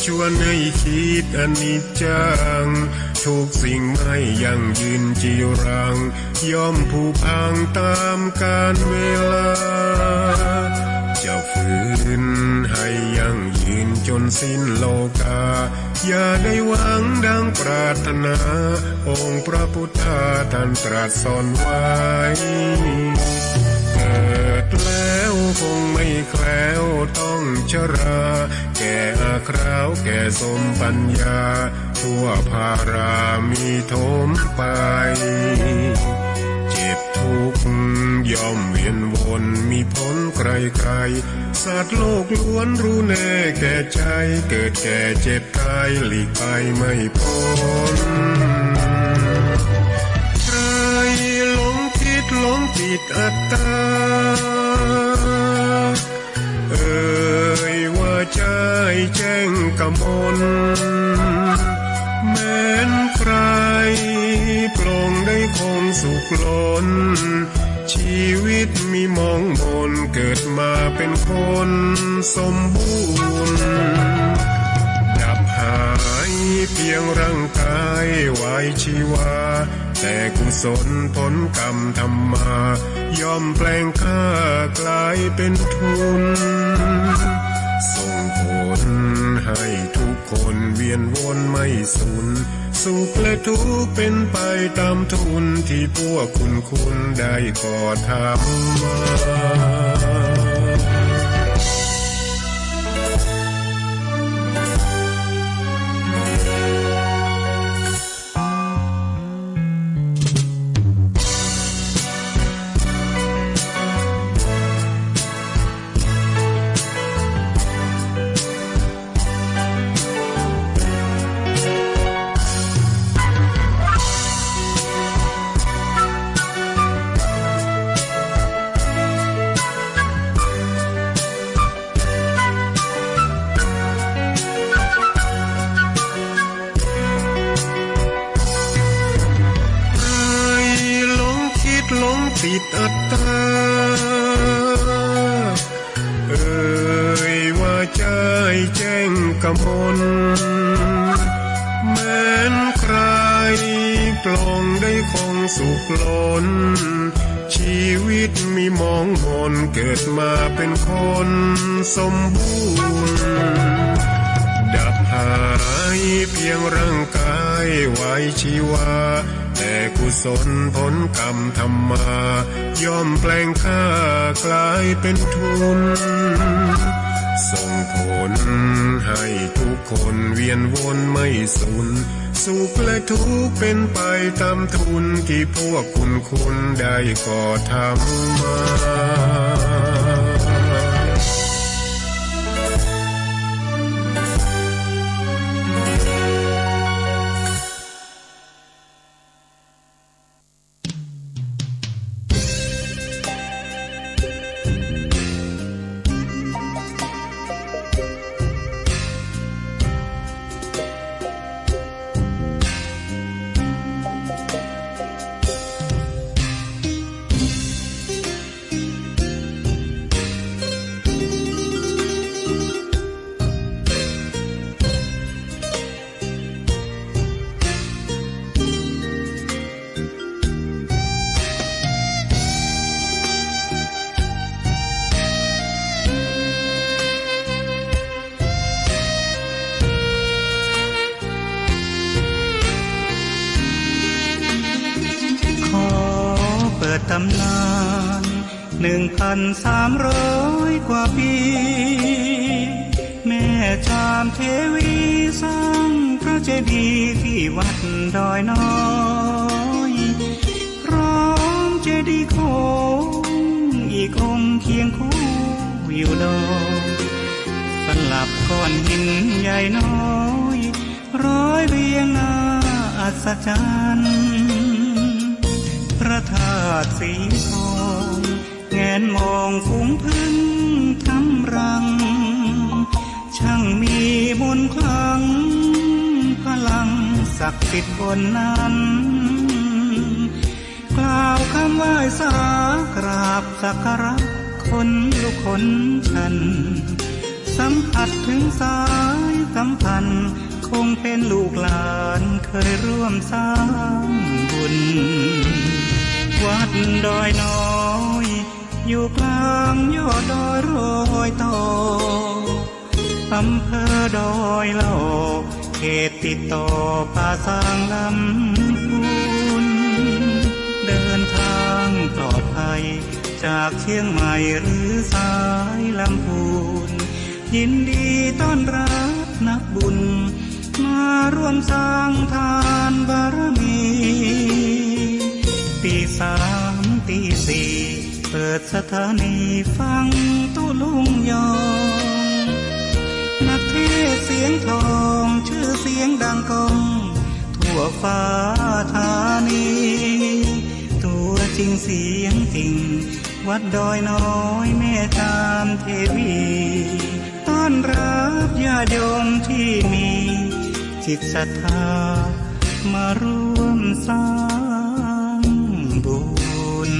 ชวนให้คิดอนิจจังทุกสิ่งไม่ยั่งยืนจีรังย่อมผุพังตามกาลเวลาจะฝืนให้ยั่งยืนจนสิ้นโลกาอย่าได้หวังดังปรารถนาองค์พระพุทธาท่านตรัสสอนไว้เกิดแล้วคงไม่แคล้วต้องชราแก่อาคราวแก่สมปัญญาทั่วภารามีโถมไปเจ็บทุกข์ย่อมเวียนวนมีพ้นใครๆสัตว์โลกล้วนรู้แน่แก่ใจเกิดแก่เจ็บตายหลีกไปไม่พ้นใครหลงคิดหลงจิตอัตตาว่าใจแจ้งกมลแม้นใครปลงได้คงสุขล้นชีวิตมีมองมนเกิดมาเป็นคนสมบูรณ์ดับหายเพียงร่างกายไว้ชีวาแต่กุศลผลกรรมทำมาย่อมแปลงค่ากลายเป็นทุนส่งผลให้ทุกคนเวียนวนไม่สูญสุขและทุกข์เป็นไปตามทุนที่พวกคุณได้ก่อทำมาติดอัตตาว่าใจแจ้งกมลแม้นใครปลงได้คงสุขล้นชีวิตมีมองมนเกิดมาเป็นคนสมบูรณ์ดับหายเพียงร่างกายไว้ชีวาแต่กุศลผลกรรมทำมาย่อมแปลงค่ากลายเป็นทุนส่งผลให้ทุกคนเวียนวนไม่สูญสุขและทุกข์เป็นไปตามทุนที่พวกคุณได้ก่อทำมาตำนาน1,300 กว่าปีแม่ชามเทวีสร้างพระเจดีย์ที่วัดดอยน้อยพร้อมเจดีย์โค้งอีกองค์เคียงคู่อยู่ดอยสลับก้อนหินใหญ่น้อยร้อยเรียงหน้าอัศจรรย์พระธาตุสีทองแงนมองฝูงพึ่งทำรังช่างมีมนต์ขลังพลังศักดิ์สิทธิ์บนนั้นกล่าวคำไหว้สากราบสักการะคนลุกขนชัน สัมผัสถึงสายสัมพันธ์คงเป็นลูกหลานเคยร่วมสร้างบุญวัดดอยน้อยอยู่กลางยอดดอยโรยต่ออำเภอดอยเหล่าเขตติดต่อป่าสางลำพูนเดินทางปลอดภัยจากเชียงใหม่หรือสายลำพูนยินดีต้อนรับนักบุญมาร่วมสร้างทานบารมีตีสามตีสี่เปิดสถานีฟังตุลุงยองนักเทศเสียงทองชื่อเสียงดังก้องทั่วฟ้าธานีตัวจริงเสียงจริงวัดดอยน้อยแม่ตามเทวีต้อนรับญาติโยมที่มีจิตศรัทธามาร่วมสร้างบุญ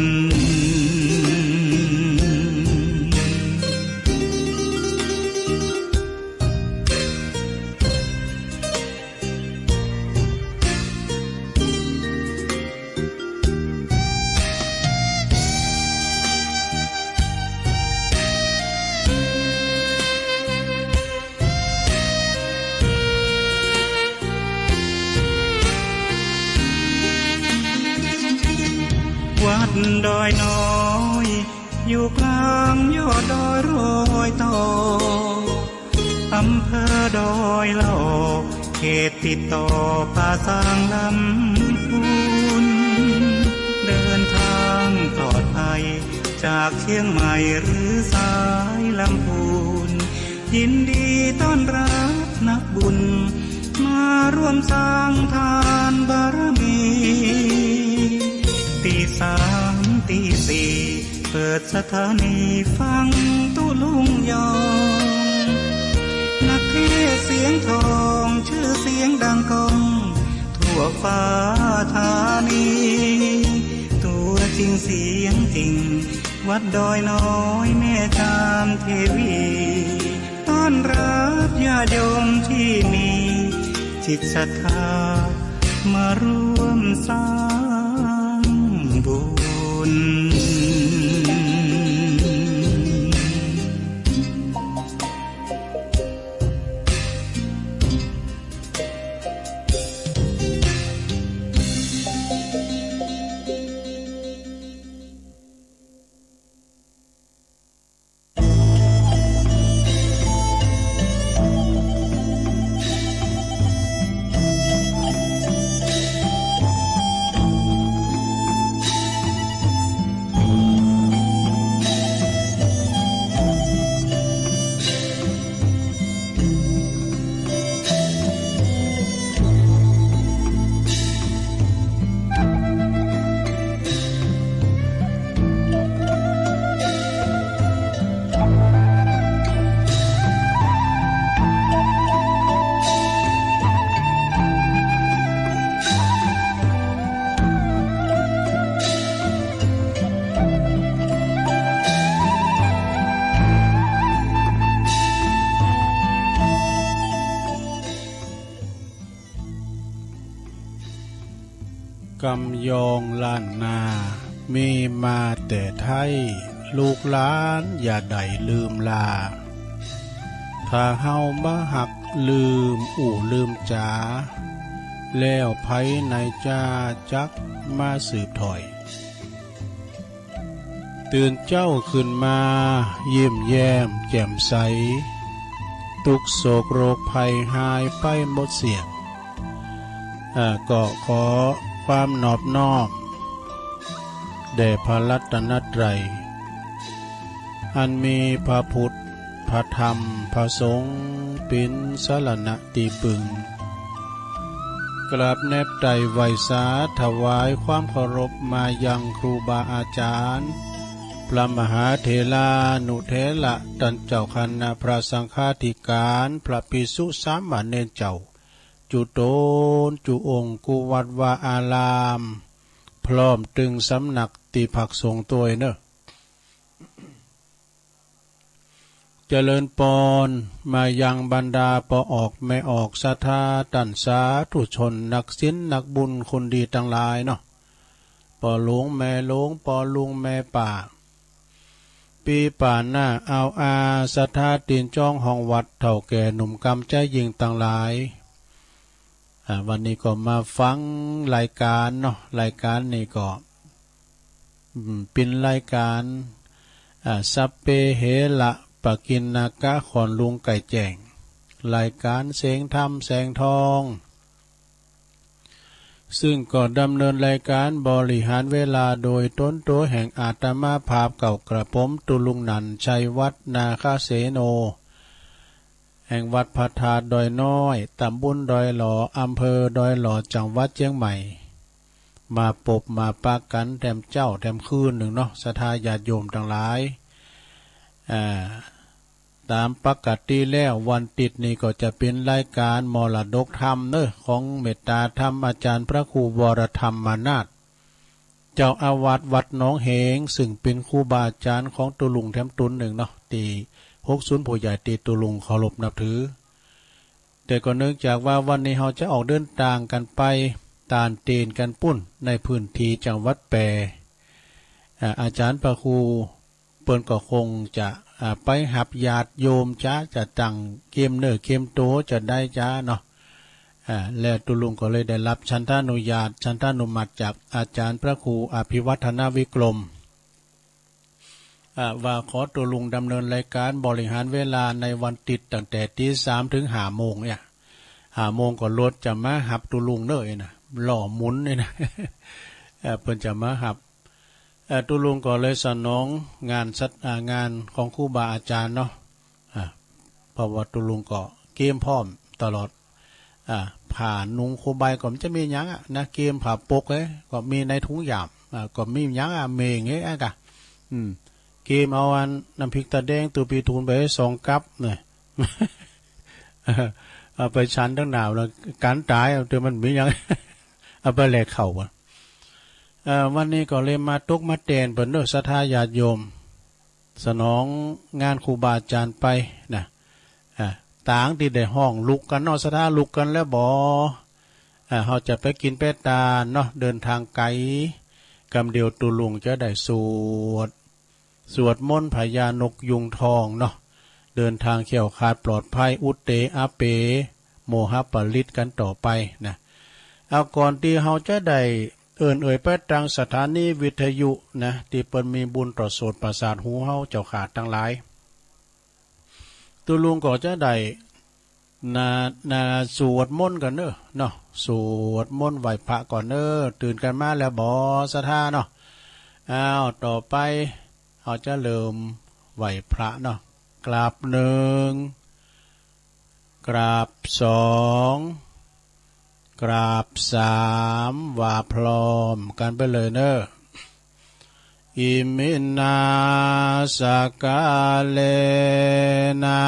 วัดดอยน้อยอยู่กลางยอดดอยโรยต่ออำเภอดอยเหล่าเขตติดต่อป่าสางลำพูนเดินทางปลอดภัยจากเชียงใหม่หรือสายลำพูนยินดีต้อนรับนักบุญมาร่วมสร้างทานบารมีตีสามตีสี่เปิดสถานีฟังตุลุงยองนักเทศเสียงทองชื่อเสียงดังก้องทั่วฟ้าธานีตัวจริงเสียงจริงวัดดอยน้อยแม่ตามเทวีต้อนรับญาติโยมที่มีจิตศรัทธามาร่วมสร้างบุญกำยองล้านนามีมาแต่ไทยลูกหลานอย่าได้ลืมลาถ้าเฮาบ่หักลืมลืมจาแล้วไผในจ้าจักมาสืบถอยตื่นเจ้าขึ้นมายิ้มแย้มแจ่มใสทุกโศกโรคภัยหายไปหมดเสียงก็ขอความนอบน้อมแด่พระรัตนตรัยอันมีพระพุทธพระธรรมพระสงฆ์เป็นสรณะตีปึงกราบแนบไตรไวสาถวายความเคารพมายังครูบาอาจารย์พระมหาเถรานุเถระท่านเจ้าคณะพระสังฆาธิการพระภิกษุสามเณรเจ้าจุโตนจุองค์กุวัดวาอารามพร้อมตึงสำนักตีผักสงตัวเนอะเจ เจริญปอนมายังบรรดาปอออกไม่ออกศรัทธาตันสาธุชนนักศีลนักบุญคนดีทั้งหลายเนาะปอหลวงแม่หลวงปอลุงแม่ป่าปีป่านหน้าเอาศรัทธาตีนจ้องห้องวัดเถ่าแก่หนุ่มกำใจยิงต่างหลายวันนี้ก็มาฟังรายการเนาะรายการนี้ก็เป็นรายการสัพเพเหระปะกินนากะขอนลุงไก่แจ้งรายการเสียงธรรมแสงทองซึ่งก็ดำเนินรายการบริหารเวลาโดยต้นตัวแห่งอาตมาภาพเก่ากระผมตุลุงนันชัยวัฒนาคาเสโนแห่งวัดพระธาตุดอยน้อยตำบลดอยหล่ออำเภอดอยหล่อจังหวัดเชียงใหม่มาปบมาปากันแถมเจ้าแถมคืนหนึ่งเนาะศรัทธาญาติโยมทั้งหลายตามปกติแล้ววันติดนี้ก็จะเป็นรายการมรดกธรรมเนอะของเมตตาธรรมอาจารย์พระครูวรธรรมมานาถเจ้าอาวาสวัดหนองเหงซึ่งเป็นครูบาอาจารย์ของตุลุงแถมตุนหนึ่งเนาะตี60ผู้ใหญ่ตีตุลุงเคารพนับถือแต่ก็เนื่องจากว่าวันนี้เราจะออกเดินทางกันไปตานเตนกันปุ้นในพื้นที่จังหวัดแปรอาจารย์พระครูเปิ้นก็คงจะไปหับญาติโยมจ้าจะจังเกมเนอเกมโตจะได้จ้าเนาะแล้วตุลุงก็เลยได้รับชันทานุญาตชันทานุมัติจากอาจารย์พระครูอภิวัฒนวิกรมว่าขอตุลุงดำเนินรายการบริหารเวลาในวันติดตั้งแต่ตี3 ถึง 5 โมงเนี่ย5 โมงก็รถจะมาหับตุลุงเนอะนะหล่อหมุนเลยนะเพิ่นจะมาหับตุลุงก็เลยสนองงานของครูบาอาจารย์เนาะเพราะว่าตุลุงก็เกมพร้อมตลอดผ่านุงโคใบก็มันจะมียังนะเกมผ่าปกก็มีในถุงหยาบก็มียังเมงเงี้ยกะเกมเอาอันน้ำพริกตาแดงตัวปีทูนไป2 กัปเนี่ยเอาไปชั้นตั้งหนาวแล้วการตายเอาตัวมันมียังเอาไปแหลกเข่าวันนี้ก็เลยมาตุกมาเตนเปิดเนอศรัทธาญาติโยมสนองงานครูบาอาจารย์ไปนะต่างที่ได้ห้องลุกกันเนาะศรัทธาลุกกันแล้วบ่เขาจะไปกินเป็ดตาเนาะเดินทางไกลกำเดียวตุลุงจะได้สวดมนต์พญานกยุงทองเนาะเดินทางเขี่ยวขาดปลอดภัยอุตเตอาเปโมหปริตกันต่อไปนะเอาก่อนที่เขาจะได้ไปทางสถานีวิทยุนะที่เปิ้นมีบุญต่อโสตประสาทหูเฮาเจ้าขาดทั้งหลายตุลุงก็จะได้สวดมนต์กันเนาะสวดมนต์ไหว้พระก่อนตื่นกันมาแล้วบ่ศรัทธาเนาะต่อไปเฮาจะเริ่มไหว้พระเนาะกราบ1กราบ2กราบ3ว่าพร้อมกันไปเลยเนอะอิมินาสกาเลนะ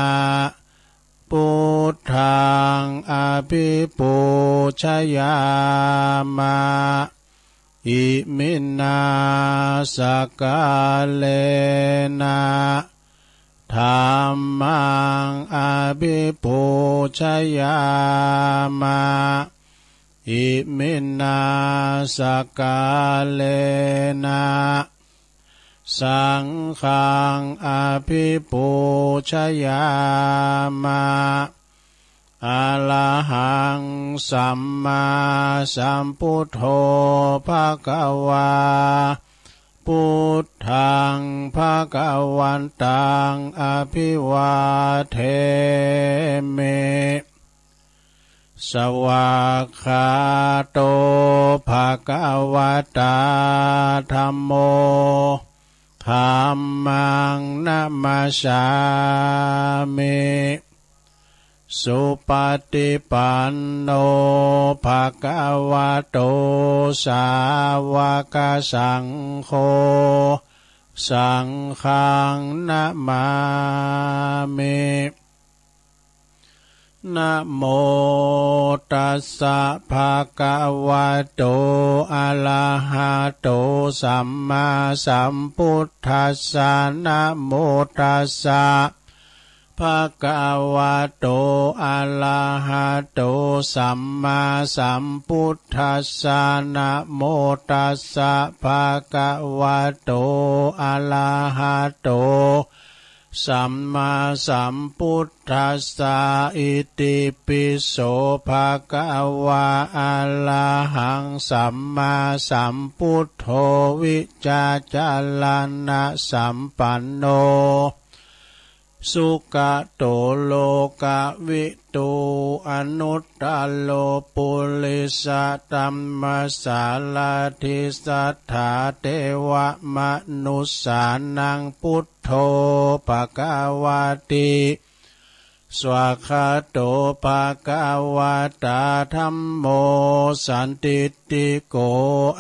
พุทธังอภิปูชยามะอิมินาสกาเลนะธัมมังอภิปูชยามะอิมินาสกาเลนะสังฆังอภิปูชยามะอะระหังสัมมาสัมพุทโธภคะวาพุทธังภคะวันตังอภิวาเทมิสวากขาโตภะคะวะตาธัมโมธัมมังนัมมัสสามิสุปฏิปันโนภะคะวะโตสาวกสังโฆสังฆังนะมามินะโมตัสสะภะคะวะโตอะระหะโตสัมมาสัมพุทธัสสะนะโมตัสสะ ภะคะวะโตอะระหะโตสัมมาสัมพุทธัสสะนะโมตัสสะภะคะวะโตอะระหะโตสัมมาสัมพุทธัสสะอิติปิโสภะคะวะอะระหังสัมมาสัมพุทโธวิจาจารณะสัมปันโนสุขโตโลกวิตูอนุตตโลปุริสตัมมัสสาลาธิสัทธาเทวมนุสสานังพุทโธภควาติสวากขาโตภควตาธัมโมสันติติโก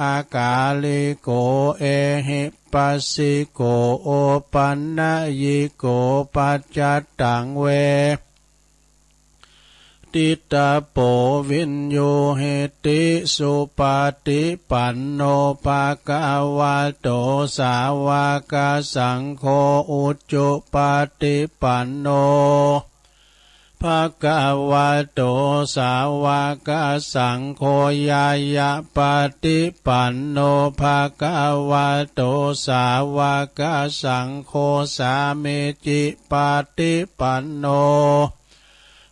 อากาลิโกเอหิปัสสิโกโอปันนยิโกปัจจตังเวติตาโปวินโยเหติสุปฏิปันโนภะคะวะโตสาวกสังโฆอุจจุปฏิปันโนภะคะวะโตสาวกสังโฆยายะปฏิปันโนภะคะวะโตสาวกสังโฆสามิจิปฏิปันโน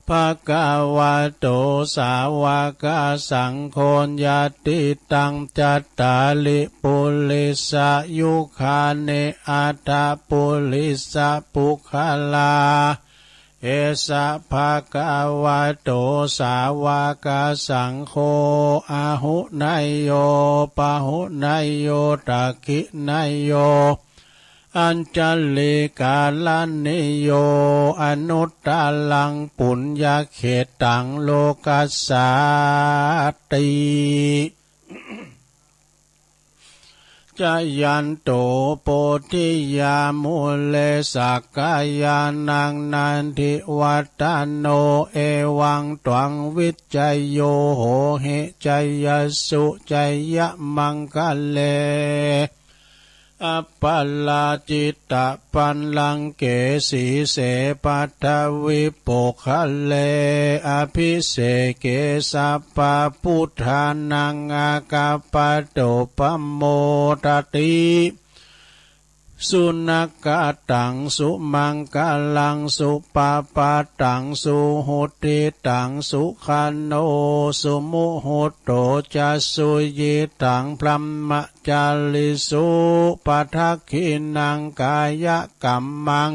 ภะคะวะโตสาวกสังโฆญาติตังจัตตาลิปุริสยุคาเนอัตถปุริสปุคลาเอสะภะคะวะโตสาวกสังโฆอาหุนายโยปะหุนายโยตักขินายโยอัญจลิกาลนิโยอนุตตลังปุญญเขตังโลกัสสาติจายันโตโพธิยามุเลสักกายานังนันทิวัตโนเอวังตวังวิจัยโยโหหิจัยยสุจัยยะมังคะเลอัปปลาจิตตปันลังเกสีเสปัทวิโปคะเลอภิเสเกสัพพพุทธานังอากาปโตปัมโมตติสุนักกตังสุมังกลังสุปาปาตังสุหุติตังสุขันโนสุมุหุตโตจัสสุยิตังพรัมมจาลิสุปัทขินังกายกัมมัง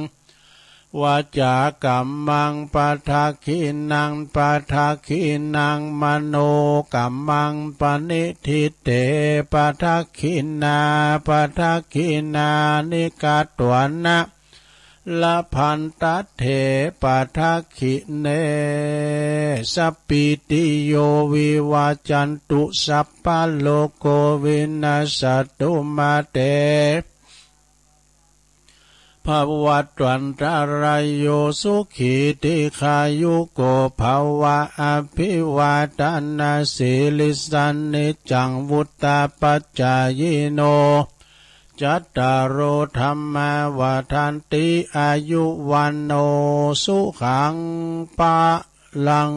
วาจากัมมังปัทขินังปัทขินังมโนกัมมังปณิทิเตปัทขินาปัทขินานิกาตวนะละพันตเถปัทขิเนสัพพิติโยวิวาจันตุสัพพะโลโกวินาศตุมาเตภวัตวันตรายโยสุขีติขายุโกภวะอภิวาทนาสิลิสันนิจังวุตตาปัจจายโนจัตตารโอธัมมาวัฏันติอายุวันโนสุขังปะลัง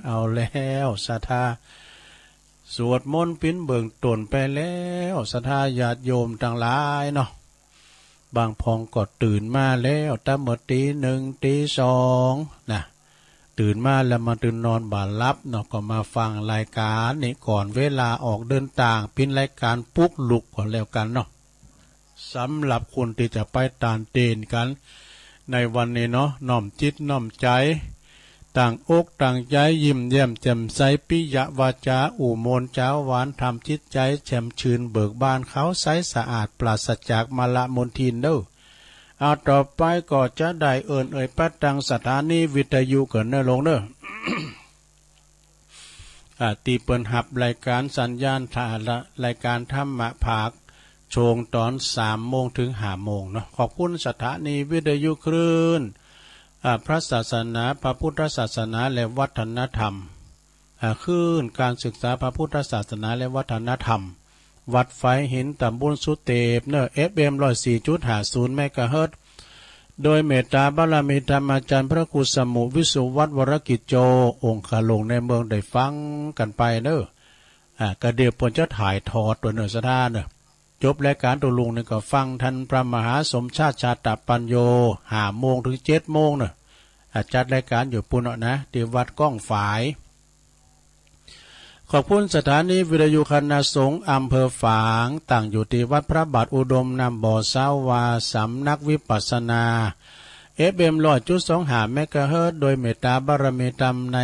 เอาแล้วศรัทธาสวดมนต์ปิ้นเบิ่งตนไปแล้วศรัทธาญาติโยมทั้งหลายเนาะบางพองก็ตื่นมาแล้วตั้งแต่ตีหนึ่งตีสองนะตื่นมาแล้วมาตื่นนอนบ่าลับเนาะก็มาฟังรายการนี่ก่อนเวลาออกเดินต่างเป็นรายการปลุกลุกก่อนแล้วกันเนาะสำหรับคนที่จะไปตานเตนกันในวันนี้เนาะน้อมจิตน้อมใจต่างอกต่างใจยิ้มแย้มแจ่มใสปิยวาจาอู่มนเจ้าหวานทำจิตใจแช่มชื่นเบิกบานเขาใสสะอาดปราศจากมลมลทินเด้อเอาต่อไปก็จะได้เอ่ยปัดตังสถานีวิทยุกันเด้อลงเด้อ ตีเปิ้นหับรายการสัญญาณถ่ายรายการธรรมะภาคโชงตอน3 โมงถึง5 โมงเนาะขอบคุณสถานีวิทยุคลื่นพระศาสนาพระพุทธศาสนาและวัฒนธรรมคลื่นการศึกษาพระพุทธศาสนาและวัฒนธรรมวัดไฟหินตำบลสุเตปเนอ FM 104.50 เมกะเฮิรตซ์ โดยเมตตาบารมีธรรมอาจารย์พระครูสมุวิสุวัฒน์วรกิจโจองค์ขลงในเมืองได้ฟังกันไปเนอะกระเดียบปนจะถ่ายทอดตัวเนื้อสถานเนอะจบรายการตัวลุงนี่ก็ฟังท่านพระมหาสมชาติชาตปัญโย5 โมงถึง7 โมงเนอะจัดรายการอยู่ปุ่นนะที่วัดก้องฝายขอบคุณสถานีวิทยุคณะสงฆ์อำเภอฝางตั้งอยู่ที่วัดพระบาทอุดมนำบ่อสาวาสำนักวิปัสสนาFM 100.25 เมกะเฮิรตซ์โดยเมตตาบารมีธรรมใน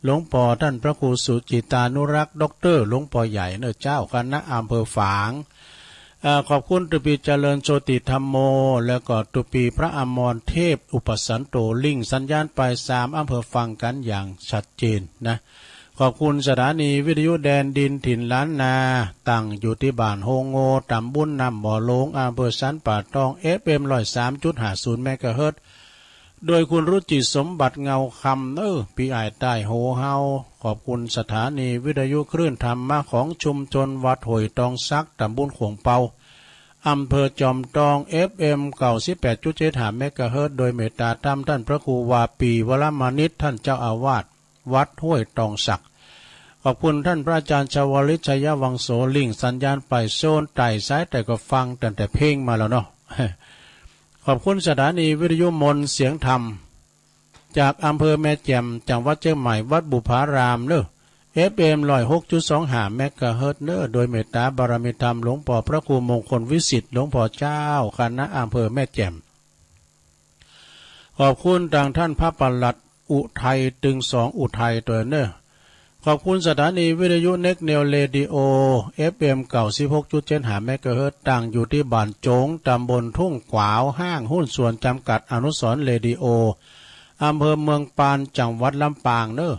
หลวงพ่อท่านพระครูสุจิตานุรักษ์ด็อกเตอร์หลวงพ่อใหญ่เนื้อเจ้าคณะอำเภอฝางขอบคุณตุปีเจริญโชติธรรมโมแล้วก็ตุปีพระอมรเทพอุปสันโตลิงสัญญาณไป3 อำเภอฟังกันอย่างชัดเจนนะขอบคุณสถานีวิทยุแดนดินถิ่นล้านนาตั้งอยู่ที่บ้านโฮงโงตำบลนำบ่อโลงอำเภอสันป่าตอง FM 103.50 เมกะเฮิรตซ์โดยคุณรุจิสมบัติเงาคำปีไอใต้โหเฮาขอบคุณสถานีวิทยุคลื่นธรรมะของชุมชนวัดหอยตองซักตำบลขวงเปาอำเภอจอมตอง FM 98.75 เมกะเฮิรตซ์โดยเมตตาธรรมท่านพระครูวาปีวรมานิชท่านเจ้าอาวาสวัดห้วยตองสักขอบคุณท่านพระอาจารย์ชวลิตชัยวังโสลิงสัญญาณไปโซนไต่ซ้ายแต่ก็ฟังตั้งแต่เพลงมาแล้วเนาะ ขอบคุณสถานีวิทยุมนเสียงธรรมจากอำเภอแม่แจ่มจังหวัดเชียงใหม่วัดบุพารามเนอะ FM 106.25 เมกะเฮิรตซ์เนอะโดยเมตตาบารมีธรรมหลวงพ่อพระครูมงคลวิสิทธิ์หลวงพ่อเจ้าคณะอำเภอแม่แจ่มขอบคุณทางท่านพระปลัดอุทัยตึง2อุทัยตัวเนอะขอบคุณสถานีวิทยุเน็กเนลเรดิโอ FM 96.75 เมกะเฮิรตซ์ตั้งอยู่ที่บ้านโจงตำบลทุ่งขวาวห้างหุ้นส่วนจำกัดอนุสรณ์เรดิโออำเภอเมืองปานจังหวัดลำปางเนอะ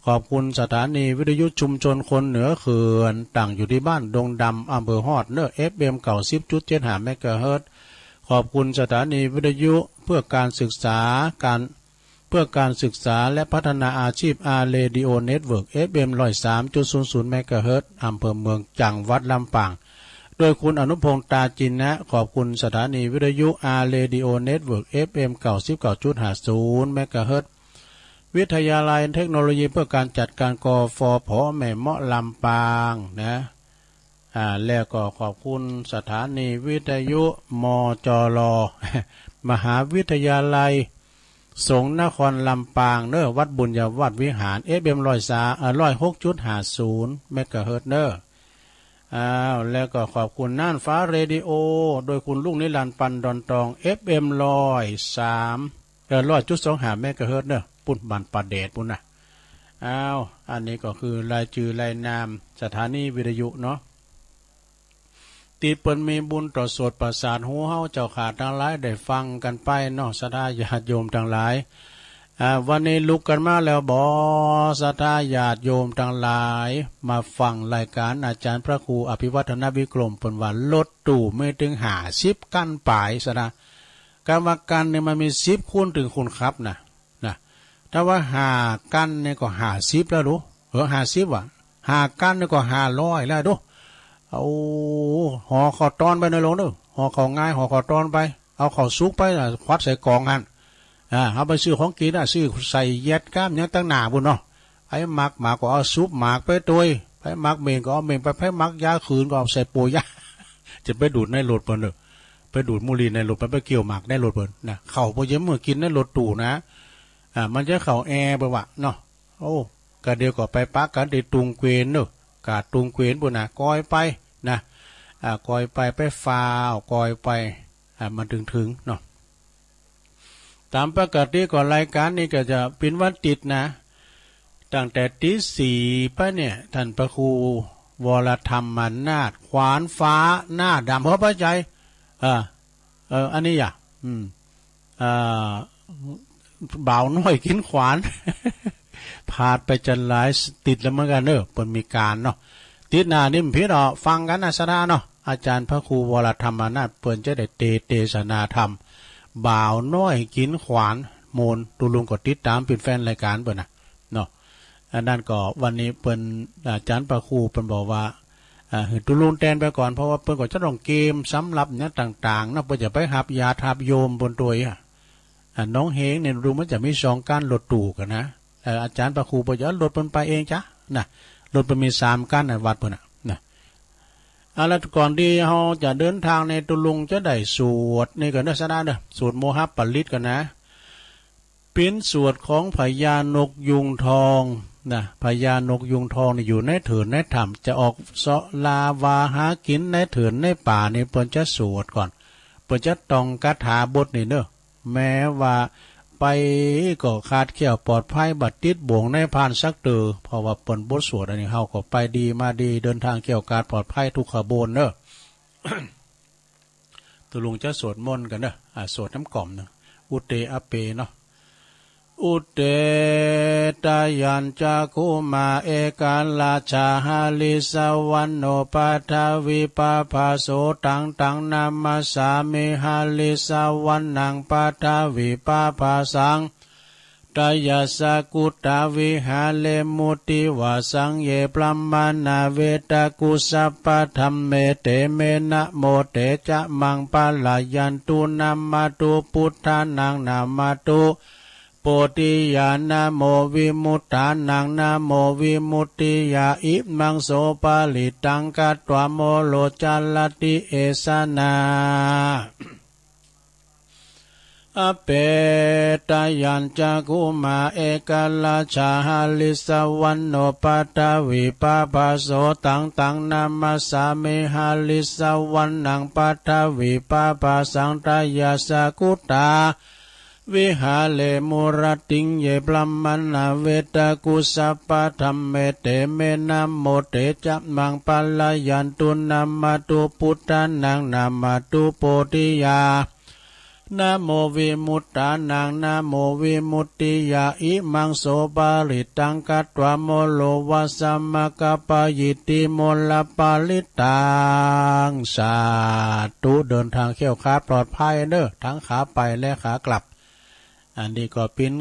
ขอบคุณสถานีวิทยุชุมชนคนเหนือเขื่อนตั้งอยู่ที่บ้านดงดำอำเภอฮอดเนอะ FM 90.75 เมกะเฮิรตซ์ขอบคุณสถานีวิทยุเพื่อการศึกษาและพัฒนาอาชีพเรดิโอเน็ตเวิร์ก FM 103.00 เมกะเฮิรตซ์อำเภอเมืองจังหวัดลำปางโดยคุณอนุพงษ์ตาจินนะขอบคุณสถานีวิทยุเรดิโอเน็ตเวิร์ก FM 99.50 เมกะเฮิรตซ์วิทยาลัยเทคโนโลยีเพื่อการจัดการกฟผ.แม่เมาะลำปางนะแล้วก็ขอบคุณสถานีวิทยุมจร มหาวิทยาลัยสงฆ์นครลำปางเนอะวัดบุญญาวัดวิหาร FM 106.50 เมกะเฮิรตซ์เนอะแล้วก็ขอบคุณน่านฟ้าเรดิโอโดยคุณลุงนิรันดร์ปันดอนตอง FM 100.25 เมกะเฮิรตซ์เนอะปุ่นบันประเดชปุ่นนะอันนี้ก็คือรายชื่อรายนามสถานีวิทยุเนาะตีเปิ้นมีบุญต่อสวดประสาทหูเฮาเจ้าขาดทั้งหลายได้ฟังกันไปเนาะศรัทธาญาติโยมทั้งหลายวันนี้ลุกกันมาแล้วบ่ศรัทธาญาติโยมทั้งหลายมาฟังรายการอาจารย์พระครูอภิวัฒนวิกรมเปิ้นว่ารถตู้ไม่ถึง50กั้นปลายซะนะกรรมการเนี่ยมันมี10คูณถึงคุณครับนะถ้าว่า5กั้นเนี่ยก็50แล้วดู50ว่ะ5กั้นเนี่ยก็500แล้วดูเอาห่อข้าวตอนไปในโรงเด้อห่อข้าวง่ายห่อข้าวตอนไปเอาข้าวสุกไปควัดใส่กล่องหั่นเอาไปซื้อของกินซื้อใส่เย็ดก้ามยังตั้งหน้าบุญเนาะไอ้หมักก็เอาซุปหมักไปตัวไปหมักเมงก็เอาเมงไปหมักยาคืนก็เอาใส่ปูยาจะไปดูดในรถเพิ่นเด้อไปดูดมูลีในรถไปเกี่ยวหมักในรถเพิ่นนะเข้าบ่เยอะมื้อกินในรถตู้นะมันจะเข้าแอร์บ่วะเนาะโอ้ก็เดี๋ยวก็ไปปักกันที่ตุงเกวียนเด้อกาดตุงเกวียนพุ่นน่ะก้อยไปนะก้อยไปฟ้าวก้อยไปมันถึงเนาะตามปกติก่อนรายการนี้ก็จะเป็นวันติดนะตั้งแต่ตี4ไปเนี่ยท่านพระครูวรธรรมนาถขวานฟ้าหน้าดำเพราะพระใจอันนี้บ่าวน้อยกินขวาน พาดไปจนหลายติดแล้วเหมือนกันเนอะเปิดมีการเนาะติดหน้านิ่มพี่เนาะฟังกันนะสดาเนาะอาจารย์พระครูวรธรรมนาถเปิ่นจะได้เทศนาธรรมบ่าวน้อยกินขวานโมนตูลุงก็ติดตามเป็นแฟนรายการเปิ่นนะเนาะอันนั้นก็วันนี้เปิ่นอาจารย์พระครูเปิ่นบอกว่าตูลุงแทนไปก่อนเพราะว่าเปิ่นก็จะต้องเกมสำหรับเนี่ยต่างๆเนาะเปิ่นจะไปหับยาทับโยมบนตัว น้องเฮงเนี่ยรู้มันจะมี2กั้นรถตู่กันนะอาจารย์ประครูบอกว่ารถมันไปเองจ้ะนะรถมันมี3กั้นวัดเพิ่นนะแล้วก่อนที่เราจะเดินทางในตุลุงจะได้สวดนี่ก่อนนะซะนะสวดโมหะปริตกันนะเป็นสวดของพญานกยุงทองนะพญานกยุงทองนี่อยู่ในเถินในถ้ำจะออกเสาะลาวาหากินในเถินในป่านี่เปิ้นจะสวดก่อนเปิ้นจะต้องคาถาบทนี่เนอะแม้ว่าไปก็ขาดเขี้ยวปลอดภัยบัดติดบ่วงในพานสักเตอเพราะว่าเปิ้นบทสวดอันนี้เฮาก็ไปดีมาดีเดินทางเกี่ยวการปลอดภัยทุกขบวนเนอะ ตุลุงจะสวดมนต์กันเนอะสวดน้ำกล่อมเนอะอุเตอเปเนาะอุเตตายัญจคุมาเอกาลาชาหาลิสวันโนปัทวิปาภาโสตังตังนามาสามิหาลิสวันนังปัทวิปาภาสังตายาสกุตาวิหาเลมุติวาสังเยปรัมมานาเวตากุสัพพะธัมเมเตเมนะโมเตจะมังปะลายันตุนามาตุพุทธานังนามาตุโปติยานะโมวิมุตตานังนะโมวิมุตติยาอิมังโสปาลิตังกัตวะโมโลจัลลติเอสนาอเปตายัญจคุมาเอกาลาชาหาลิสวันโนปัทวิปาภาโสตังตังนามาสามิหาลิสวันนังปัทวิปาภาสังตายาสกุตาวิหาเลมุรติงเยปรัมมนาเวตากุสัพพะธัมเมเตเมนะโมเตจะมังปัลลายันตุนามาตุพุทธานังนามาตุโปติยานะโมวิมุตตานังนะโมวิมุตติยาอิมังโสปาลิตังกัตวะโมโลวัสสัมมกปะยิติโมลปาลิตังสาธุเดินทางเขี้ยวขาปลอดภัยเด้อทั้งขาไปและขากลับอันนี้ก็เป็น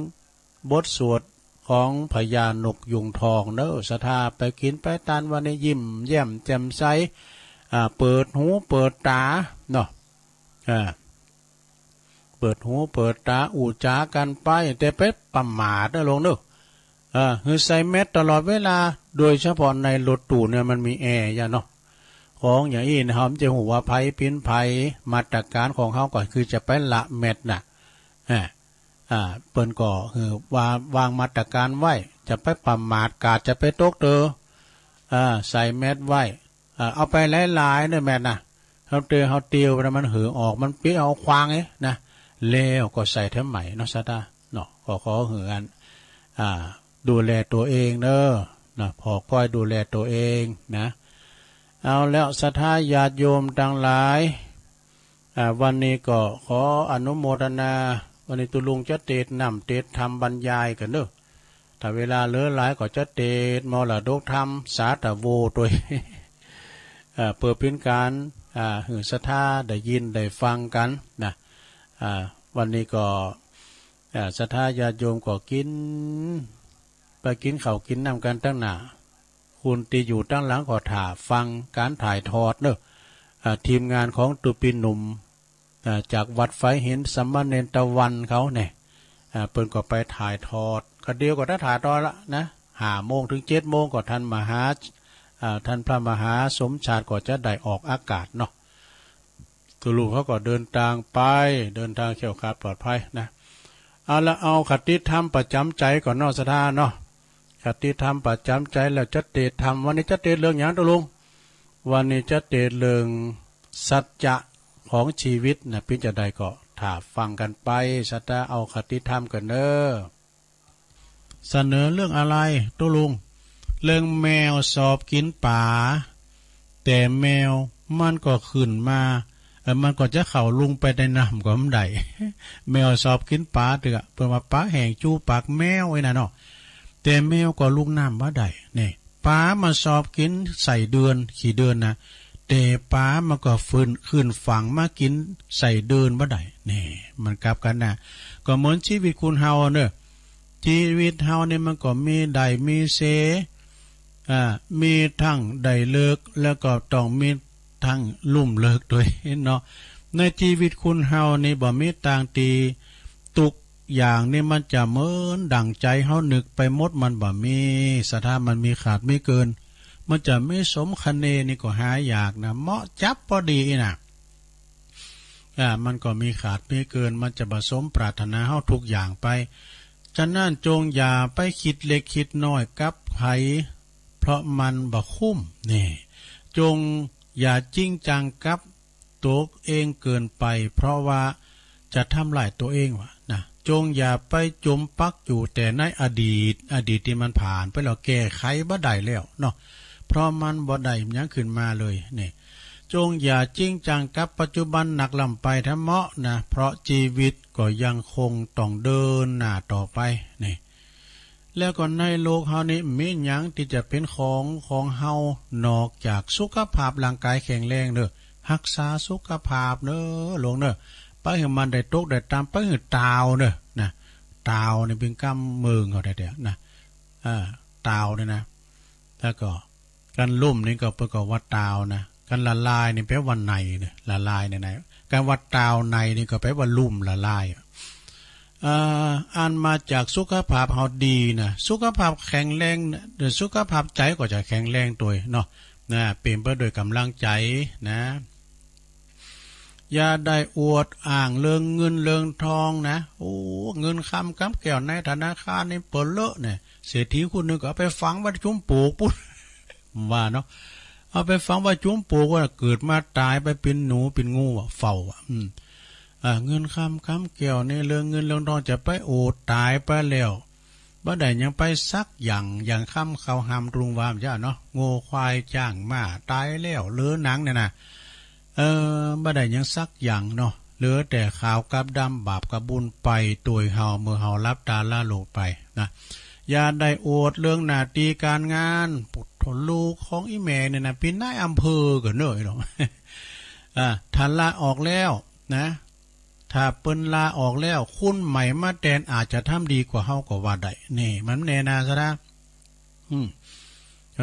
บทสวดของพญานกยุงทองเนอะศรัทธาไปกินไปตานวันนี้ยิ้มแย้มแจ่มใสเปิดหูเปิดตาเนาะเปิดหูเปิดตาอู่จากันไปแต่ไปประมาทนะลงเนอะคือใส่เม็ดตลอดเวลาโดยเฉพาะในรถตู้เนี่ยมันมีแอร์อย่าเนาะของอย่างนี้นะผมจะหูว่าภัยพินภัยมาตรการของเขาก่อนคือจะไปละเม็ดน่ะเปิ้นก็คือวางมาตรการไว้จะไปประมาทกาดจะไปตกเตอใส่แมสไว้เอาไปหลายๆเนี่ยแมสนะเขาเตียวแล้วมันหือออกมันปิดเอาควางไงนะแล้วก็ใส่เท่าใหม่เนาะซะตาเนาะก็ขอหือกันดูแลตัวเองเนอะนะพอก้อยดูแลตัวเองนะเอาแล้วศรัทธาญาติโยมทั้งหลายวันนี้ก็ขออนุโมทนาวันนี้ตุลุงจะเตดนำเตดทำบรรยายกันเนอะถ้าเวลาเหลือหลายก็จะเตดมรดกธรรมสาธโวตัว เปิดเป็นการหือศรัทธาได้ยินได้ฟังกันนะวันนี้ก็ศรัทธาญาติโยมก็กินไปกินข้าวกินน้ำกันตั้งหน้าคุณตีอยู่ตั้งหลังก็ถ่าฟังการถ่ายทอดเนอะทีมงานของตุปินหนุ่มจากวัดไฟเห็นสัมมาเนตวันเขาเนี่ยเปิ้นก็ไปถ่ายทอดก็เดียวก็ได้ถ่ายทอดละนะ5 โมงถึง7 โมงก็ท่านพระมหาสมชาติก็จะได้ออกอากาศเนาะตุลุงเขาก็เดินทางเขี่ยวขาดปลอดภัยนะเอาคติธรรมประจำใจก่อนเนาะสถานเนาะคติธรรมประจำใจแล้วจะเตดธรรมวันนี้จะเตดเรื่องอย่างตุลุงวันนี้จะเตดเรื่องสัจจะของชีวิตนะพี่จะได้ก็ถ้าฟังกันไปสัตว์เอาคติธรรมกันเนอะเสนอเรื่องอะไรตุลุงเรื่องแมวสอบกินป่าแต่แมวมันก็ขึ้นมามันก็จะเข่าลุงไปในน้ำก็ไม่ได้ แมวสอบกินป่าเถอะเปิดมาป่าแห่งจูปากแมวไว้นะเนาะแต่แมวก็ลุงน้ำว่าได้เนี่ยป่ามาสอบกินใส่เดือนขี่เดือนนะแต่ป้ามันก็ขึ้นฝังมากินใส่เดินบ่ได้นี่มันกลับกันนะก็เหมือนชีวิตคุณเฮาเนอะชีวิตเฮาเนี่ยมันก็มีได้มีเสมีทั้งได้เลิกแล้วก็ต้องมีทั้งลุ่มเลิกด้วยเนาะในชีวิตคุณเฮานี่บ่มีต่างตีตุก อย่างนี่มันจะเหมือนดั่งใจเฮานึกไปหมดมันบ่มีสถามันมีขาดไม่เกินมันจะไม่สมคะเนนี่ก็หาอยากนะเหมาะจับพอดีนะมันก็มีขาดไม่เกินมันจะผสมปรารถนาเฮาทุกอย่างไปฉะนั้นจงอย่าไปคิดเล็กคิดน้อยกับไผเพราะมันบ่คุ้มนี่จงอย่าจริงจังกับตัวเองเกินไปเพราะว่าจะทำลายตัวเองวะนะจงอย่าไปจมปักอยู่แต่ในอดีตที่มันผ่านไปแล้วแก้ไขบ่ได้แล้วเนาะเพราะมันบ่ได้ยังขึ้นมาเลยนี่จงอย่าจริงจังกับปัจจุบันหนักลำไปทั้งเหมาะนะเพราะชีวิตก็ยังคงต้องเดินหน้าต่อไปนี่แล้วก็ในโลกเฮานี้มีหยังที่จะเป็นของเฮานอกจากสุขภาพร่างกายแข็งแรงเด้อรักษาสุขภาพเด้อลงเด้อไปให้มันได้ตกได้ตามไปให้ตาวเด้อนะตาวนี่เป็นกำมือเขาได้เด้อนะตาวนี่นะแล้วก็การลุ่มนี่ก็เปิ้นก็วัดตาวนะการละลายนี่แปลว่าในเนี่ยละลายในการวัดตาวในนี่ก็แปลว่าลุ่มละลายอันมาจากสุขภาพเฮาดีนะสุขภาพแข็งแรงเดี๋ยวสุขภาพใจก็จะแข็งแรงตัวเนาะนะเป็นไปด้วยกำลังใจนะอย่าได้อวดอ้างเรื่องเงินเรื่องทองนะโอ้เงินคำกำแก้วในธนาคารนี่เปิดเลอะเนี่ยเศรษฐีคนนึงก็เอาไปฝังไว้จุ่มปลูกปุ๊บว่าเนาะเอาไปฝังไว้จุ่มปลูกว่าเกิดมาตายไปเป็นหนูเป็นงูอ่ะเฝ้าเงินคำแก้วในเรื่องเงินเรื่องทองจะไปโอดตายไปแล้วบ่ได้ยังไปซักอย่างคำเขาหามรุงวามจ้าเนาะโง่ควายจ้างมาตายแล้วเหลือหนังเนี่ยนะบ่ได้ยังซักอย่างเนาะเหลือแต่ขาวกับดำบาปกับบุญไปตัวเฮาเมื่อเฮารับตาละโลกไปนะอย่าได้โอดเรื่องหน้าที่การงานปุถลูกของอีแม่เนี่ยนะเป็นนายอำเภอก็เนยหรอกท่านลาออกแล้วนะถ้าเปิ้นลาออกแล้วคุณใหม่มาแทนอาจจะทำดีกว่าเฮาก็ว่าได้นี่มันแน่นาซะนะ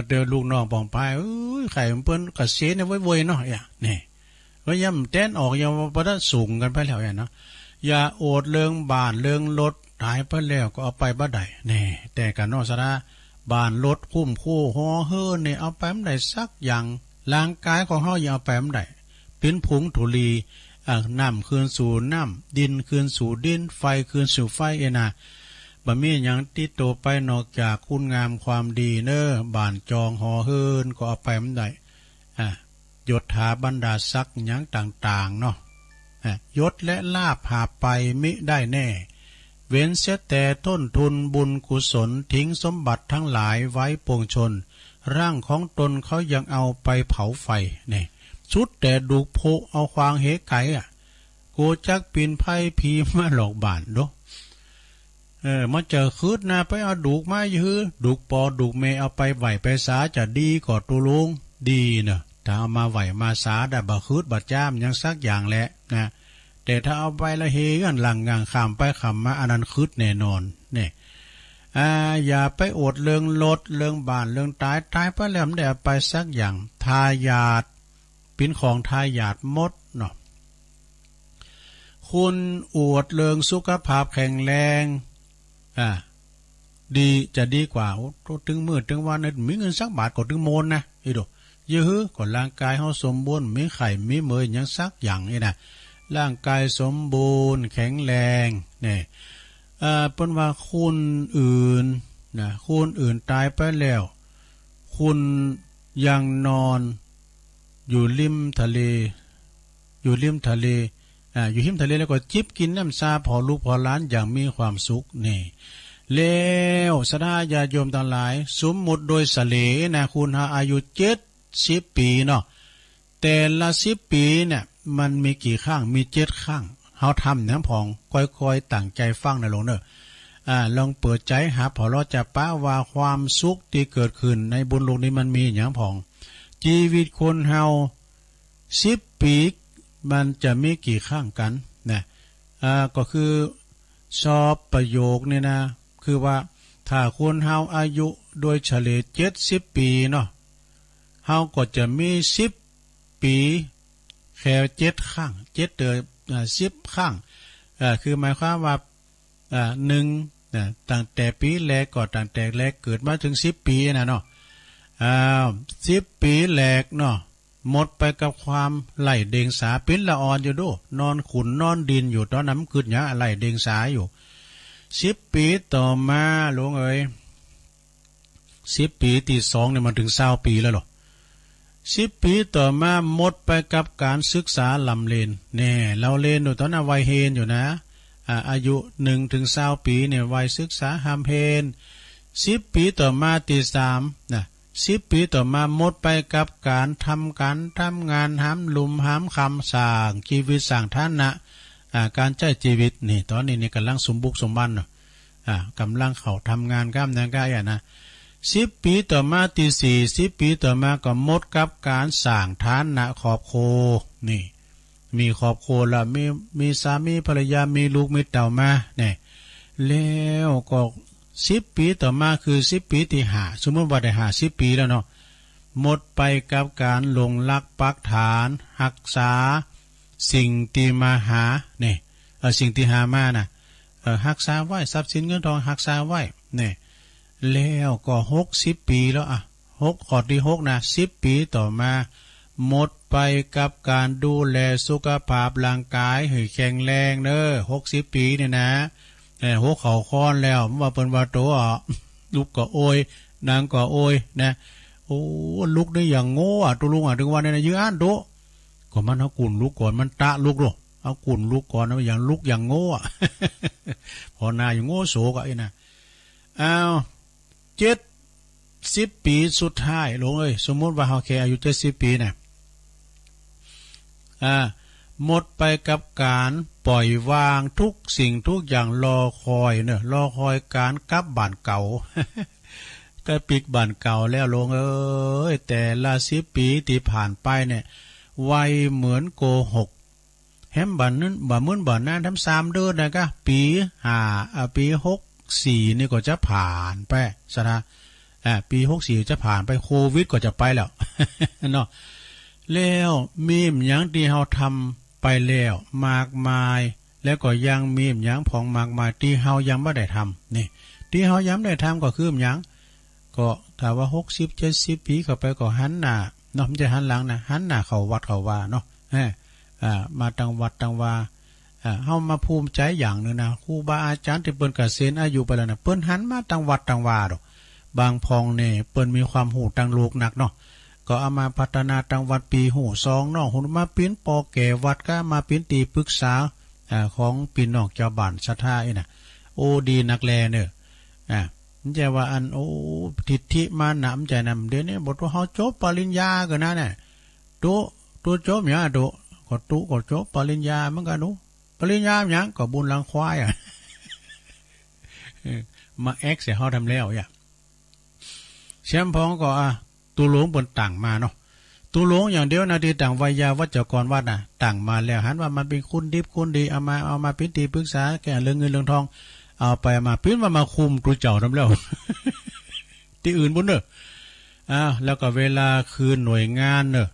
เดี๋ยวลูกน้องปองไปไข่เปิ้นก็เสียในไว้ๆเนาะนี่ว่าย่ำแทนออกอย่าบ่ได้สูงกันไปแล้วเนาะอย่าโอดเรื่องบ้านเรื่องรถหายไปแล้วก็เอาไปบ่ได้นี่แต่กันเนาะซะนะบ้านรถคุ้มคู่ฮอเฮือนี่เอาไปบ่ได้สักอย่างร่างกายของเฮาอย่าเอาไปบ่ได้เป็นผงธุลีน้ำคืนสู่น้ำดินคืนสู่ดินไฟคืนสู่ไฟนะบ่มีหยังติดตัวไปนอกจากคุณงามความดีเน้อบ้านจองหอเฮินก็เอาไปบ่ได้ยศถาบรรดาศักดิ์หยังต่างๆเนาะยศและลาภหาไปมิได้แน่เว้นเสียแต่ต้นทุนบุญกุศลทิ้งสมบัติทั้งหลายไว้ปวงชนร่างของตนเขายังเอาไปเผาไฟนี่สุดแต่ดูโพเอาควางเหไก่โกจักปีนไพ่พีมาหลอกบานโดมาเจอคืดนาไปเอาดูกมายื้อดูกปอดูกเมเอาไปไหวไปสาจะดีกว่าตุลุงดีเนอะถ้าเอามาไหวมาสาได้บ่คืดบ่จ้ามยังสักอย่างแหละนะแต่ถ้าเอาไปละเฮกันหลังงางข้ามไปข้ามมาอันนั้นคืดแน่นอนเนี่ยอย่าไปอดเรื่องรถเรื่องบ้านเรื่องตายไปแล้วไม่ได้ไปสักอย่างทายาทเป็นของทายาทมดเนาะคุณอวดเรื่องสุขภาพแข็งแรงดีจะดีกว่าถึงมืดถึงวันนั้นมีเงินสักบาทก็ถึงโมนนะอีโดยื้อก่อนร่างกายเฮาสมบูรณ์มีไข่มีเมยยังสักอย่างนี่นะร่างกายสมบูรณ์แข็งแรงเนี่ยเปิ้นว่าคุณอื่นนะคุณอื่นตายไปแล้วคุณยังนอนอยู่ริมทะเลอยู่ริมทะเลแล้วก็จิบกินน้ำซาพอลูกพอล้านอย่างมีความสุขนี่แล้วสดาญาโยมทั้งหลายสมมุติโดยเสลนะคุณหาอายุ70 ปีเนาะแต่ละ10 ปีเนี่ยมันมีกี่ข้างมี7 ข้างเฮาทำน้ำพองค่อยๆตั้งใจฟังนะลงเด้อลองเปิดใจหาพอเราจะป้าว่าความสุขที่เกิดขึ้นในบุญโลกนี้มันมีอย่างพองชีวิตคนเฮา10 ปีมันจะมีกี่ข้างกันนะก็คือสอบประโยคเนี่ยนะคือว่าถ้าคนเฮาอายุโดยเฉลี่ย70 ปีเนาะเฮาก็จะมี10 ปีแค่7 ข้าง7 เดือน10 ข้างคือหมายความว่า หนึ่งตั้งแต่ปีแรกก็ตั้งแต่แรกเกิดมาถึง10 ปีนะเนาะ10 ปีแรกเนาะหมดไปกับความไหลเดงสาปิ้นละอ่อนอยู่ดูนอนขุนนอนดินอยู่ตอนนั้นกึดหยังไหลเดงสาอยู่10 ปีต่อมาหลวงเอ๋ย10 ปีที่2เนี่ยมันถึง20 ปีแล้วหรอ10 ปีต่อมาหมดไปกับการศึกษาลำเลนแน่เราเล่นอยู่ตอนนั้นวัยเฮนอยู่นะอายุ1 ถึง 20 ปีเนี่ยวัยศึกษาหามเพน10 ปีต่อมาที่3นะ10 ปีต่อมาหมดไปกับการทำงานหามลุมหามคำสร้างชีวิตสร้างฐานะการใช้ชีวิตนี่ตอนนี้นี่กำลังสมบุกสมบันเนาะกำลังเขาทำงานกล้ามเนื้อกายนะ10 ปีต่อมาที่4 10 ปีต่อมาก็หมดกับการสร้างฐานะครอบครัวนี่มีครอบครัวแล้วมีสามีภรรยามีลูกมีเต่ามาเนี่ยแล้วก็10 ปีต่อมาคือ10 ปีที่5สมมติว่าได้50 ปีแล้วเนาะหมดไปกับการลงรักปักฐานรักษาสิ่งที่มาหาเนี่ยสิ่งที่หามาน่ะรักษาไว้ทรัพย์สินเงินทองรักษาไว้เนี่ยแล้วก็60 ปีแล้ว6ข้อที่6นะ10 ปีต่อมาหมดไปกับการดูแลสุขภาพร่างกายให้แข็งแรงเด้อ60 ปีเนี่ยนะหัวเข่าค้อนแล้วว่าเป็นว่าโตลูกก็โอยนางก็โอยนะโอ้ลูกได้อย่างโง่ตัวลุงถึงวันนี้นะยื้อโตก็มันเอากุ่นลูกก่อนมันตะลูกหรอเอากุ่นลูกก่อนนะอย่างลูกอย่างโง่พอนาอย่างโง่โศกไอ้นะ70 ปีสุดท้ายลงเลยสมมติว่าเขาแค่อายุ70 ปีเนี่ยหมดไปกับการปล่อยวางทุกสิ่งทุกอย่างรอคอยเนอะรอคอยการกลับบ้านเก่า ก็ปิกบ้านเก่าแล้วลงแต่ละ10 ปีที่ผ่านไปเนี่ยวัยเหมือนโกหกแฮมบันนั้นบ่มื้นบ่นานทำ3 เดือนนะก็ปี64นี่ก็จะผ่านไปซะนะปี64จะผ่านไปโควิดก็จะไปแล้ว เนาะแล้วมีหยังที่เฮาทำไปแล้วมากมายแล้วก็ยังมีหยังของมากมายที่เฮายังบ่ได้ทำนี่ที่เฮายังได้ทำก็คือหยังก็ถ้าว่า60-70 ปีเข้าไปก็หันหน้าเนาะมันจะหันหลังนะหันหน้าเข้าวัดเข้าว่าเนาะมาตั้งวัดตั้งว่าเฮามาภูมิใจอย่างนึงนะครูบาอาจารย์ที่เปิ้นเกษียณอายุไปแล้วนะเปิ้นหันมาตั้งวัดตั้งว่าดอกบางพองเนี่ยเปิ้นมีความหูตั้งโลกหนักเนาะก็เอามาพัฒนาตั้งวัดปีหู2เนาะหุ่นมาปิ้นปอแก่วัดก็มาปิ้นตีปรึกษาของพี่น้องเจ้าบ้านศรัทธาน่ะโอ้ดีนักแลเนอะมันจะว่าอันโอ้ทิฏฐิมานะมันใจนำเดี๋ยวนี้บ่ตัวเฮาจบปริญญาก็นะเนี่ยตัวจบหยังตัวก็ตุก็จบปริญญาเหมือนกันหนูปริญญาหยังก็บุญหลังควายมาเอ็กซ์เฮาทำแล้วแชมพองก็ตัวหลวงบนต่างมาเนาะตัวหลวงอย่างเดียวนะที่ต่างวิยาวัจกรวัดน่ะต่างมาแล้วหันว่ามันเป็นคุณดิบคุณดีเอามาพิธีปรึกษาแก่เรื่องเงินเรื่องทองเอาไปมาพิ้นมาคุมตัวเจ้าทำแล้ว ที่อื่นบุญเนอะแล้วก็เวลาคืนหน่วยงานเนอะ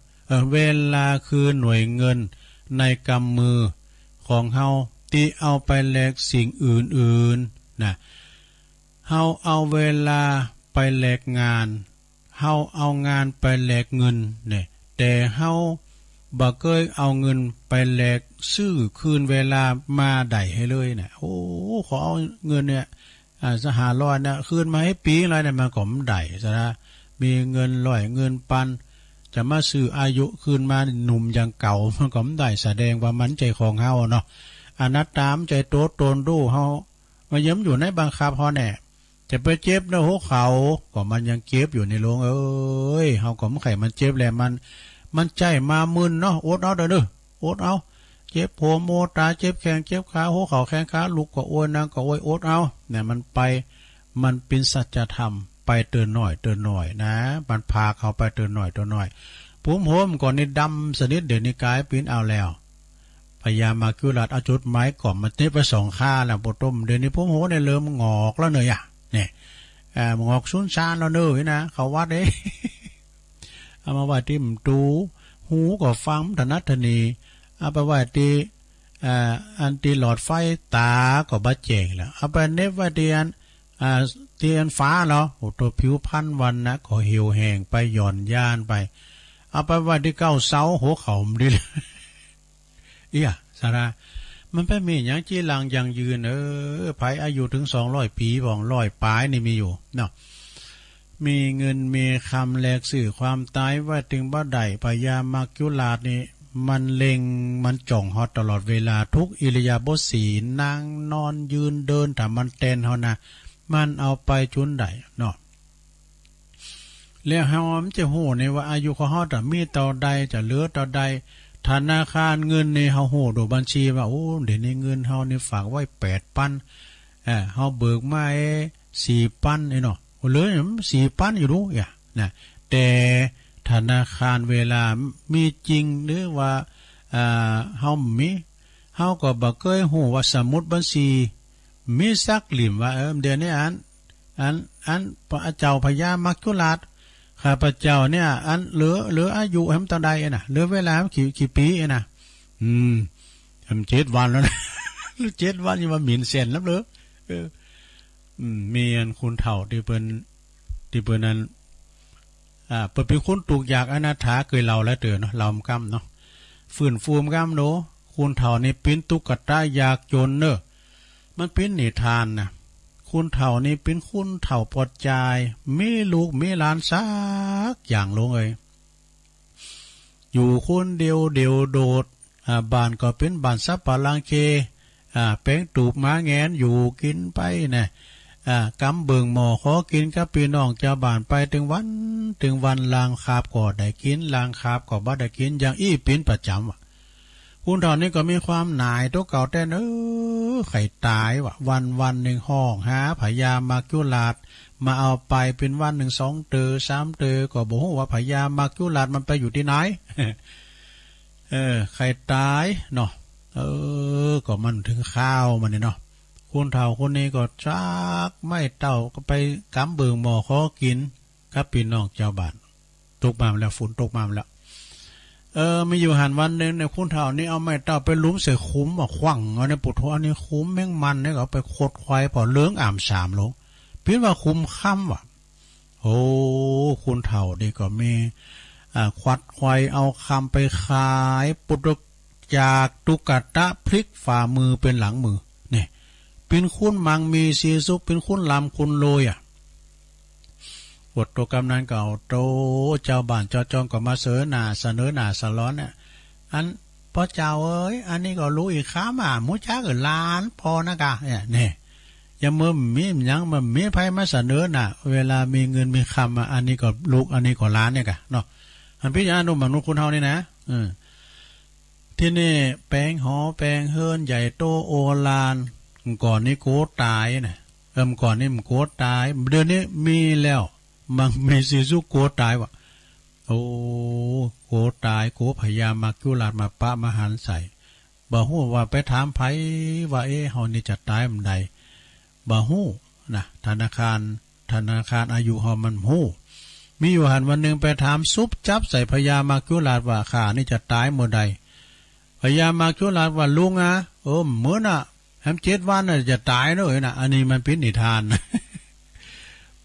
เวลาคืนหน่วยเงินในกำมือของเฮาที่เอาไปแลกสิ่งอื่นๆนะเฮาเอาเวลาไปแลกงานเฮาเอางานไปแลกเงินเนี่ยแต่เฮาบ่เคยเอาเงินไปแลกซื้อคืนเวลามาได้ให้เลยเนี่ยโอ้ขอเอาเงินเนี่ย500เนี่ยคืนมาให้ปีอะไรเนี่ยมันก็ไม่ได้ซะนะมีเงิน100เงินปันจะมาซื้ออายุคืนมาหนุ่มอย่างเก่ามันก็ไม่ได้แสดงว่ามันใจของเฮาเนาะอนัตตามใจโตตนรู้เฮามาย้ำอยู่ในบังคับเฮาแน่จะไปเจ็บนะหัวเขาก็มันยังเจ็บอยู่ในโรงเฮาก็ไม่ไข่มันเจ็บแหละมันใจมามึนเนาะอดเอาเด้ออดเอาเจ็บหัวโมตาเจ็บแข้งเจ็บขาหัวเข่าแข้งขาลูกก็โอยนางก็โอยอดเอาเนี่ยมันเป็นสัจธรรมไปเตือนหน่อยนะมันพาเขาไปเตือนหน่อยผมโหมก่อนนี่ดำสนิทเดี๋ยวนี้กลายเป็นเอาแล้วพยายามมาคือลัดเอาจุดไม้ก่อมมันเทไป2 ค่าแล้วปต้มเดี๋ยวนี้ผมโหเนี่ยเริ่มงอกแล้วเนยเนี่ยงอกซุ้นซานแล้วเนยนะเขาวัดเอามาว่าที่มตูหูก็ฟังถนัดทนีเอาไปว่าที่ อันตีหลอดไฟตาก็บาเจงแล้วเอาไปเนบว่าเดียนเตียนฟ้าเนาะโอ้ตัวผิวพันวันนะก็เหี่ยวแห้งไปหย่อนย่านไปเอาไปว่าที่เก้าเสาหัวเข่ามันดีเลยเอี้ยสาระมันไปมีอย่างจี้หลังยังยืนไผอายุถึง200 ปีบ่อง100 ปลายนี่มีอยู่เนาะมีเงินมีคำแลกสื่อความตายว่าถึงบ่ได้พยามักจุลาดนี่มันเล็งมันจ่องฮอตตลอดเวลาทุกอิริยาบถสีนั่งนอนยืนเดินถ้ามันเต้นเฮานะมันเอาไปจุนได้เนาะแล้วเฮามันจะฮู้ในว่าอายุของเฮามีต่อใดจะเหลือต่อใดธนาคารเงินนี่เฮาฮู้ดูบัญชีว่าโอ้เดี๋ยวนี้เงินเฮานี่ฝากไว้8 ปันเฮาเบิกมา4 ปันเนาะเหลือ4 ปันอยู่รู้อย่านะแต่ธนาคารเวลามีจริงหรือว่าเฮามีเฮาก็บ่เคยฮู้ว่าสมุดบัญชีมีสักหลิมว่าเดี๋ยวนี้อันพระเจ้าพญามัจจุราชข้าพเจ้าเนี่ยอันเหลืออายุแฮมตอนใดน่ะเหลือเวลากี่ปีน่ะ7 วันแล้วนะหรือ7 วันยังมาหมิ่นเส้นแล้วเหรอมีอันคุณเฒ่าที่เปิ้นนั้นเปิดเป็นคนถูกอยากอนาถาเคยเล่าแล้วเตือนเนาะเล่ากำเนาะฝืนฟูมกำโนคุณเฒ่านี่เป็นตุกตาอยากจนเนอะมันเป็นนิทานนะคุณเฒ่านี่เป็นคุณเฒ่าปลอดใจมีลูกมีหลานสักอย่างลงเลยอยู่คนเดียวโดดบ้านก็เป็นบ้านซับปะลังเคแป้งตูบม้าแงนอยู่กินไปนะกำเบิงหมอขอกินกับพี่น้องเจ้าบ้านไปถึงวันลางคาบก็ได้กินลางคาบก็บ่ได้กินอย่างอี้เป็นประจำคุณเฒ่านี่ก็มีความหน่ายตัวเก่าแต่ไข่ตายวันหนึ่งห้องหาพญามัจจุราชมาเอาไปเป็นวันหนึ่ง2 เตอ3 เตอก็บ่ฮู้ว่าพญามัจจุราชมันไปอยู่ที่ไหน ไข่ตายเนาะก็มันถึงข้าวมันนี่เนาะคุณเฒ่าคนนี้ก็จักไม่เต้าก็ไปกำเบิงหมอขอกินกับพี่น้องเจ้าบ้านตกมาแล้วฝนตกมาแล้วมีอยู่หันวันนึงในคุณเฒ่านี่เอาไม้เต้าไปลุ้มใส่คุ้มขวังเอาในปุถุอันนี้คุ้มแมงมันเนี่ยก็ไปโคดควายพอเลื้อง3ลงเพี้ยนว่าคุ้มค่ำว่ะโอ้คุณเฒ่านี่ก็มีควัดควายเอาคำไปขายปุถุจากตุกตะพลิกฝ่ามือเป็นหลังมือเนี่ยเป็นคุณมังมีสีสุกเป็นคุณลำคุณโลยบทตัวกำนันเก่าโตเจ้าบ้านเจ้าจองก็มาเสนอหน้าสล้อนเนี่ยอันพ่อเจ้าอันนี้ก็รู้อีกข้ามมุจ้าเกิดล้านพอนะกะเนี่ยยังมือมียังมันมีไพ่มาเสนอหน้าเวลามีเงินมีคำอันนี้ก็ลูกอันนี้ก็ล้านเนี่ยกะเนาะอันพี่ยานุมนุษย์คุณเฮานี่นะที่นี่แปลงหอแปลงเฮิรนใหญ่โตโอลานก่อนนี้โกตายนะก่อนนี้มันโกตายเดือนนี้มีแล้วมันไม่สิสุโกตายวะโอ้โกตายโกพยามัจจุราชมาปะมหันใส่บ่ฮู้ว่าไปถามไผว่าเฮานี่จะตายมันใดบ่ฮู้นะธนาคารอายุเฮามันฮู้มีอยู่หันวันนึงไปถามซุบจับใส่พยามัจจุราชว่าข้านี่จะตายเมื่อใดพยามัจจุราชว่าลุงเหมือนน่ะแฮม7 วันน่ะจะตายเนาะนะอันนี้มันเป็นนิทาน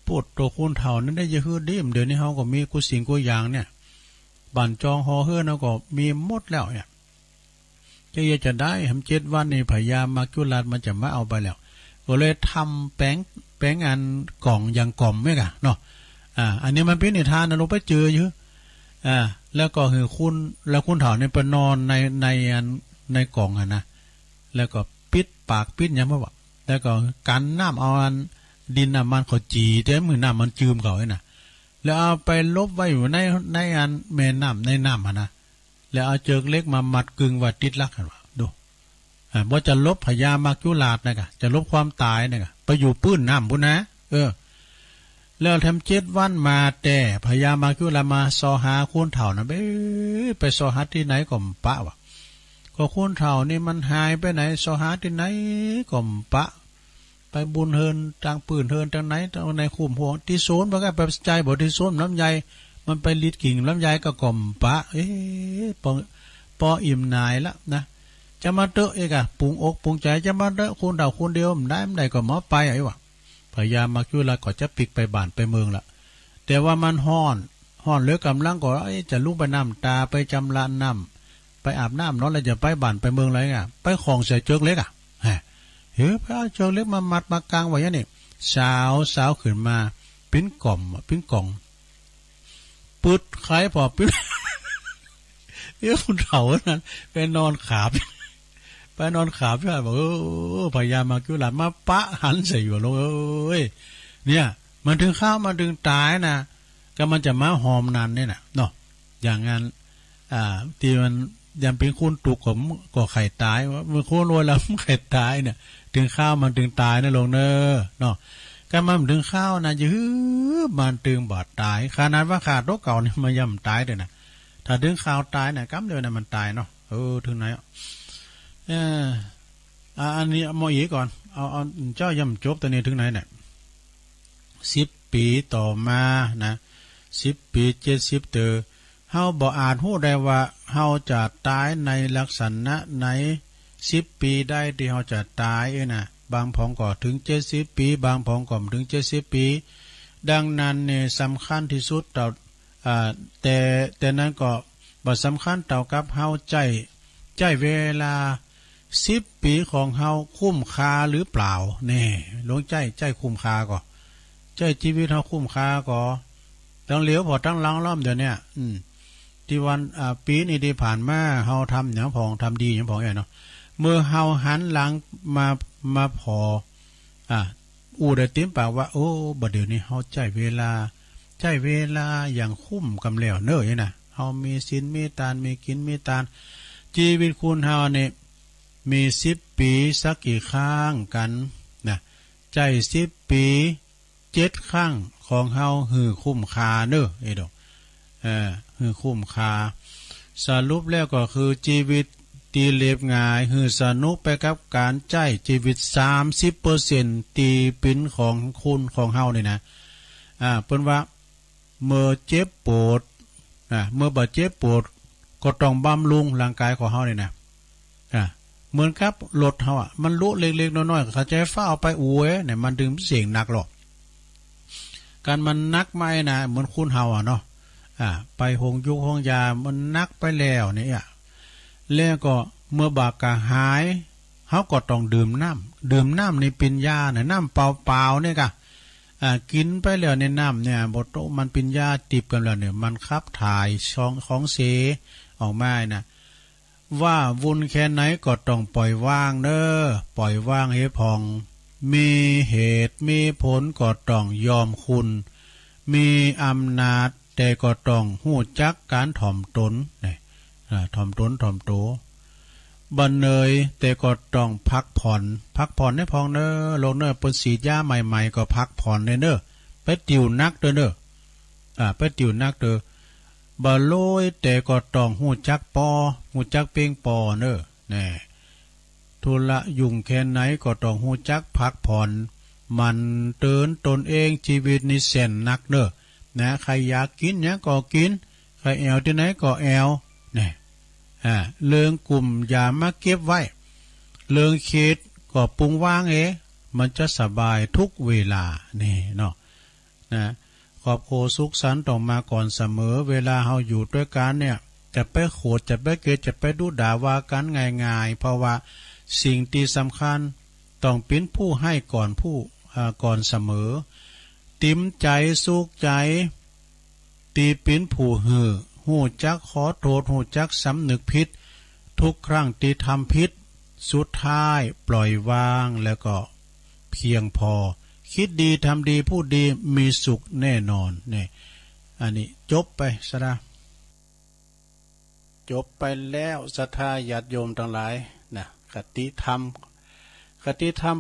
ปวดตัวคุณเฒ่านั้นได้จะฮือดิมเดี๋ยวนี้เฮาก็มีกุสิ่งกุอย่างเนี่ยบ้านจองฮอเฮือเฮาก็มีหมดแล้วเนี่ยจะได้แฮม7 วันนี่พญามัจจุราชมันจะมาเอาไปแล้วก็เลยทำแป้งอันกล่องอย่างกล่อมไหมกะเนาะอันนี้มันเป็นนิทานนะเราไปเจออยู่แล้วก็คือคุณเฒ่าเนี่ยไปนอนในกล่องนะแล้วก็ปิดปากปิดยังบ่ว่าแล้วก็กันน้ำเอาอันดินน้ำมันเขาจีแต่มือน้ำมันจืมเขาน่ะแล้วเอาไปลบไว้อยู่ในอันแม่น้ำในน้ำนะแล้วเอาเจือกเล็กมามัดกึ่งว่าติดลักกันว่าดูว่าจะลบพญามัจจุราชนะกะจะลบความตายนะกะไปอยู่ปื้นน้ำพุ่นนะแล้วทำ7 วันมาแต่พญามัจจุราชมาซอหาคุณเฒ่านะไปซอหาที่ไหนก็ปะวะก็คุณเฒ่านี่มันหายไปไหนซอหาที่ไหนก็ปะไปบุญเฮินทางปืนเฮินทางไหนในคุ้มหัวที่โซนมันก็ไปใจบ่ที่โซนลำไยมันไปลิดกิ่งลำไยก็ก่อมปะพออิ่มนายละนะ จะมาเตอะเอกะปรุงอกปรุงใจจะมาเตอะคุณเดาคุณเดียวมันได้ก็หมอไปไอ้วะพยายามมาคิวละก็จะปิกไปบ้านไปเมืองละแต่ว่ามันฮ้อนเหลือกำลังก็จะลุกไปน้ำตาไปจำลานน้ำไปอาบน้ำเนาะแล้วจะไปบ้านไปเมืองอะไรเงี้ยไปของเสียเจิกเล็กอ่ะเฮ้ยไปเอาเจิกเล็กมามัดมากลางไว้ยังนี่สาวขึ้นมาปิ้นกล่อมปิ้นกล่องปืดคล้ายพอปิ้นคุณเฒ่านั้นไปนอนขาบใช่บอกพยายามมาคิวหลานมาปะหันใส่อยู่ลงเนี่ยมันถึงข้าวมันถึงตายนะก็มันจะมาหอมนานเนี่ยนะเนาะอย่างงั้นที่มันยังเป็นคุณตุกผมก็ไข่ตายว่ามันโค่นรวยแล้วไข่ตายเนี่ยถึงข้าวมันถึงตายนะลงเนอเนาะก็มันถึงข้าวนะยื้อมันถึงบาดตายขนาดว่าขาดโรคเก่าเนี่ยมันย่ำตายเลยนะถ้าถึงข้าวตายเนี่ยกำเดียวนะมันตายเนาะถึงไหนอันนี้มออีก่อนเอาเจ้าย่ำจบตัวนี้ถึงไหนเนี่ย10 ปีต่อมานะ10 ปี70เตอเฮาบ่อาจฮู้ได้ว่าเฮาจะตายในลักษณะไหน10 ปีได้ที่เฮาจะตายนะบางพองก็ถึง70 ปีบางพองก็ถึง70 ปีดังนั้นเนี่ยสำคัญที่สุดต่อแต่นั้นก็บ่สำคัญเท่ากับเฮาใจเวลา10 ปีของเฮาคุ้มค่าหรือเปล่าแน่ลงใจคุ้มค่าก็ใจชีวิตเฮาคุ้มค่าก็ต้องเหลียวพอตั้งหลังล้อมเดี๋ยวนี้ที่วันปีนี้ที่ผ่านมาเฮาทำหยังพองทำดีหยังพองเนาะเมื่อเฮาหันหลังมาพอได้เต็มปากว่าโอ้บัดเดี๋ยวนี้เฮาใจเวลาอย่างคุ้มกำแล้วเน้อนะเฮามีศีลมีทานมีกินมีทานชีวิตคุณเฮาเนี่ยมี10 ปีสักกี่ครั้งกันนะใจ10 ปี7 ครั้งของเฮาหือคุ้มค่าเน้อดอกหือคุ้มค่าสรุปแล้วก็คือชีวิตตีเรียบง่ายหือสนุกไปกับการใจชีวิต 30% ตีปิ้นของคุณของเฮานี่นะเปิ้นว่าเมื่อเจ็บปวดเมื่อบาดเจ็บปวดก็ต้องบำรุงร่างกายของเฮานี่นะเหมือนกับรถเฮามันลุเล็กๆน้อยๆถ้าใจฟ้าเอาไปเนี่ยมันดึงเสียงหนักหรอกการมันนักไม่นะเหมือนคุณเฮาเนาะไปหงยุกหงยามันนักไปแล้วเนี่ยแล้วก็เมื่อบากกะหายเฮาก็ต้องดื่มน้ำในเป็นยาเนี่ยน้ำเปล่าๆเนี่ยกะกินไปแล้วในน้ำเนี่ยบทมันเป็นยาติบกันแล้วเนี่ยมันขับถ่ายของเสออกมานะว่าวุ่นแค่ไหนก็ต้องปล่อยว่างเด้อปล่อยว่างให้พองมีเหตุมีผลก็ต้องยอมคุณมีอำนาจแต่ก็ต้องหู้จักการถ่อมตนถ่อมตนถ่อมโตบันเนยแต่ก็ต้องพักผ่อนให้พองเน้อลงเน้อปนสีดยาใหม่ๆก็พักผ่อนเน้อไปติวนักเด้อไปติวนักเด้อบะโลยแต่ก็ต้องหู้จักหู้จักเพียงปอเน้อแน่ทุละยุ่งแค่ไหนก็ต้องหู้จักพักผ่อนมันเตือนตนเองชีวิตนี่แสนนักเน้อนะใครอยากกินเนี่ยก็กินใครแอวที่ไหนก็แอวเนี่ยเรื่องกลุ่มอย่ามาเก็บไว้เรื่องคิดก็ปรุงว่างมันจะสบายทุกเวลานี่เนาะนะขอบโคสุขสันต์ต้องมาก่อนเสมอเวลาเฮาอยู่ด้วยกันเนี่ยจะไปโขดจะไปเกลียดจะไปดูด่าว่ากันง่ายๆเพราะว่าสิ่งที่สำคัญต้องเป็นผู้ให้ก่อนเสมอติมใจสุขใจตีเป็นผู้หูจักขอโทษหูจักสำนึกผิดทุกครั้งที่ทำผิดสุดท้ายปล่อยวางแล้วก็เพียงพอคิดดีทำดีพูดดีมีสุขแน่นอนเนี่ยอันนี้จบไปซะนะจบไปแล้วศรัทธาญาติโยมทั้งหลายนะคติธรรม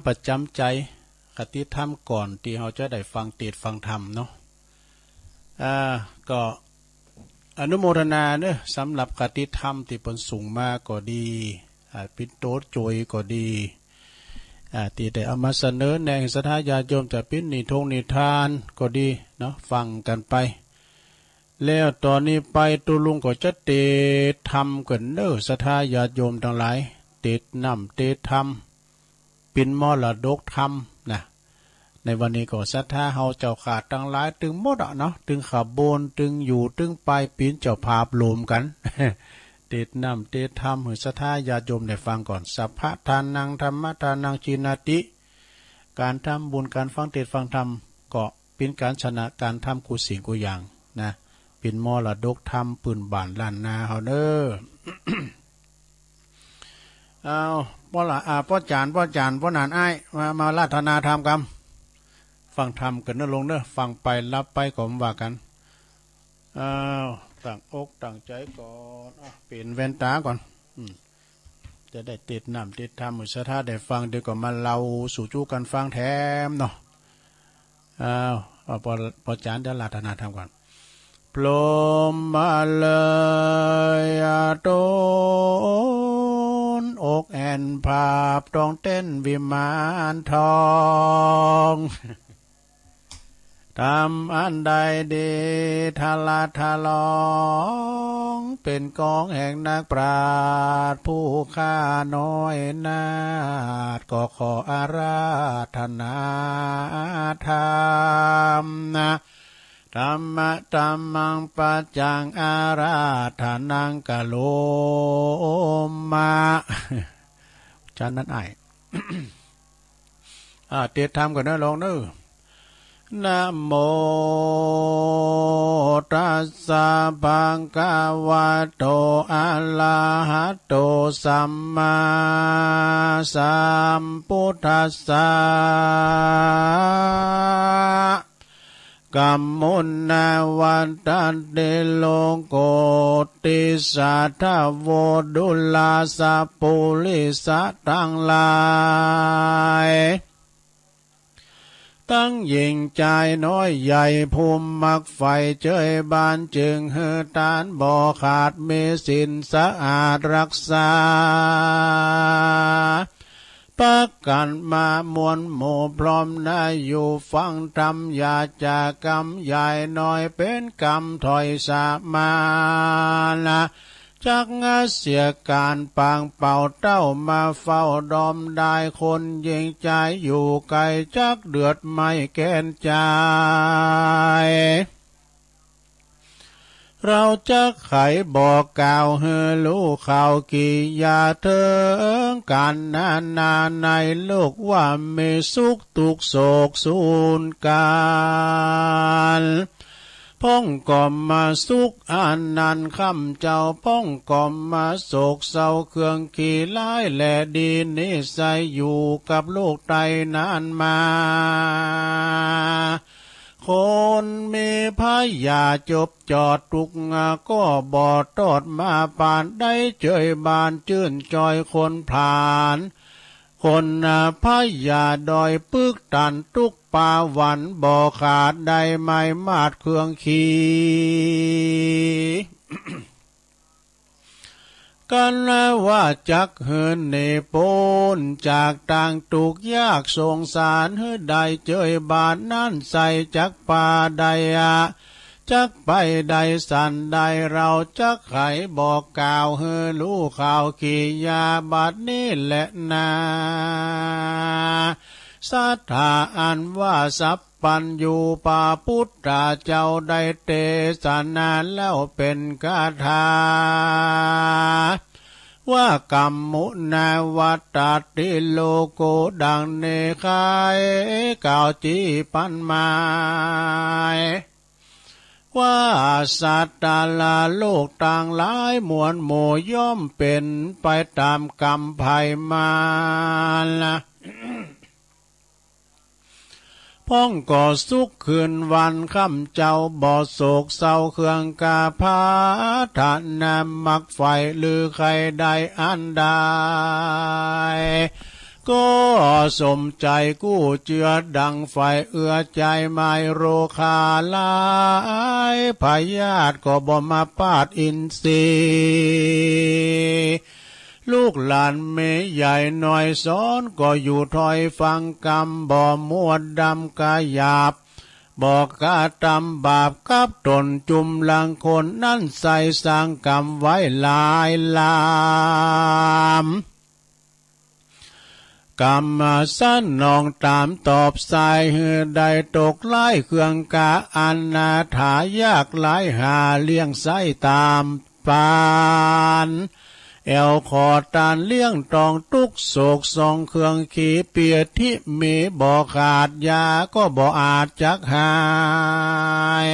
ประจำใจคติธรรมก่อนที่เราจะได้ฟังเทศน์ฟังธรรมเนาะก็อนุโมทนาเนอะสำหรับคติธรรมที่ผลสูงมาก็ดีปิโตโจยก็ดีที่ได้เอามาเสนอแนงศรัทธาญาติโยมจะเป็นนิทานก็ดีเนาะฟังกันไปแล้วตอนนี้ไปตุลุงก็จะเทธรรมกันเนอะศรัทธาญาติโยมทั้งหลายเท ติดน้ำติดธรรมเป็นมรดกธรรมนะในวันนี้ก็ศรัทธาเฮาเจ้าขาดตั้งหลายตึงหมดอ่ะเนาะตึงขับโบนตึงอยู่ตึงไปปีนเจ้าภาพรวมกัน ติดน้ำติดธรรมหือศรัทธาญาติโยมได้ฟังก่อนสัพพะทานังธรรมทานังจีนาติการทำบุญการฟังเทศน์ฟังธรรมก็เป็นการชนะการทำกุศลกุอย่างนะเป็นมรดกธรรมปืนบานล้านนาเฮาเด้อ เอาป้อละป้อจานป้อนานอ้ายมาราธนาธรรมกันฟังธรรมกันนะลงเด้อฟังไปรับไปก็ว่ากันตั้งอกตั้งใจก่อนเปลี่ยนแว่นตาก่อนจะได้ติดน้ำติดธรรมศรัทธาได้ฟังเดี๋ยวก็มาเล่าสู่จู้กันฟังแถมเนาะพอจานเดี๋ยวราธนาธรรมก่อนปลมมาเลยต้นอกแอนภาพต้องเต้นวิมานทองทำอันใดดีทาลาทาลองเป็นกองแห่งนักปราชญ์ผู้ข้าน้อยนาฏก็ขออาราธนาธรรมนะธรรมะธรรมังปัจจังอาราธนังกะโลมาจานนั้นไอ้ เตรียมทำก่อนนะลองเนอะนะโมตัสสะภะคะวะโตอะระหะโตสัมมาสัมพุทธัสสะกัมมุนาวันตันเตโลโกติสัทธโวดุลาสะปุริสะทั้งหลายตั้งยิ่งใจน้อยใหญ่ภูมิมักไฟเจยบานจึงเฮือตานบ่อขาดเมสินสะอาดรักษาปักกันมามวลหมู่พร้อมนาอยู่ฟังธรรมอย่าจากกรรมใหญ่น้อยเป็นกรรมถอยสามานะจักเสียการปางเป่าเต้ามาเฝ้าดอมได้คนยิงใจอยู่ไกลจักเดือดไม่แก่นใจเราจะไขบอกกล่าวเฮลูกข่าวกิยาเถิงการนาในโลกว่ามีสุขทุกโศกสูญการพ้องก่อมมาสุขอันนันคำเจ้าพ้องก่อมมาโศกเศร้าเครื่องขี่ร้ายแหละดีนิสัยอยู่กับโลกไตนานมาคนมีพยาจบจอดทุกก็บอดตอดมาปานได้เจยบานจื่นจอยคนผ่านคนพยาดอยปึกตันทุกป่าวันบ่อขาดได้ไม่มาดเครื่องขี่ กันว่าจักเหินเนปนจากต่างตุกยากสงสารเฮือใดเจยบาทนั่นใส่จักป่าใดจักไปใดสันใดเราจักไขบอกกล่าวเฮือรู้ข่าวขียาบัดนี้แหละนาสัทธาอันว่าสัพปัญญูปาพุทธาเจ้าได้เตสนาแล้วเป็นคาถาว่ากรรมมุนาวัตตติโลโกดังเนคายกล่าวจีปันหมายว่าสัตตาลาโลกต่างหลายมวลหมู่ย่อมเป็นไปตามกรรมภัยมาละพ้องก่อสุขคืนวันค่ำเจ้าบ่อโศกเศร้าเครื่องกาพาฐานนำมักไฟหรือใครใดอันใดก็สมใจกู้เจือดังไฟเอื้อใจไม่โรคาลายพยาธิก็บ่มาปาดอินทรีย์ลูกหลานเมใหญ่หน่อยสอนก็อยู่ถอยฟังกรรมบ่มวดดำกายหยาบบอกกาตำบาปกับตนจุมลังคนนั่นใส่สร้างกรรมไว้หลายลาม กรรมสั้นนองตามตอบสายได้ตกไล่เครื่องกาอันนาถายากหลายหาเลี้ยงไส้ตามปานแอวขอตานเลี้ยงตองทุกโศกทรงเครื่องขีเปียที่มีบ่ขาดยาก็บ่อาจจักหาย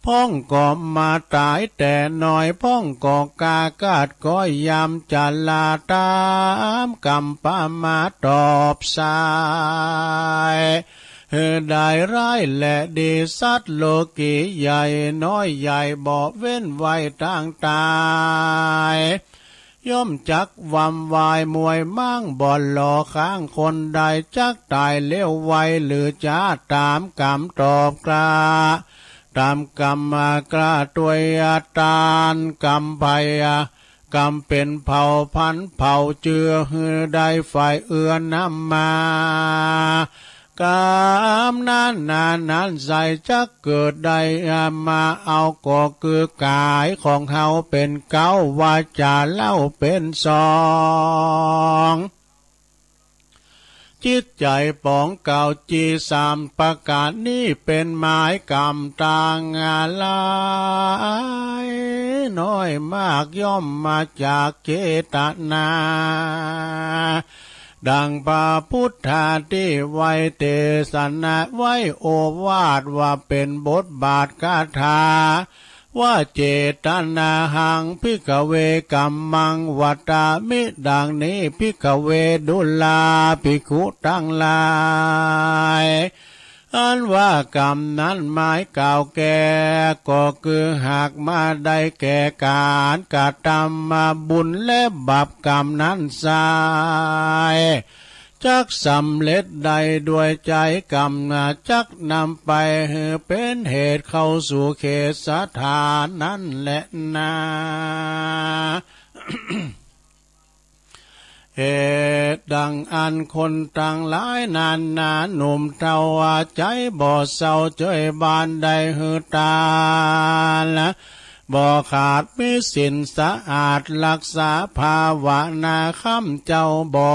พ้องก็มาตายแต่น้อยพ้องก็กากาดก้อยยำจันลาตามกำปามาตอบสายได้ร้ายและดีสัตว์โลกีใหญ่น้อยใหญ่บ่เว้นไว้ตั้งตายย่อมจักวำวายมวยมั่งบ่อนหล่อข้างคนใดจักตายเลี้ยวไวหรือจ้าตามกรรมตอบกล้าตามกรรมกล้าตัวยตานกรรมภัยกรรมเป็นเผ่าพันธุ์เผ่าเจือได้ฝ่ายเอื้อนำมากรรมนั้นใส่จักเกิดได้มาเอาก็คือกายของเฮาเป็นเก้าวาจาเล่าเป็นสองจิตใจปองเก่าจีสามประการนี้เป็นหมายกรรมต่างหลายน้อยมากย่อมมาจากเจตนาดังพระพุทธาที่ไว้เทศนาไว้โอวาทว่าเป็นบทบาทคาถาว่าเจตนาหังภิกขเวกัมมังวัตตามิดังนี้ภิกขเวดุลาภิกขุทั้งหลายอันว่ากรรมนั้นหมายเก่าแก่ก็คือหากมาได้แก่การกระทำมาบุญและบาปกรรมนั้นสายจักสำเร็จใดด้วยใจกรรมจักนำไปเป็นเหตุเข้าสู่เขตสถานนั้นแหละนา เหตุดังอันคนต่างหลายนานนาหนุ่มเท่าใจบ่เศร้าเจยบานได้หือตาละบ่ขาดมิสินสะอาดรักษาภาวนาคำเจ้าบ่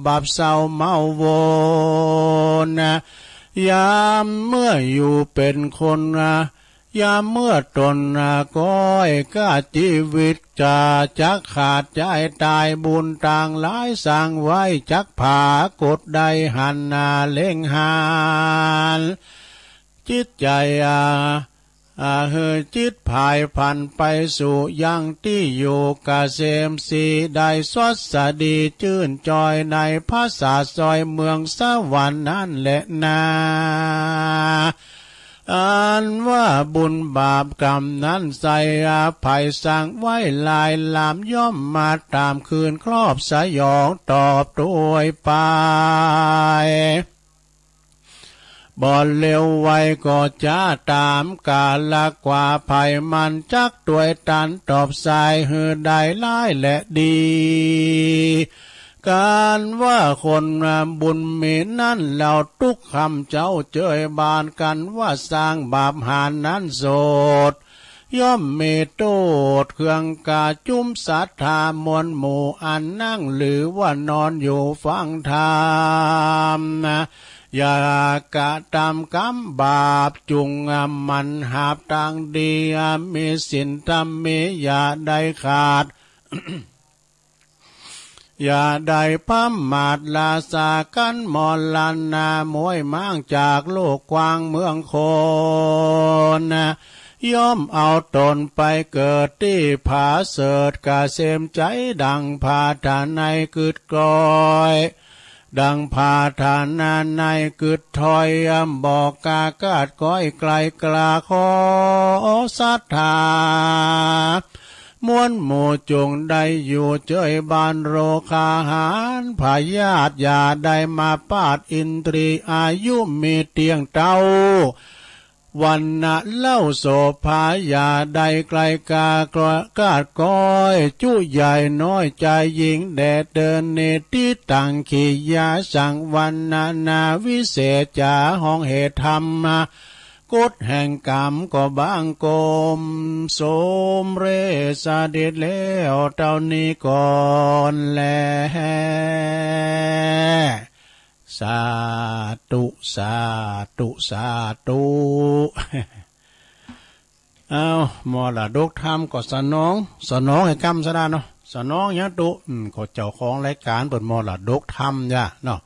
บับเศร้าเมาวนยามเมื่ออยู่เป็นคนยามเมื่อตนก้อยก้าชีวิตจะจักขาดใจตายบุญต่างหลายสร้างไว้จักผากดใดหันเล่งหานจิตใจจิตภายพันไปสู่ยังที่อยู่กะเสมสีได้สดสดีชื่นจอยในภาษาซอยเมืองสวรรค์นั่นแหละนาอันว่าบุญบาปกรรมนั้นใส่ภัยสั่งไว้ลายลามย่อมมาตามคืนครอบสยองตอบด้วยไปบ่เร็วไวก็จะตามกาลกว่าภัยมันจักตัวตันตอบสายหือได้ร้ายและดีการว่าคนบุญมีนั่นเราทุกคำเจ้าเจยบานกันว่าสร้างบาปหานั้นโสดย่อมมีโทษเครื่องกาจุ้มศรัทธามวลหมู่อันนั่งหรือว่านอนอยู่ฟังธรรมอย่ากะทำกรรมบาปจุงมันหาบทางดีมีสินธรรมมีอย่าได้ขาด อย่าได้พัมมาดลาสากันมอลานามวยมั่งจากโลกกว้างเมืองคนย่อมเอาตนไปเกิดที่ผาเสดกะเสมใจดังพาทานในกึดกลอยดังพาทานในกึดถอยบอกกากาดก้อยไกลกลาขอศรัทธามวลหมู่จงได้อยู่เจยบานโรคาหารพยาธิอย่าได้มาปาดอินทรีอายุมีเตียงเต้าวันนะเล่าโสภายาใดไกลกากาดก้อยจุใหญ่น้อยใจหญิงแดดเดินเนติตังขียาสังวันนาวิเศษจาห้องเหตุธรรม กฎแห่งกรรมก็บางกลมสมเรสเด็จแล้วเท่านี้ก่อนแลสาธุสาธุสาธุเอามรดกธรรมก็สนองให้กรรมซะได้เนาะสนองยังตุก็เจ้าของรายการเปิดมรดกธรรมจ้ะเนาะ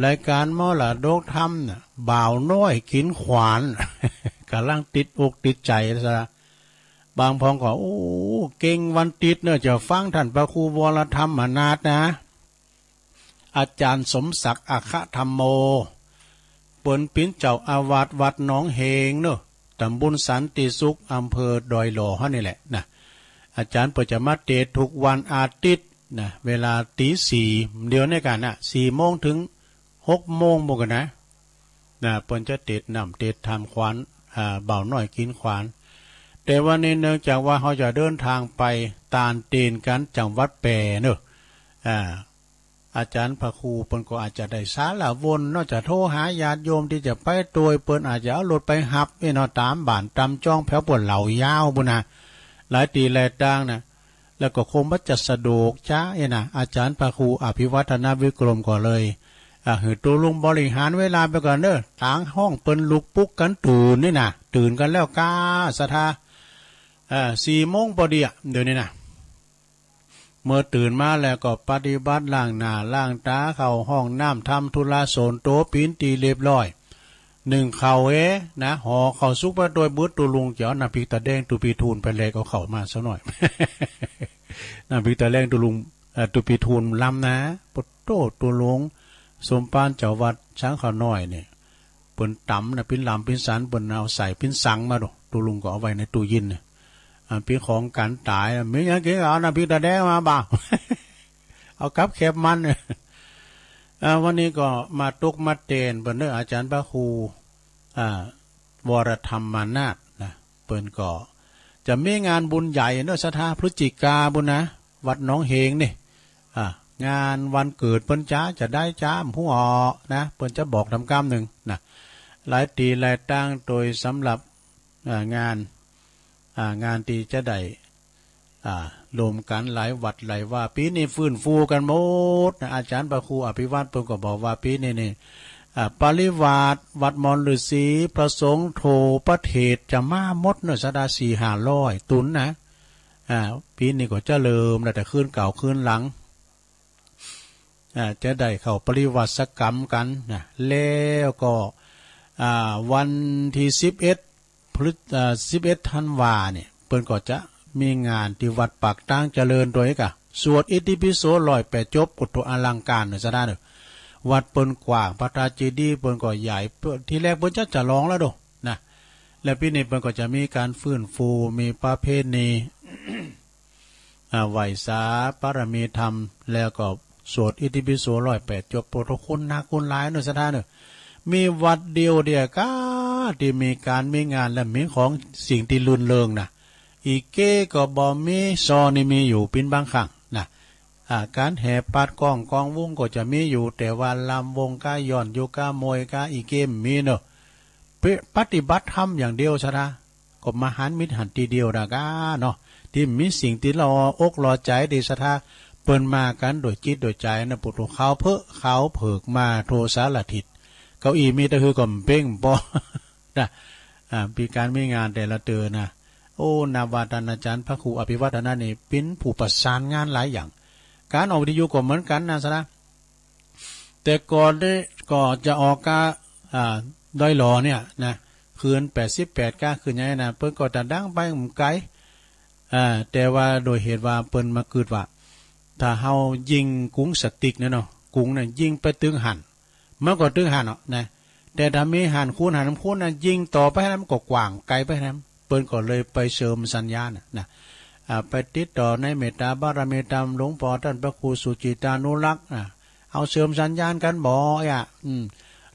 รายการมรดกธรรมน่ะบ่าวน้อยกินขวานกำลังติดอกติดใจซะบางพองก็โอ้เก่งวันติดเนอะจะฟังท่านพระครูวรธรรมมานาถนะอาจารย์สมศักดิ์อัคธรรมโมเปิ้นเป็นเจ้าอาวาสวัดหนองเฮงเนอะตำบลสันติสุขอำเภอดอยหล่อฮะนี่แหละนะอาจารย์เปิดจะมาเทศทุกวันอาทิตย์นะเวลาตี 4เดี๋ยวในกันนะ4 โมงถึง6 โมงบ่กันนะเปิ้นจะเทศนำเทศทำขวานบ่าวน้อยกินขวานแต่วันนี้เนื่องจากว่าเขาจะเดินทางไปตาลเตนกันจังหวัดแปรเนอะอาจารย์พระครูเปิ้นก็อาจจะได้สาละวนนอกจากโทรหาญาติโยมที่จะไปตัวเปิ้นอาจจะเอารถไปหับเนาะตามบ้านตามจ้องแถวปวดเหล่ายาวบุนะหลายตีหลายต่างนะแล้วก็คงว่าจะสะดวกช้านะอาจารย์พระครูอภิวัฒนวิกรมก็เลยหือตัวลุงบริหารเวลาไปก่อนเด้อต่างห้องเปิ้นลุกปุ๊กกันตื่นนี่นะตื่นกันแล้วกาศรัทธา4 โมงพอดีเดี๋ยวนี้นะเมื่อตื่นมาแล้วก็ปฏิบัติล้างหน้าล้างตาเข้าห้องน้ำทำธุระโสนโตปีนตีเรียบร้อย1 เข่านะห่อเข่าซุกมาโดยบุตรตัวลุงเจ้าน้ำพริกตาแดงตุปีทูลไปเลยเอาเข่ามาซะหน่อย น้ำพริกตาแดงตัวลุงตุปีทูลลำนะปดโตตัวลุงสมปานเจ้าวัดช้างข้าวน้อยเนี่ยเปิ้นตำนะปิ้นลำปิ้นสันเปิ้นเอาใส่ปิ้นสังมาดูตัวลุงก็เอาไว้ในตู้เย็นเนี่ยปีของการตายไม่ยังเกี่ยวเอาน้ำพริกตาแดงมาบ่า เอากับแคบมันวันนี้ก็มาตุกมาเตนเปิ้นเด้ออาจารย์พระครูวรธรรมมานาถนะเปิ้นก็จะมีงานบุญใหญ่เนอะศรัทธาพฤศจิกาบุญนะวัดหนองเฮงนี่งานวันเกิดเปิ้นจ้าจะได้จ้ามผู้อนะเปิ้นจะบอกทำกรรมหนึ่งนะหลายตีหลายตั้งโดยสำหรับงานที่จะได้รวมกันหลายวัดหลายว่าปีนี้ฟื้นฟูกันหมดนะอาจารย์พระครูอภิวัตรเพิ่นก็บอกว่าปีนี้นี่ปริวาสวัดมอนฤาษีประสงค์โทประเทศจะมาหมดเนอะสดา400-500ตุนนะปีนี้ก็จะเริ่มแล้วแต่คืนเก่าคืนหลังจะได้เข้าปริวัติกรรมกันนะแล้วก็วันที่11 ธันวาเนี่ยเปิ้นก็จะมีงานที่วัดปากตั้งเจริญโดยกะสวดอิติปิโส108 จบกุฏอลังการเนอะซะได้เนอะวัดเปิ้นกว้างพระธาตุเจดีย์เปิ้นก็ใหญ่ที่แรกเปิ้นจะร้องแล้วโดนะและปีนี้เปิ้นก็จะมีการฟื้นฟูมีประเพณี ไหว้สาปรมีธรรมแล้วก็สวดอิติปิโส108 จบโปรโตคอลนาคุณหลายเนอะซะได้เนอะมีวัดเดียวก็ที่มีการมีงานและมีของสิ่งที่ลื่นเริงนะอีเก้ก็บ่มีซอนี่มีอยู่เป็นบางครั้งนะการแห่ปัดกองวงก็จะมีอยู่แต่ว่าลำวงก้าย่อนโยกก้ามวยก้าอีเกมมีเนอะปฏิบัติธรรมอย่างเดียวซะนะก็มหันมิตรหันทีเดียวดากาเนาะที่มีสิ่งที่เราอกรอใจดีศรัทธาเปิ้นมากันโดยจิตโดยใจนะปุถุเขาเผิกมาโทสารทิศเก้าอี้มีแต่คือก่อมเป้งปอนะปีการมีงานแต่ละเตือนะโอ้นาวาตอาจารย์พระครูอภิวัฒนานี่เป็นผู้ประสานงานหลายอย่างการออกวิทยุก็เหมือนกันนะซะนะแต่ก่อนได้ก็จะออกกาด้อยหล่อเนี่ยนะคืน88ก้าคืนยังไงนะเปิ้นก็จะดังไปไกลแต่ว่าโดยเหตุว่าเปิ้นมาเกิดว่าถ้าเฮายิงกุ้งสติ๊กเนาะกุ้งเนี่ยยิงไปตึงหันเมื่อก่อนตึงหันเนาะนะแต่ถ้ามีหันคูณหันน้ำคูณนะยิงต่อไปให้มันก็กว้างไกลไปให้เปิ้นก็เลยไปเสริมสัญญาณนะไปติดต่อในเมตตาบารมีธรรมหลวงพ่อท่านพระครูสุจิตานุรักษ์เอาเสริมสัญญาณกันบ่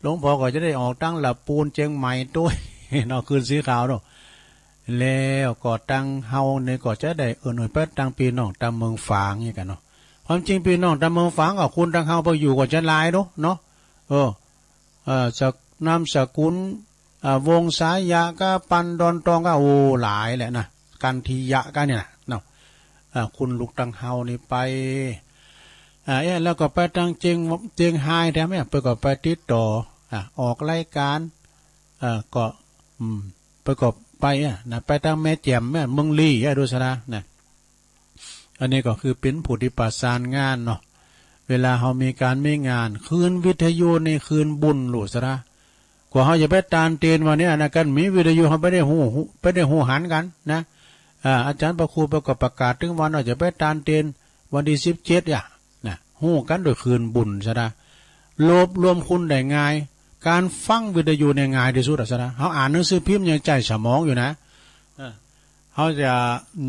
หลวงพ่อก็จะได้ออกตั้งหลับปูนเจียงใหม่ด้วยเนาะคืนสีขาวเนาะแล้วก็ตั้งเฮาเนี่ยก็จะได้หน่วยไปตั้งปีน้องตามเมืองฝางนี่กันเนาะความจริงปีน้องตามเมืองฝางก็คุณตั้งเฮาไปอยู่ก็จะลายเนาะจากนามสกุล วงสายะก็ปันดอนตองก็โอ้หลายแหละนะกันทียะก็เนี่ยนะเนาะคุณลูกตังเฮานี่ไปแล้วก็ไปทางเจียงไฮ้แท้ไหมไปก็ไปติดต่อออกรายการก็ไปก็ไปนะไปทางแม่แจ่มแม่เมืองลี่ดูซะนะอันนี้ก็คือเป็นผู้ที่ประสานงานเนาะเวลาเขามีการไม่งานคืนวิทยุในคืนบุญหลุดซะกว่าเขาจะไปตานเตียนวันนี้นะกันมีวิทยุเขาไปได้หูหันกันนะอาจารย์ประครูประกาศถึงวันเราจะไปตานเตียนวันที่17นะหูกันโดยคืนบุญซะรวมคุณได้ง่ายการฟังวิทยุในง่ายที่สุดซะเขาอ่านหนังสือพิมพ์ยังใจสมองอยู่นะเขาจะ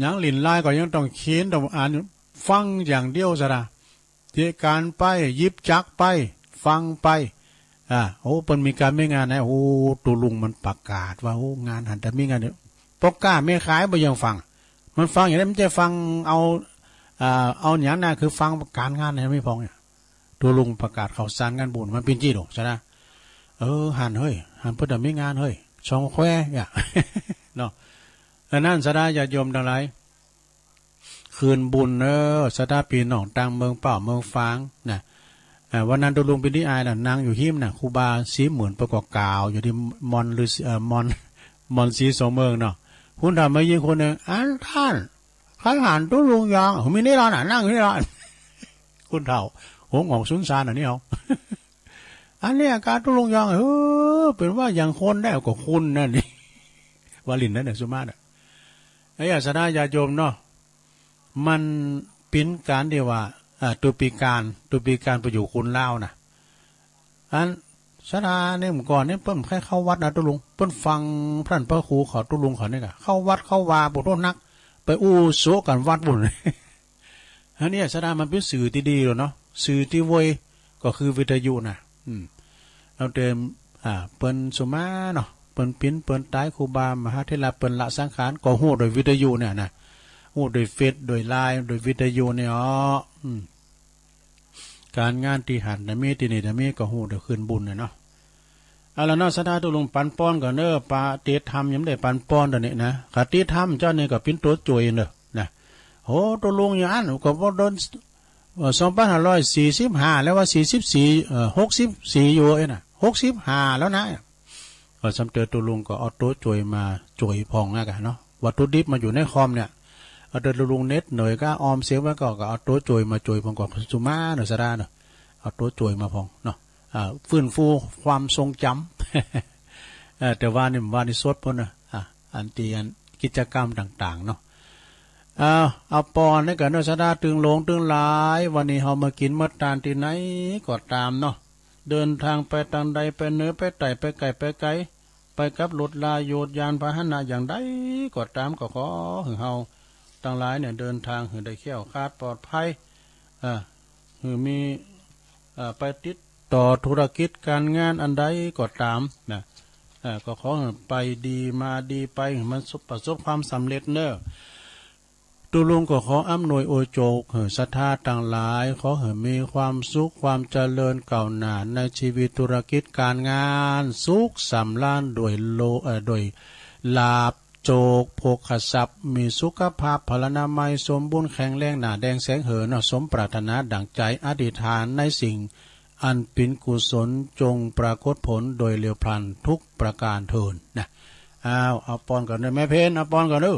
ยังหลินไล่ก็ยังต้องเขียนต้องอ่านฟังอย่างเดียวซะที่การไปยิบจักไปฟังไปโอ้เป็นมีการไม่งานนะโอ้ตุลุงมันประกาศว่าโอ้งานหันแต่มีงานเนี่ยปกล้าไม่ขายไปยังฟังมันฟังอย่างนั้นมันจะฟังเอาอย่างนั้นคือฟังการงานเนี่ยไม่พอเนี่ยตุลุงประกาศข่าวสารงานบุญมันเป็นจี้หรอกใช่ไหมหันเฮ้ยหันเพื่อแต่ไม่งานเฮ้ยช่องแควเนาะนั่นสดาญาติโยมทั้งหลายคืนบุญสดาปีหนองตังเมืองเป่าเมืองฟางนะวันนั้นตุลุงเป็นที่อายน่ะนางอยู่หิมน่ะครูบาสีเหมือนประกอบกาวอยู่ที่มอนหรือมอนสีสองเมืองเนาะคุณทำมายิงคนหนึ่งท่านข้าหันตุลุงยองมีนี่ร้านนั่งอยู่นี่ร้านคุณเฒ่าหงของสุนทรนี่เอาอันนี้อาการตุลุงยองเป็นว่าอย่างคนได้กว่าคุณนั่นนี่วาลินนั่นแหละสุมาเนี่ยไอ้สดาญาติโยมเนาะมันเป็นการเดียวว่าตุปีการไปอยู่คุณเล่านะอันสดาเนี่ยเมื่อก่อนเนี่ยเพิ่นแค่เข้าวัดนะตุลุงเพิ่นฟังพระพระครูขอตุลุงขอเนี่ยเข้าวัดเข้าวาปุถุนักไปอู้โซกันวัดบุญอันนี้สดามันเป็นสื่อที่ดีเลยเนาะสื่อที่เวยก็คือวิทยุนะเราเดิมเปิ้นสุมาเนาะเปิ้นตายครูบามหาเทระเปิ้นละสังขารก็ฮู้โดยวิทยุเนี่ยนะฮู้โดยเฟซโดยไลน์โดยวิทยุเนี่ยการงานที่หันนะมีที่นี่นะมีก็ฮู้โดยคืนบุญเนาะเอาละเนาะสถาตุลงปันป้อนก็เน้อปาเตธรรมยังได้ปันป้อนตัวนี้นะคติธรรมเจ้านี่ก็เป็นตัวจ่วยเนอะนะโหตุลงอย่างนั้นก็บ่โดน2545แล้วว่า44 64อยู่น่ะ65แล้วนะก็สำเตือตุลุงก็เอาตัวจ่วยมาจ่วยพองนะกันเนาะวัตถุดิบมาอยู่ในคอมเนี่ยเอาตัวลุงเน็ตหน่อยก็ออมเสียไว้ก็เอาตัวจ่วยมาจ่วยพองก่อนสุมาเนาะสดาเนาะเอาตัวจ่วยมาพองเนาะฟื้นฟูความทรงจำแต่ว่านี่สดพ้นนะอันตีอันกิจกรรมต่างๆเนาะเอาปอนให้กันเนาะสดาตึงหลงตึงหลายวันนี้เรามากินเมื่อตานที่ไหนก็ตามเนาะเดินทางไปทางใดไปเหนือไปใต้ไปไกลไปไกลไปกับรถลาโยดยานพาหนะอย่างใดก็ตามก็ขอให้เฮาทั้งหลายเนี่ยเดินทางให้ได้แคล้วคลาดปลอดภัยให้มีไปติดต่อธุรกิจการงานอันใดก็ตามนะก็ขอให้ไปดีมาดีไปมันประสบความสำเร็จเนอะตุลุงก็ขออำนวยโอโจกศรัทธาต่างหลายขอให้มีความสุขความเจริญก้าวหน้าในชีวิตธุรกิจการงานสุขสำราญโดยลาภโจกโภคทรัพย์มีสุขภาพพลานามัยสมบูรณ์แข็งแรงหนาแดงแสงเหินสมปรารถนาดั่งใจอธิษฐานในสิ่งอันเป็นกุศลจงปรากฏผลโดยเร็วพลันทุกประการเถิดนะเอาปอนก่อนได้แม่เพนเอาปอนก่อนดู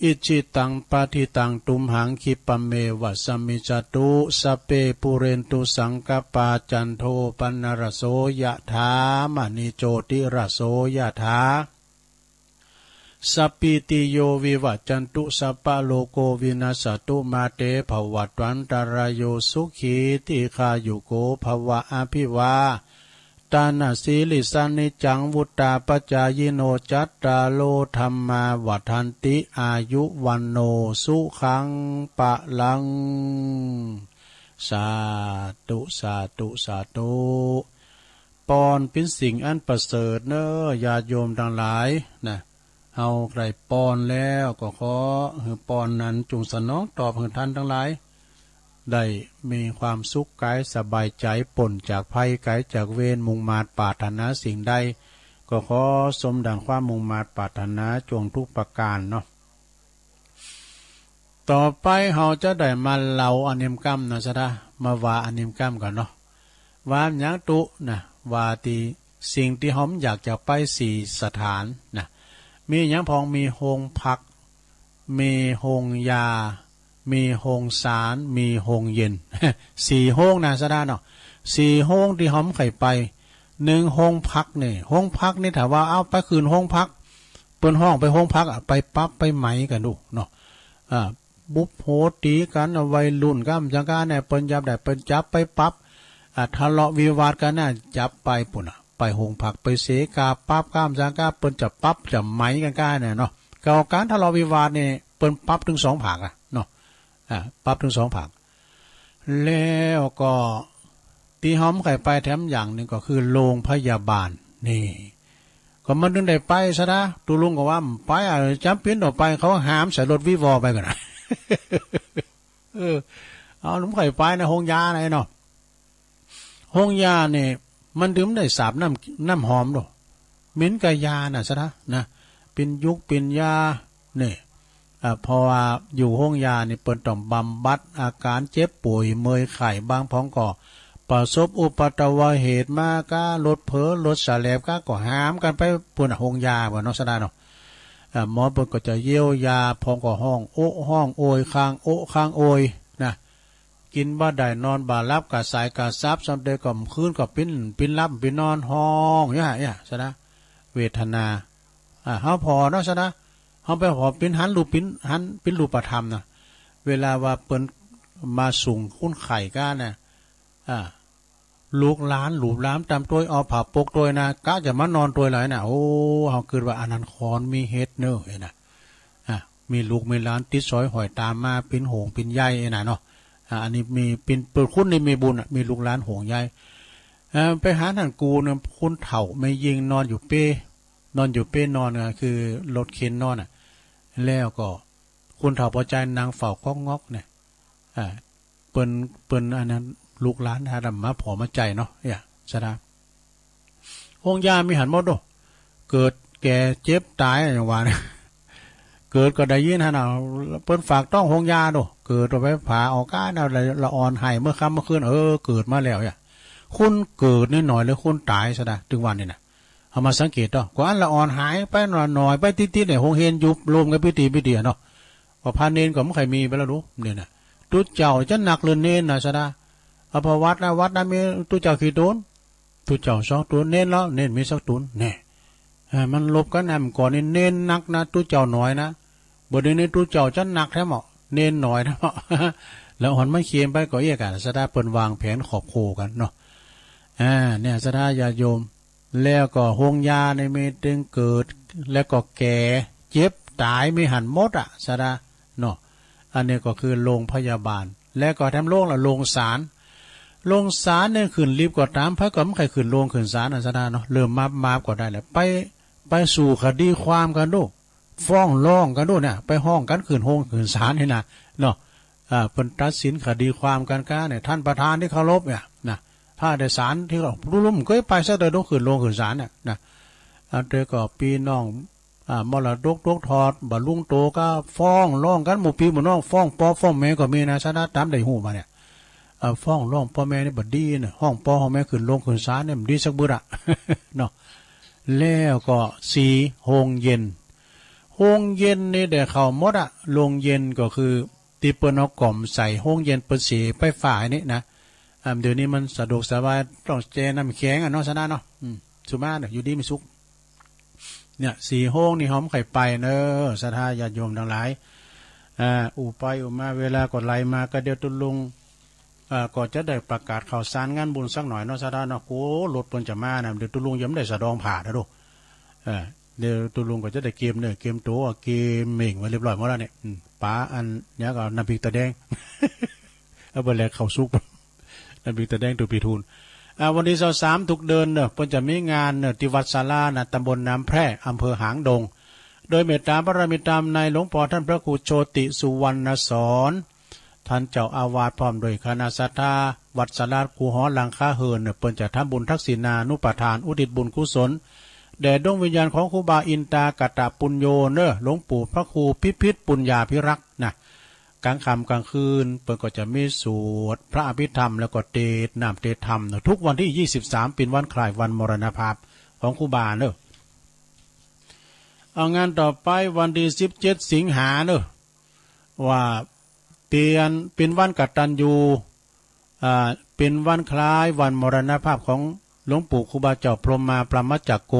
อิจิตังปาทิตังตุมหังคิปะเมวะสมิจตุสเปปุเรนตุสังกปาจันโทปนรโสยะถามณิโจติรโสยะถาสัพพิติโยวิวัจจันตุสัพพะโลโกวินาศตุมาเตภวัตวันตรายโยสุขีติคายุโกภวะอภิวาตานาสีลิสันนิจังวุตตาปจายโนจัตตาโลธรรมาวัฏันติอายุวันโนสุขังปะลังสาธุสาธุสาธุปอนเป็นสิ่งอันประเสริฐเนอญาติโยมทั้งหลายนะเอาใครปอนแล้วก็ขอให้ปอนนั้นจงสนองตอบให้ท่านทั้งหลายได้มีความสุขกายสบายใจป่นจากภัยไกลจากเวรมุ่งมาตรปรารถนาสิ่งใด ก็ขอสมดังความมุ่งมาปรารถนาจงทุกประการเนาะต่อไปเราจะได้มาเล่าอนิมกรรมนะซะนะมาว่าอนิมกรรมกันเนาะว่าหยังตุนะว่าที่สิ่งที่หอมอยากจะไป4 สถานนะมีหยังพองมีโรงพักมีโรงยามีโรงสารมีโรงเย็น 4 โรงนะซะนะเนาะ4 โรงที่หอมไข่ไป1 โรงพักนี่โรงพักนี่ถ้าว่าเอาไปคืนโรงพักเปิ้นห้องไปโรงพักไปปั๊บไปไหมกันดูเนาะบุบโหตีกันเอาวัยรุ่นกันจังการเนี่ยเปิ้นจับได้เปิ้นจับไปปั๊บทะเลาะวิวาทกันน่ะจับไปปุ่นไปโรงพักไปเสกาปั๊บก้ามจังกาเปิ้นจะปั๊บจะไหมกันก้าเนี่ยเนาะเก่าการทะเลาะวิวาทนี่เปิ้นปั๊บถึง2 ภาคเนาะปั๊บถึง2 ภาคแล้วก็ที่หอมไข่ไปแถมอย่างนึงก็คือโรงพยาบาลนี่ก็มันถึงได้ไปซะนะตูลุงก็ว่าไปจำเป็นต่อไปเขาหามใส่รถวิวอไปกันนะเอาหนุ่มไข่ไปนะโรงยาไหนเนาะโรงยาเนี่ยมันถึงได้สาบน้ำหอมด้วยเหม็นกับยาน่ะซะนะเป็นยุกเป็นยาเนี่ยเพราะว่าอยู่โรงยานี่เปิดต้องบำบัดอาการเจ็บป่วยเมื่อยไข้บางพ้องก่อประสบอุบัติเหตุมาก็รถเผลอรถสาแลบก็หามกันไปปุ่นโรงยาบ่เนาะซะนะเนาะหมอเปิดก็จะเยียวยาพองก็ห้องโอ้ห้องโอยคางโอ้คางโอยนะกินบ่ได้นอนบ่หลับกะสายกะซับสำเร็จก็คืนก็ปิ้นลับปิ้นนอนห้องเนี่ยซะนะเวทนาเฮาพอเนาะซะนะเฮาไปพอปิ้นหันรูปปิ้นรูปธรรมนะเวลาว่าเปิ้นมาส่งคุณไข่ก้าเนี่ยลูกหลานหลูบล้ามตามตัวเอาผ้าปกตัวนะกะจะมานอนตัวไหนน่ะโอ้เฮาเกิดว่าอนันต์คอนมีเฮ็ดเนอะไอ้น่ะมีลูกมีหลานติดซอยหอยตามมาเป็นโหงเป็นใยไอ้น่ะเนาะอันนี้มีเป็นเปิดคุณนี่มีบุญมีลูกหลานโหงใยไปหาท่านกูเนี่ยคุณเฒ่าไม่ยิงนอนอยู่เป้นอนคือรถเข็นนอนแล้วก็คุณเฒ่าพอใจนางเฝ้าก้องงอกเนี่ยเปิ้นอันนั้นลูกหลานหาดำมาผอมาใจเนาะสะดาโรงยามีหันหมดโดเกิดแก่เจ็บตายอย่างว่าเนี่ยเกิดก็ได้ยินฮะนะเปิ้นฝากต้องโรงยาโดเกิดตัวไปผ่าออกก้านะละอ่อนหายเมื่อค่ำเมื่อคืนเกิดมาแล้วคุณเกิดนิดหน่อยแล้วคุณตายซะนะถึงวันนี่นะเอามาสังเกตต่อกว่าอันละอ่อนหายไปหน่อยไปติดๆเนี่ยโรงเรียนยุบรวมกันพิธีเนาะว่าพาเนนก็ไม่เคยมีไปแล้วรู้เนี่ยนะตุเจ้าจะหนักเลยเนนนะซะนะอภวัตนะวัดนะมีตุเจ้ากี่ตุนตุเจ้า2 ตุนเน้นแล้วเน้นมี2 ตุนเนี่ยมันลบกันแอมก่อนนี่เน้นนักนะตุเจ้าน้อยนะบ่ได้ในตุเจ้าจะหนักแท้เหมาะเน้นหน่อยนะเหมาะแล้วหอนไม่เคียมไปก็เอียกันสดาเปิ้นวางแผนขอบโคกันเนาะเนี่ยสดาญาโยมแล้วก็โรงยาในมีตึงเกิดแล้วก็แก่เจ็บตายมีหันหมดสดาเนาะอันนี้ก็คือโรงพยาบาลแล้วก็ทำโรงละโรงศาลเนี่ยขึ้นรีบก็ตามพระก็ไม่ใครขึ้นโรงขึ้นศาลสดาเนาะเริ่มมาก็ได้แล้วไปสู่คดีความกันดูฟ้องร้องกันดูเนี่ยไปห้องกันขึ้นโรงขึ้นศาลนี่นะเนาะเป็นตัดสินคดีความกันก้าเนี่ยท่านประธานที่เคารพเนี่ยนะถ้าได้ศาลที่เรารุ่มก็ไปซะเลยต้องขึ้นโรงขึ้นศาลเนี่ยนะเด็กก็ปีน้องมรดกทอดบรรลุงโตก็ฟ้องร้องกันหมู่ปีหมู่น้องฟ้องพ่อฟ้องแม่ก็มีนะชนะตามได้หูมาเนี่ยฟ้องร้องพ่อแม่นี่บัดดีเนี่ยห้องพ่อห้องแม่ขึ้นโรงขึ้นศาลเนี่ยมันดีสักบุระเนาะแล้วก็4 โรงเย็นนี่เดี๋ยวเขาหมดโรงเย็นก็คือที่เปิ้นเอากล่อมใส่โรงเย็นเปิ้นเสียไปฝ่ายนี่นะเดี๋ยวนี้มันสะดวกสบายต้องแจน้ำแข็งเนาะชนะเนาะสุมาเนี่ยอยู่ดีมีสุขเนี่ย4 โรงนี่หอมไข่ไปเนอะศรัทธาญาติโยมทั้งหลายอุไปอุมาเวลาก็ไหลมาก็เดี๋ยวตุลุงก็จะได้ประกาศข่าวสารงานบุญสักหน่อยเนาะศรัทธาเนาะโอ้รถเปิ้นจะมานะเดี๋ยวตุลุงยังไม่ได้สะดองผ่านะดูเดี๋ยวตุลุงก็จะได้เกมเนี่ยเกมโตเกมเม่งไว้เรียบร้อยหมดแล้วเนี่ยป๋าอันเนี้ยก็น้ำพริกตะแดงเอาไปแลกข้าวซุปน้ำพริกตะแดงตัวปีทูลวันที่23ทุกเดือนเนี่ยเพิ่นจะมีงานเนี่ยที่วัดศาลานะตำบลน้ำแพร่อำเภอหางดงโดยเมตตาบารมีธรรมในหลวงพ่อท่านพระครูโชติสุวรรณสอนท่านเจ้าอาวาสพร้อมโดยคณะศรัทธาวัดศาลาคูหอหลังคาเฮินเนี่ยเพิ่นจะทำบุญทักษิณานุปทานอุทิศบุญกุศล แด่ดวงวิญญาณของครูบาอินตากตปุญโญเนอะหลวงปู่พระครูพิพิธปุญญาภิรักษ์นะกลางค่ำกลางคืนเปิดก็จะมีสวดพระอภิธรรมแล้วก็เทศน์น้ำเทศธรรมนะทุกวันที่23เป็นวันคล้ายวันมรณภาพของครูบาเนอะเอางานต่อไปวันที่17สิงหาเนอะว่าเป็นวันกตัญญูเป็นวันคล้ายวันมรณภาพของหลวงปู่ครูบาเจ้าพรหมาประมัจจโก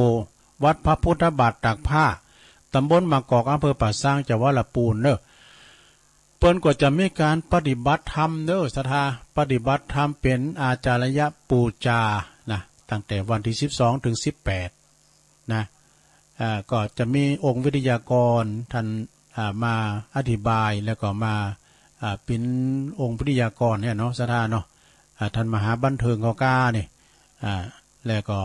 วัดพระพุทธบาทตากผ้าตำบลมะกอกอำเภอป่าซางจังหวัดลำพูนเนอะเปิ้นก็จะมีการปฏิบัติธรรมเนอะศรัทธาปฏิบัติธรรมเป็นอาจารยปูจานะตั้งแต่วันที่12ถึง18นะก็จะมีองค์วิทยากรท่านมาอธิบายแล้วก็มาเป็นองค์วิทยากรเนี่ยเนาะศรัทธาเนาะท่านมหาบันเทิงเขาก้าเนี่ยแล้วก็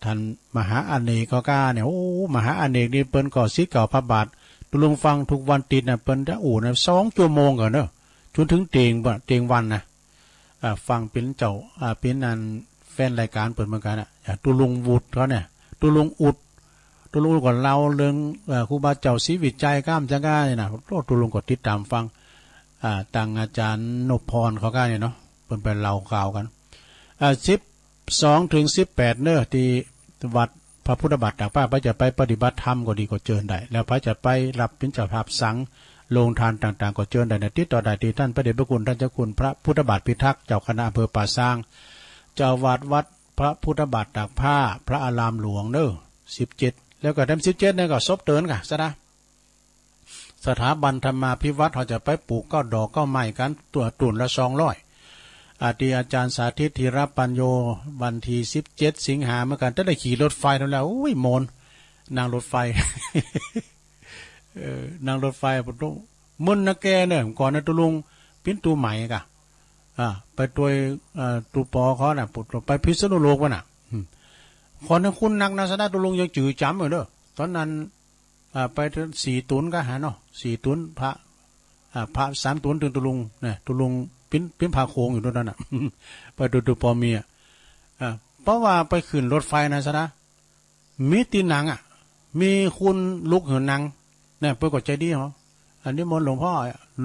ท่านมหาอเนกเขาก้าเนี่ยโอ้มหาอเนกนี่เปิ้นก็ศิษย์เก่าพระบาทตุลุงฟังทุกวันติดนะเปิ้นจะนะ2 ชั่วโมงก่อนเนอะจนถึงเตียงวันนะฟังเป็นเจ้าเป็นอันแฟนรายการเปิดเหมือนกันตุลุงวุฒิเขาเนี่ยตุลุงอุดตุลุงก่อนเราเรื่องครูบาเจ้าศรีวิจัยก้ามจังก้าเนี่ยนะตุลุงก็ติดตามฟังต่างอาจารย์นพพรเขาก้าเนี่ยเนาะเปิดเป็นเราข่าวกัน12ถึง18เนอะที่วัดพระพุทธบาทตากผ้าพระจะไปปฏิบัติธรรมก็ดีก็เชิญได้แล้วพระจะไปรับเป็นเจ้าภาพสังโรงทานต่างๆก็เชิญได้ในติดต่อได้ที่ท่านพระเดชพระคุณท่านเจ้าคุณพระพุทธบาทพิทักษ์เจ้าคณะอำเภอป่าซางเจ้าวาดวัดพระพุทธบาทตากผ้าพระอารามหลวงเนอะ17แล้วก็เดือน17เนี่ยก็ซบเตือนกันซะนะสถาบันธรรมาภิวัตรเขาจะไปปลูกก็ดอกก็ไม้กันตัวตุ่นละ200อาจารย์สาธิตธีรปัญโยวันที่17สิงหาเหมือนกันจะได้ขี่รถไฟแล้วอุ้ยโมนนั่งรถไฟ นั่งรถไฟปุ๊บมึนนะแกเนี่ยก่อนนะตุลุงปิ้นตูใหม่กะไปตัวตูปอเขาน่ะปุ๊บไปพิษณุโลกวะน่ะคนนั้นคุณนักนะสนาตุลุงยังจืดจำอยู่เด้อตอนนั้นไป4 ตุนก็หาเนาะ4 ตุนพระ3 ตุนถึงตุลุงเนี่ยตุลุงเป็นพาโค้งอยู่ด้วยนั่นน่ะ ไปดูปอมีเพราะว่าไปขึ้นรถไฟนะซะนะมีตีหนังมีคุณลุกเหินหนังเนี่ยเพื่อก็ใจดีเหรออันนี้มนหลวงพ่อ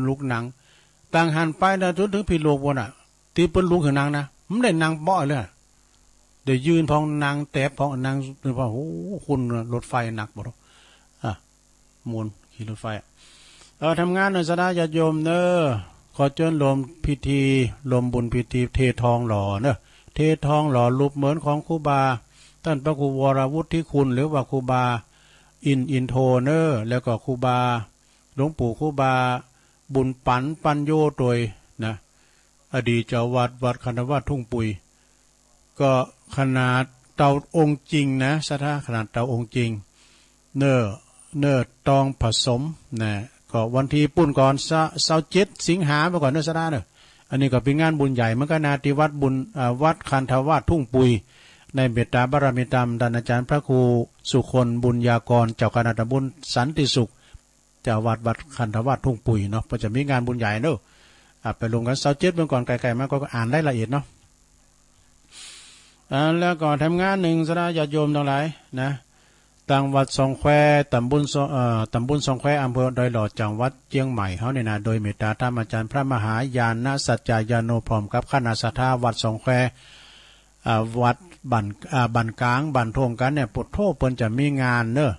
ลุกหนังต่างหันไปนะจนถึงพิโลกวนตีเปิ้นลุกเหินหนังนะมันได้หนังเบาะเลยเดี๋ยวยืนพองหนังแตบพองหนังพอโอ้คุณรถไฟหนักบ่มนขี่รถไฟทำงานในสถานญาติโยมเนอะขอเชิญรวมพิธีรวมบุญพิธีเททองหล่อเนอะเททองหล่อรูปเหมือนของครูบาท่านพระครูวรวุฒิคุณหรือว่าครูบาอินโทเนอร์แล้วก็ครูบาหลวงปู่ครูบาบุญปัญโยโดยนะอดีตเจ้าวัดคณวาสทุ่งปุยก็ขนาดเตาองค์จริงนะสถาขนาดเตาองค์จริงเนอตองผสมนะก็วันที่ปุ่นก่อน27สิงหาเมื่อก่อนเนสราเนอะอันนี้ก็เป็นงานบุญใหญ่เหมือนกันนะที่วัดบุญวัดคันธวาสทุ่งปุยในเมตตาบารมีธรรมท่านอาจารย์พระครูสุคนบุญญากรเจ้าคณะตำบลสันติสุขเจ้าวัดคันธวาสทุ่งปุยเนาะก็จะมีงานบุญใหญ่เนอะไปลงกัน27เมื่อก่อนไกลๆมาก็อ่านได้ละเอียดเนาะแล้วก็ทำงานหนึ่งสระญาติโยมทั้งหลายนะต่างวัดสองแควตำบลสองแควอำเภอดอยหล่อจังหวัดเชียงใหม่เขาเนี่ยนะโดยเมตตาธรรมอาจารย์พระมหายานสัจจายาโนพร้อมกับคณะสัทธาวัดสองแคววัดบันกลางบันทงกันเนี่ยปุถโธเพิ่นจะมีงานเนอะ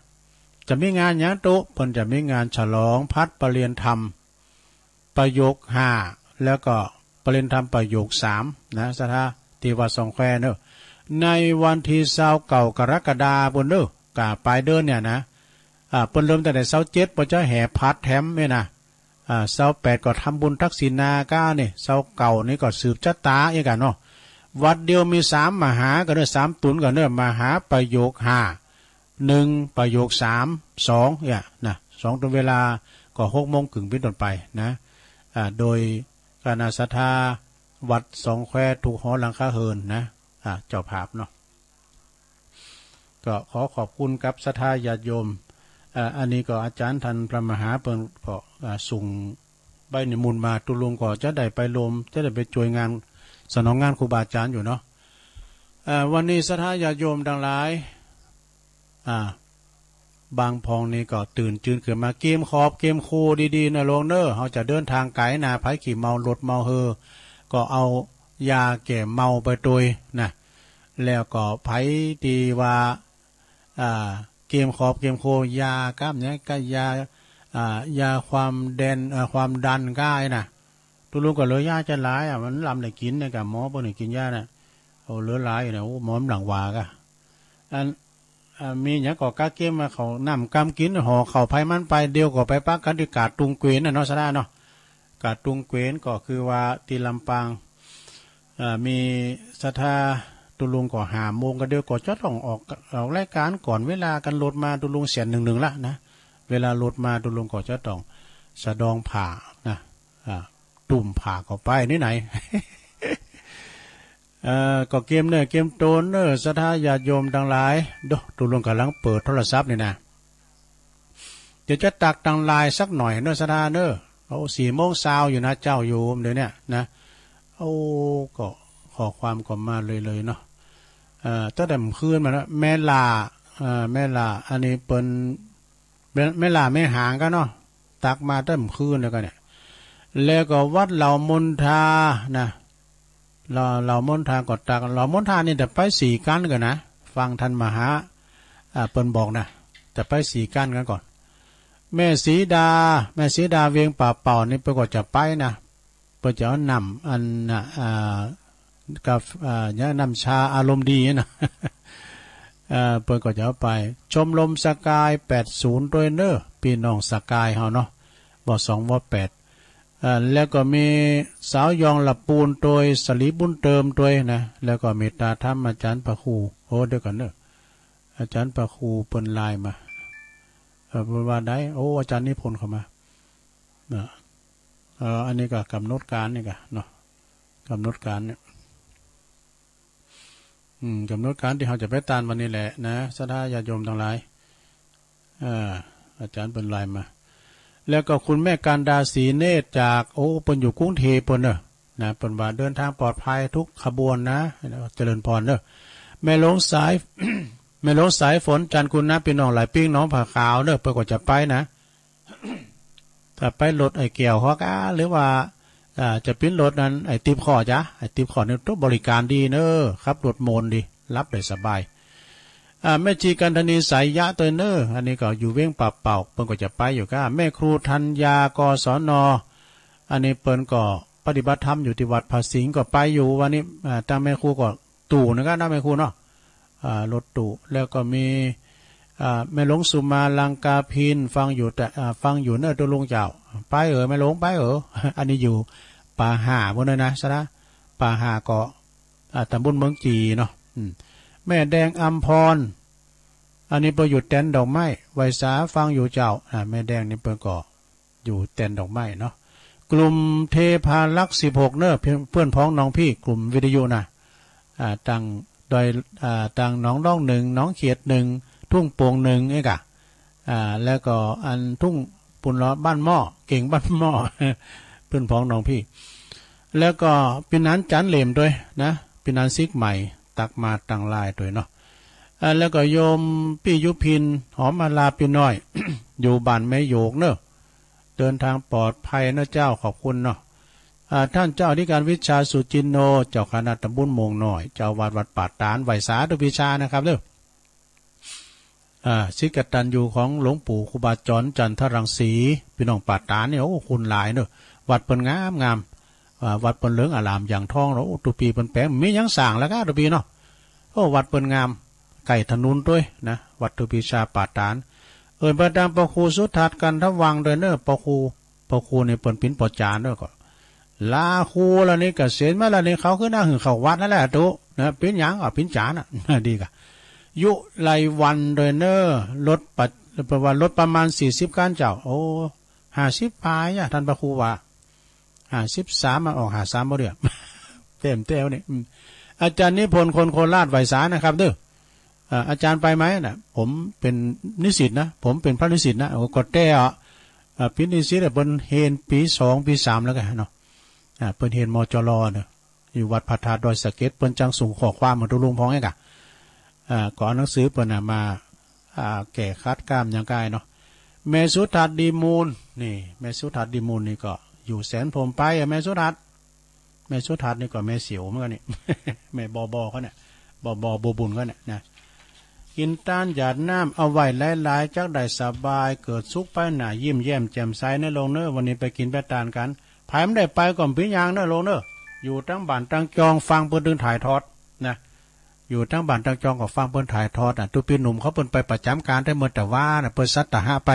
จะมีงานอย่างโตเพิ่นจะมีงานฉลองพัดประเรียนธรรมประโยค5แล้วก็ประเรียนธรรมประโยค3นะสัทธาที่วัดสองแควเนอะในวันที่29กรกฎาคมเนอะกาปลายเดือนเนี่ยนะเปิ้นเริ่มตั้งแต่27เปิ้นจะแห่พัดแถมเนี่ยนะ28ก็ทำบุญทักษิณาก้าเนี่ย29นี่ก็สืบชะตาอย่างกันเนาะวัดเดียวมี3มหาก็เด้อ3ตุนก็เด้อมหาประโยค5 1ประโยค3 2เนี่ยนะ2ตรงเวลาก็6 โมงครึ่งเป็นต้นไปนะโดยคณะศรัทธาวัดสองแควถูกหอหลังคาเฮินนะเจ้าภาพเนาะก็ขอขอบคุณกับศรัทธาญาติโยมอันนี้ก็อาจารย์ท่านพระมหาเปิ่นก็ส่งใบนิมนต์มาตุลุงก็จะได้ไปลมจะได้ไปช่วยงานสนองงานครูบาอาจารย์อยู่เนาะวันนี้ศรัทธาญาติโยมทั้งหลาย บางพองนี่ก็ตื่นจืนขึ้นมาเกมขอบเกมคูดีๆนะลงเนอเขาจะเดินทางไกลนะไผขี่เมารถเมาเฮอก็เอายาแก่เมาไปตุยนะแล้วก็ไผดีว่าเกมขอบเกมโคยากล้ามเนี่ยก็ยาความดันก้ายนะตุลุงก็เลยยาจะหลายมันลำได้กินเนี่ยกับหมอเพิ่นให้กินยาน่ะโอ้เหลือหลายอยู่นะโอ้หมอมหลังวากะมีหยังก็กะเกมมาเขานำกำกินห่อเข้าไผมันไปเดียวก็ไปปักกันที่กาดตุงเกวนน่ะเนาะซะได้เนาะกาดตุงเกวนก็คือว่าที่ลำปางมีศรัทธาตุลุงก็หาโมงกันเดียวก็จะต้องออกรายการก่อนเวลากันรถมาตุลุงเสียนหนึ่งละนะเวลารถมาตุลุงก็จะต้องสะดองผ่านะตุ่มผ่าก็ไปนี่ไหน ก็เกมเนอเกมโตนเนอศรัทธาญาติโยมทั้งหลายดูตุลุงกำลังเปิดโทรศัพท์นี่นะเดี๋ยวจะตักตังลายสักหน่อยเนอศรัทธาเนอเอา4 โมงเช้าอยู่นะเจ้าโยมเดี๋ยวนี้นะโอ้ก็ขอความก็มาเลยเนาะตั้งแต่คืนมาแล้วแม่ลาอันนี้เป็นแม่ลาแม่หางกันเนาะตักมาตั้งคืนแล้วกันเนี่ยแล้วก็วัดเหล่ามนทานะเหล่ามนทาก็ตักเหล่ามนทานี่แต่ไป4 กันกันนะฟังท่านมหาเปิ้นบอกนะแต่ไป4 กันกันก่อนแม่สีดาเวียงป่าเป่านี่เปิ้นก็จะไปนะเปิ้นจะเอานำอันกับเนี่ยนำชาอารมณ์ดีนะเปิ้นก็จะเอาไปชมรมสกาย80ด้วยเนอพี่น้องสกายเฮาเนาะบ่2บ่8แล้วก็มีสาวยองละปูนโดยสลีบุญเติมด้วยนะแล้วก็เมตตาธรรมอาจารย์ประครูโหเดี๋ยวก่อนเนออาจารย์ประครูเปิ้นไลน์มาว่าได้โอ้อาจารย์นิพนธ์เข้ามาอันนี้ก็กำหนดการนี่ก็เนาะกำหนดการเนี่ยกำหนดการที่เราจะไปตานวันนี้แหละนะศรัทธาญาติโยมทั้งหลายอาจารย์เป็นไลน์มาแล้วก็คุณแม่การดาศรีเนตรจากโอ้เปิ้นอยู่กรุงเทพเปิ้นนะเปิ้นว่าเดินทางปลอดภัยทุกขบวนนะเจริญพรแม่หลงสาย แม่หลงสายฝนจันคุณนะพี่น้องหลายปิ้งน้องผ่าขาวเปก็จะไปนะ ถ้าไปรถไอ้เกี่ยวฮอกหรือว่าจะปิ้นรถนั้นไอ้ติบขอจ้ะไอ้ติบขอเนี่ยต้องบริการดีครับรถโมนดีรับได้สบายแม่จีกันธนีสายยะเตยอันนี้ก็อยู่เว้งป่าเป่าเปิ้นก็จะไปอยู่ก้าแม่ครูธัญญากศนอันนี้เปิ้นก็ปฏิบัติธรรมอยู่ที่วัดภาษีก็ไปอยู่วันนี้ตั้งแม่ครูก็ตู่นะครับนะแม่ครูเนาะรถตู่แล้วก็มีแม่หลงสุมาลังกาพินฟังอยู่แต่ฟังอยู่เนอตัวลุงเจ้าไปแม่หลงไปอันนี้อยู่ป่าหาบนนั้นนะซะนะป่าหาก็ตำบลเมืองจีเนาะแม่แดงอัมพรอันนี้ไปอยู่แตนดอกไม้ไวสาฟังอยู่เจ้าแม่แดงนี่เปิ้นก็อยู่แตนดอกไม้เนาะกลุ่มเทพาลักษ์16เนอเพื่อนพ้องน้องพี่กลุ่มวิทยุนะตั้งโดยตั้งน้องร่อง1น้องเขียด1ทุ่งโป่ง1เอกแล้วก็อันทุ่งปุ่นล้อบ้านหม้อเก่งบ้านหม้อ เพื่อนพ้องน้องพี่แล้วก็ปีนั้นจันเหลมด้วยนะปีนั้นซิกใหม่ตักมาตั้งลายด้วยเนาะแล้วก็โยมพี่ยุพินหอมมาลาพี่น้อย อยู่บ้านแม่โยกเนอะเดินทางปลอดภัยนะเจ้าขอบคุณเนาะท่านเจ้าอธิการวิชาสุจินโนเจ้าคณะตำบลโมงหน่อยเจ้าวัดป่าตานไหวสาดุพิชานะครับเด้อศิษย์กตัญญูของหลวงปู่ครูบาจรจันทรังสีพี่น้องป่าตานเนี่ยโอ้คุณหลายเนอะวัดเปิ้นงามวัดเปิ้นเหลืองอารามอย่างทองเราตุปีเปิ้นแปลงมียังสร้างแล้วก็ตุปีเนาะโอ้วัดเปิ้นงามไก่ถนนด้วยนะวัดตุปีชาป่าตานประดามปะครูสุทัศน์กันทวังเดเนอร์ปะครูในเปิ้นปิ้นปอจานด้วยก็ลาครูแล้วนี่ก็เสียนมาแล้วนี่เขาขึ้นหน้าหึงเขาวัดนั่นแหละตุนะปิ้นหยังปิ้นจานดีกะยุไลวันเดเนอร์รถประมาณ40กันเจ้าโอ้50ปลายท่านปะครูว่า53มาออก53บ่เด้อ เต็มเต้วนี่อาจารย์นิพนธ์คนโคราชไหวสานะครับเด้ออาจารย์ไปไหมนะผมเป็นนิสิตนะผมเป็นพระนิสิตนะก็แต้เป็นนิสิตเปิ้นเฮนปี2ปี3แล้วกันเนาะเปิ้นเฮนมจรเนาะอยู่วัดพระธาตุดอยสะเก็ดเปิ้นจังส่งข้อความมาตุลุงพ้องไอ้กะก่อนหนังสือเปิ้นมา แก่คัดกล้ามอย่างกายเนาะแม่สุทัศน์ดีมูลนี่แม่สุทัศน์ดีมูลนี่ก็อยู่แสนพรมไปอะแม่สุทัศน์นี่ก็แม่เสียวเหมือนกันนี่ แม่บอเขาเนี่ยบบุญเขาเนี่ยนะกินต้านหยาดน้ำเอาไว้หลายๆจักได้สบายเกิดสุขไปหน้ายิ้มแย้มแจ่มใสในโรงเนอวันนี้ไปกินไปทานกันภายมันได้ไปก่อนพิญญางเนอโรงเนออยู่ตั้งบ้านตั้งจองฟังเปิ้นดึงถ่ายทอดนะอยู่ตั้งบ้านตั้งจองก็ฟังเปิ้นถ่ายทอดตุปีหนุ่มเขาเปิ้นไปประจำการได้เมื่อแต่ว่าเปิ้นสัตหะไป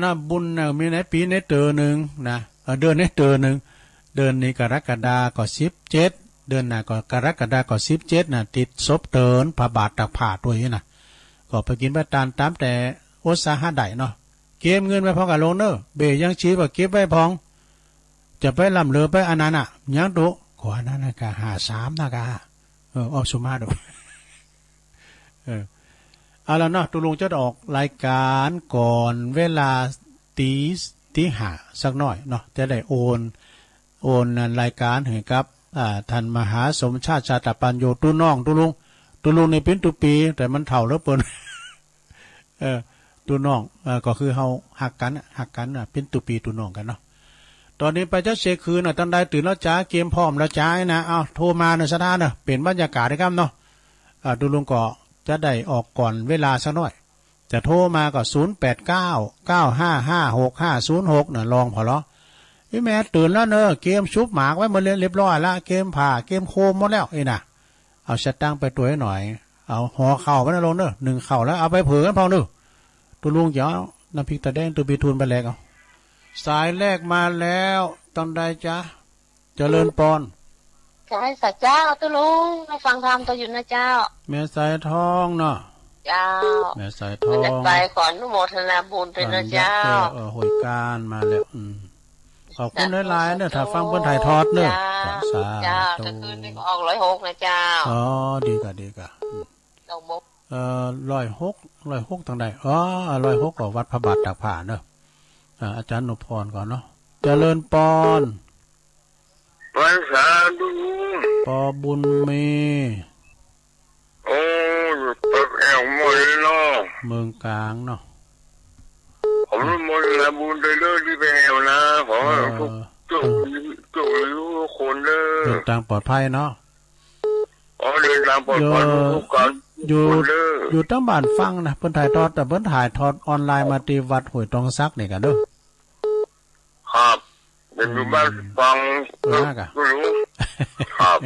นะบุญมีในปีในเตือนหนึ่งนะเดือนในเตือนหนึ่งเดือนนี้กรกฎาก็17เดือนหน้าก็กรกฎาก็17นะติดศพเตือนพระบาทตักผ่าตัวนี้นะก็ไปกินไปตามแต่โอสาหะใดเนาะเก็บเงินไว้พอกับโลเนอร์เบยังชี้ว่าเก็บไว้พองจะไปลำเลือไปอันนั้นยังตุขอนั้นนะกะ53นะกะออกสุมาดูเอาละเนาะตุลุงจะออกรายการก่อนเวลาตีห้าสักหน่อยเนาะจะได้โอนรายการให้กับท่านมหาสมชาติชาตปัญโยตุน้องตุลุงในเป็นตุปีแต่มันเฒ่าแล้วเปิ้นตุน้องก็คือเฮาหักกันเป็นตุปีตุน้องกันเนาะตอนนี้ไปจะเสกคืนตอนใดตื่นแล้วจ้าเกมพร้อมแล้วจ้านะเอาโทรมาในสถานเปลี่ยนบรรยากาศได้ครับเนาะตุลุงก็จะได้ออกก่อนเวลาสักหน่อยจะโทรมาก็0899556506น่ะลองพอเหรอแม่ตื่นแล้วเนอะเกมชุบหมากไว้หมดเรียบร้อยละเกมผ่าเกมโคมหมดแล้วน่ะเอาชัดตั้งไปตัวให้หน่อยเอาห่อเข่าไว้ลงเนอะ1เข่าแล้วเอาไปเผือกันพอเนอะตุลุงเดี๋ยวน้ำพริกตาแดงตัวบีทูนไปแลกเอาสายแรกมาแล้วตอนใดจ๊ะเจริญปอนสายสัจเจ้าตุลุงให้ฟังธรรมตัวอยู่นะเจ้าแม่สายทองเนาะเจ้าแม่สายทองไปขออนุโมทนาบุญเป็นนะเจ้าหวยการมาแล้วขอบคุณหลายๆเนอะถ้าฟังเพิ่นถ่ายทอดเนอะเจ้าแต่คืนนี้ก็ออก106นะเจ้าอ๋อดีกะดอกบก106ทางใดอ๋อ106ก็วัดพระบาทตากผ่าเนอะอาจารย์นพพรก่อนเนาะเจริญปอนภาษาดูปอบุญมีโอ้ตัดแอวหมดเนาะเมืองกลางเนาะผมหมดละบุญได้เลยที่ไปแอวนะขอทุกคนเด้อเดินทางปลอดภัยเนาะเดินทางปลอดภัยทุกคนอยู่ตั้งบ้านฟังนะเพิ่นถ่ายทอดแต่เพิ่นถ่ายทอดออนไลน์มาที่วัดห้วยตองซักนี่กันเด้อครับเป็นอยู่บ้านฟังก็รู้ครับ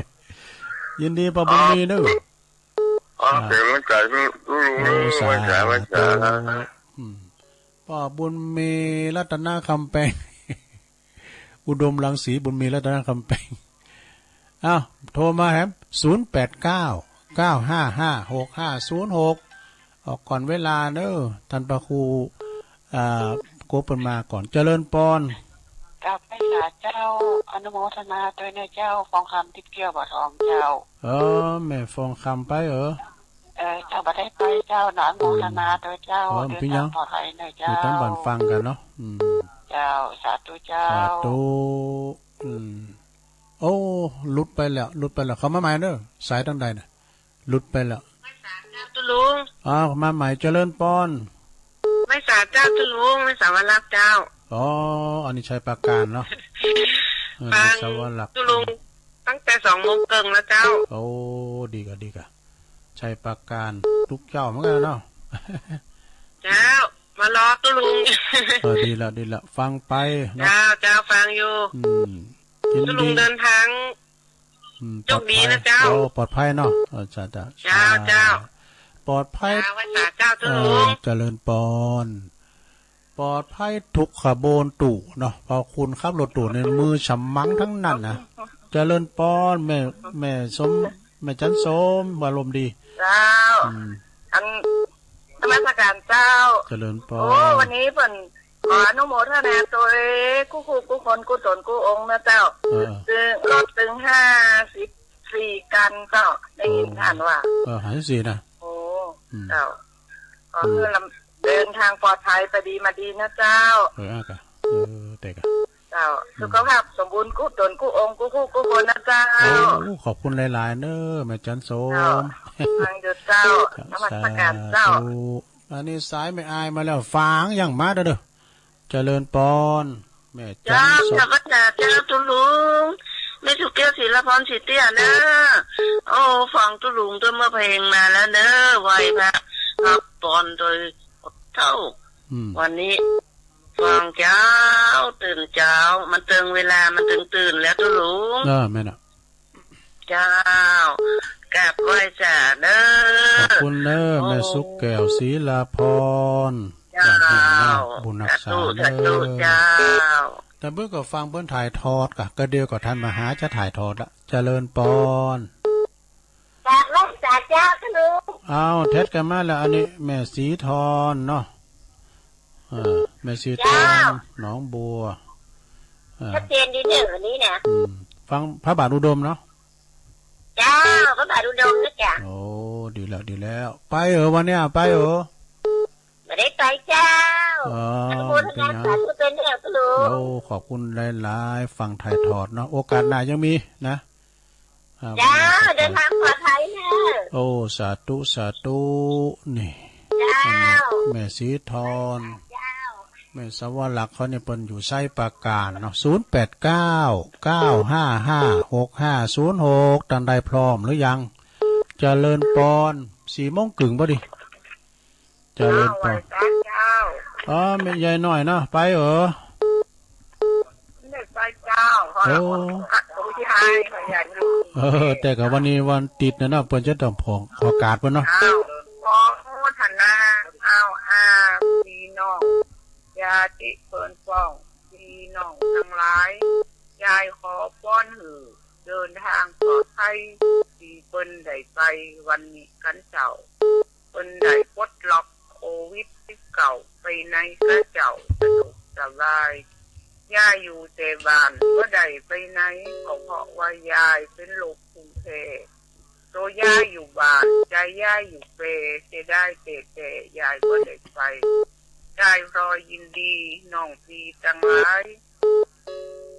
ยินดีปอบุญมีเด้อเป็นมันใจก็รู้มันใจปอบุญมีรัตนคำแปงอุดมรังสีบุญมีรัตนคำแปงโทรมาแฮม0899556506ออกก่อนเวลาเด้อท่านพระครูโกเปิ้นมาก่อนเจริญปอนกับพระเจ้าอนุโมทนาด้วยนะเจ้าฟองคำทิพย์เกี่ยวบ่ทองเจ้าแม่ฟองคำไปเจ้าบ่ได้ไปเจ้าหนอนโมทนาด้วยเจ้าเดินทางปลอดภัยนะเจ้าอยู่ตั้งบ้านฟังกันเนาะเจ้าสาธุเจ้าสาธุโอ้หลุดไปแล้วเขามาใหม่เด้อสายตั้งใดน่ะหลุดไปแล้วไม่สาเจ้าตุลุงมาใหม่เจริญปอนไม่สาเจ้าตุลุงไม่สาวรักเจ้าอันนี้ใช้ปากการเนาะฟังตุลุงตั้งแต่20:30นแล้วเจ้าโอ้ดีกะใช้ปากการทุกเจ้าเหมือนกันเนาะเจ้ามารอตุลุงดีละฟังไปเจ้าฟังอยู่ตุลุงเดินทางโชคดีนะเจ้าปลอดภัยเนาะเจ้าปลอดภัยเจ้าตุลุงเจริญปอนปลอดภัยทุกขบวนตู่เนาะพอคุณขับรถตู่ในมือฉำมังทั้งนั้นนะเจริญปอนแม่สมแม่จันสมอารมณ์ดีเจ้าอันนมัสการเจ้าเจริญปอนวันนี้เพิ่นขออนุโมทนาตัวกู้คนกู้ตนกู้องค์นะเจ้าซึ่งรถถึง54กันเจ้าได้ยินท่านว่า54นะโอ้เจ้าก็คือเดินทางปลอดภัยไปดีมาดีนะเจ้าเด็ก เจ้าสุขภาพสมบูรณ์กู้ตนกู้องค์กู้คู่กู้คนนะเจ้าขอบคุณหลายๆเนอะแม่จันโสมทางเดือดเจ้านมัสการเจ้าอันนี้สายไม่อายมาแล้วฟางอย่างมาเด้อเจริญปอนแม่จันโสมก็จะเจ้าตุลุงไม่ถูกเกี่ยวศิลปรศิเตียเนอะโอ้ฟังตุลุงตัวเมื่อเพลงมาแล้วเนอะไวพระรับตอนโดยเท่าวันนี้ฟังเจ้าตื่นเจ้ามันเติงเวลามันตื่นแล้วตุลุงแม่น่ะเจ้ากราบไหว้จ่าเด้อขอบคุณเด้อแม่สุกแก้วศรีลาพรเจ้าบุญรักษาเด้อเจ้าแต่เมื่อก็ฟังเพิ่นถ่ายทอดก็เดียวกับท่านมหาจะถ่ายทอดละเจริญปอนจากรักษาเจ้าตุลุงเอาเทศกันมาแล้วอันนี้แม่ศรีทรเนาะแม่ศรีทรหนองบัวชัดเจนดีเด้อวันนี้นะฟังพระบาทอุดมเนาะเจ้าพระบาทอุดมนะจ๊ะโอ้ดีแล้วไปวันเนี้ยไปไม่ได้ไปเจ้าเป็นยังโอ้ขอบคุณหลายๆฟังถ่ายทอดเนาะโอกาสหน้ายังมีนะเจ้าเดินทางปลอดภัยนะโอ้สาธุนี่แม่ศรีทรแม่สวรรค์เขาเนี่ยเปิ้นอยู่ไส้ปราการเนาะ0899556506ตันใดพร้อมหรือยังเจริญปอน4 โมงครึ่งบ่ดิเจริญปอนแม่ใหญ่หน่อยนะไปไม่ไปเจ้าแต่กับวันนี้วันติดนะเปิ้นจะต้องขอการเปิ้นเนาะขอโทษฐานะพี่น้องญาติเพิ่นฟ้องพี่น้องทั้งหลายยายขอป้อนหือเดินทางปลอดภัยที่เพิ่นได้ไปวันนี้กันเจ้าเพิ่นได้ปลดล็อกโควิด19ไปในกระเจ้าสะดวกสบายยายอยู่แต่บ้านบ่ได้ไปไหนเพราะว่ายายเป็นโรคภูมิแพ้ตัวยายอยู่บ้านใจยายอยู่เปจะได้แต่ยายบ่ได้ไปยายรอยินดีน้องปีทั้งหลาย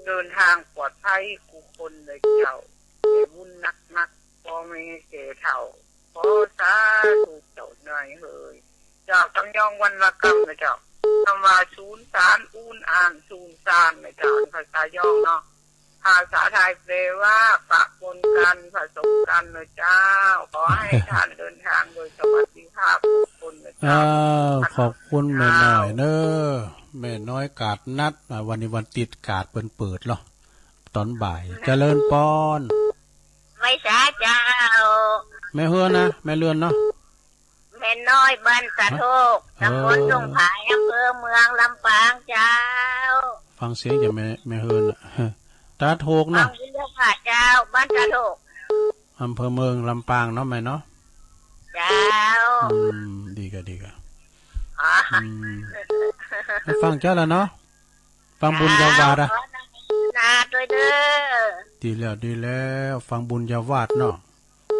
เดินทางปลอดภัยทุกคนเลยเจ้าแต่บุญนักพ่อแม่เจ้าเฒ่าขอสาธุเจ้าหน่อยเฮ้ยเจ้าต้องยองวันละกรรมนะเจ้าคำว่าศูนย์สารอูนอ่านศูนย์สารนะเจ้าภาษาย่องเนาะภาษาไทยแปลว่าปะปนกันผสมกันนะเจ้าขอให้ท่านเดินทางโดยสวัสดิภาพทุกคนนะเจ้าขอบคุณแม่น้อยเนอะแม่น้อยกาดนัดวันนี้วันติดกาดเปิดหรอตอนบ่ายเจริญปอนไม่สาเจ้าแม่เฮือนนะแม่เรือนเนาะแม่น้อยบ้านสะโทกตำบลดงผายอำเภอเมืองลำปางเจ้าฟังเสียงจากแม่เฮือนตาโทกเนาะเจ้าบ้านสะโทกอำเภอเมืองลำปางเนาะแม่เนาะเจ้าดีกะฟังเจ้าแล้วเนาะฟังบุญยาวาดนาด้วยเด้อดีแล้วฟังบุญยาวาดเนาะ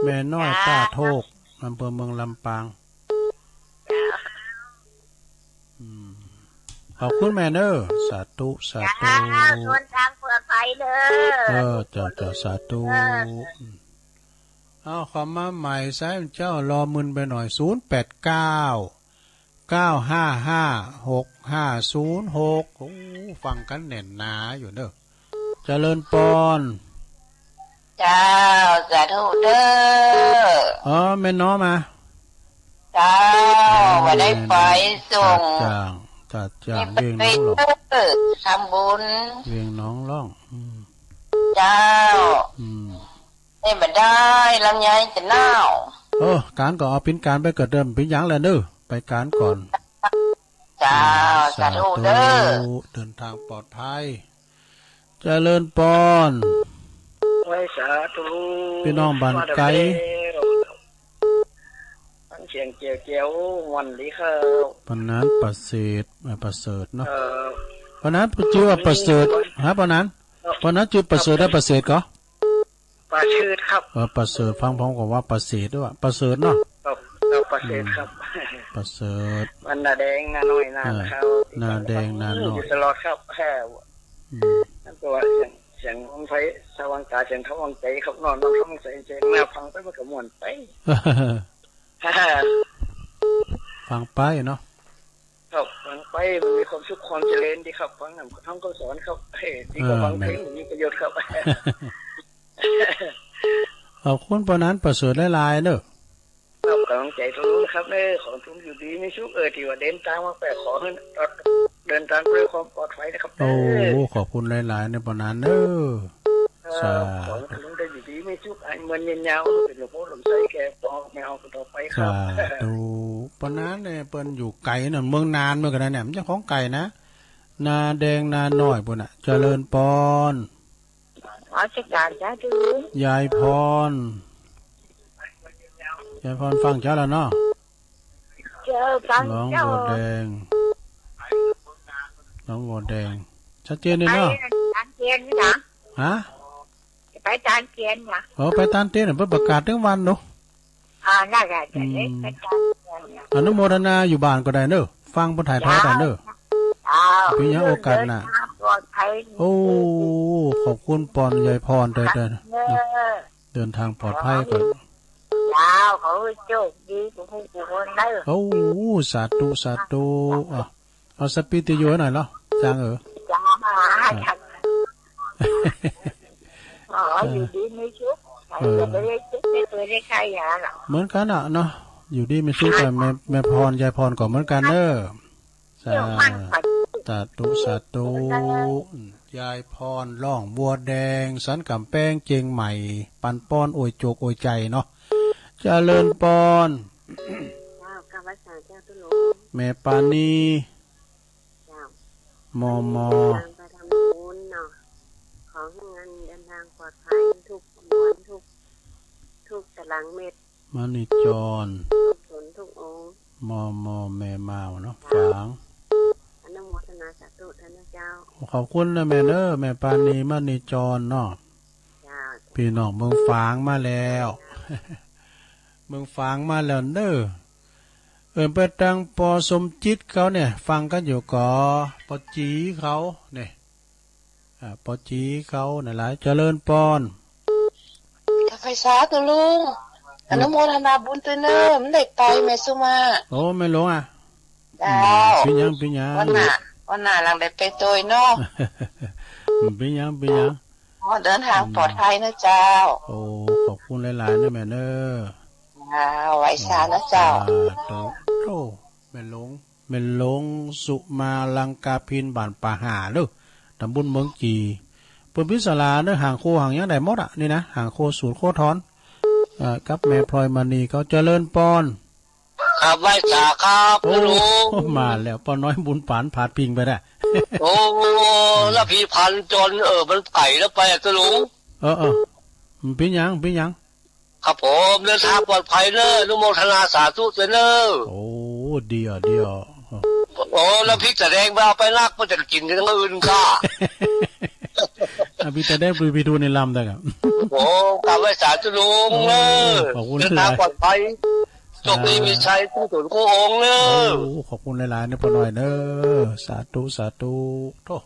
แม่น้อยตาโทกอำเภอเมืองลำปางขอบคุณแม่เนอสาธุส่วนทางปลอดภัยเด้อเจ้าสาธุเอาขอมาใหม่ใส่เจ้ารอมึนไปหน่อย0899556506โอ้ฟังกันแน่นหนาอยู่เด้อเจริญปอนเจ้าสาธุเด้อแม่น้อมาเจ้าว่าได้ไปส่งจ้าเวียงน้องร้องทำบุญเวียงน้องร้องเจ้าได้มาได้ลำไยจะเน่าการก็เอาปิ้นการไปเกิดเดิมปิ้นยังแล้วเด้อไปการก่อนเจ้าสาธุเด้อเดินทางปลอดภัยเจริญปอนไว้สาธุพี่น้องบ้านไกลเสียงเจียววันนี้ครับปนันประเสริฐเนาะปนันชื่อว่าประเสริฐฮะปนันชื่อประเสริฐได้ประเสริฐก็ประเสริฐครับประเสริฐฟังพร้อมกับว่าประเสริฐด้วยประเสริฐเนาะประเสริฐครับประเสริฐมันหน้าแดงหน้าน้อยหน้าขาวหน้าแดงหน้าน้อยตลอดครับแค่ นั่นตัวเสียงของไฟสว่างตาเสียงเขาวังใจเขานอนน้องท้องใส่ใจแม่ฟังไปมันก็ม่วนไป ฟังไปเนาะครับฟังไปมันมีความสุขความเจริญดีครับฟังนำท่องก็สอนครับดีกว่าฟังเพลงมีประโยชน์ครับขอบคุณปอนั้นประเสริฐหลายๆเด้อครับกำลังใจทุกคนครับของทุกอยู่ดีไม่ชุกที่ว่าเดินทางมาแปะขอให้เดินทางด้วยความปลอดภัยนะครับโอ้ขอบคุณหลายๆในปอนั้นเด้อขอให้ทุกคนได้อยู่ดีไม่ชุกเงินเย็นยาวเป็นหลวงพ่อหลวงใส่แกต่อไม่เอาต่อไปครับดูปอนั้นเนี่ยเปิ้นอยู่ไกลน่ะเมืองนานเมื่อกันเนี่ยมันเจ้าของไก่นะนาแดงนาน้อยพุ่นน่ะเจริญปอนจัดการจ้าดูยายพรฟังเจ้าแล้วเนาะเจอฟังน้องบัวแดงชัดเจนเลยเนาะไปตานเกียนนะฮะไปตานเกียนนะไปตานเตียนเพิ่นประกาศทั้งวันเนาะน่าจะได้ไปตานเกียนอนุโมทนาอยู่บ้านก็ได้เด้อฟังเพิ่นถ่ายทอดกันเด้อพี่ยังโอกาสน่ะโอ้ขอบคุณปอนยายพรเดินทางปลอดภัยก่อนเขาโชคดีทุกคนได้โอ้สาธุเอาสปิติโยหน่อยเนาะจางจ้าอยู่ดีไม่ชุกจะไปได้ชุกได้ใครอย่างหรอเหมือนกันอ่ะเนาะอยู่ดีไม่ชุกแต่แม่พรยายพรก็เหมือนกันเด้อสาธุยายพรล่องบัวแดงสันกำแป้งเจงใหม่ปันป้อนโอยโจกโอยใจเนาะเจริญปอนแม่ปานีมอของเงินเดินทางปลอดภัยทุกวันทุกตารางเมตรมานิจรทุกองค์มอแม่มาวเนาะฝังอนุโมทนาสาธุท่านเจ้าขอบคุณนะแม่แม่ปานีมานิจรเนาะพี่น้องเมืองฝางมาแล้วเมืองฝางมาแล้วเด้อไปตังปอสมจิตเขาเนี่ยฟังกันอยู่ก่อปอจีเขาเนี่ยปอจีเขาเนี่ยหลายเจริญปอนกาแฟสาตัวลุงอนุโมทนาบุญตัวเนิ่มเด็กไปแม่สุมาโอ้ไม่หลงดาวเป็นยังวันหน้าหลังได้ไปตัวเนาะเป็นยังเดินทางปลอดภัยนะเจ้าโอ้ขอบคุณหลายๆนะแม่เนไว้สานะเจ้าโอ้แม่หลงสุมาลังกาพินบ้านป่าหาเด้อตำบลเมืองจีเปิ้นพิศลาเด้อห่างโคห่างยังได้หมดนี่นะห่างโคสูตรโคทอนกับแม่พลอยมณีเขาเจริญปอนครับไว้สาครับลุงมาแล้วปอน้อยบุญปานผาดพิงไปได้โอ้แล้วพี่พันจนมันไก่แล้วไปตัวลุงมันเป็นยังครับผมเดินทางปลอดภัยเนอะนุโมทนาสาธุเนอะโอ้เดียวโอ้แล้วพี่จะแดงเอาไปนักมันจะกินกันทั้งอื่นค่ะพี่จะได้ไปดูในลำได้ครับโอ้กลับไว้สาธุลุงเนอะเดินทางปลอดภัยจบนี้มีชัยผู้ตุนโคองเนอะขอบคุณหลายๆนะพ่อหน่อยเนอะสาธุโธ่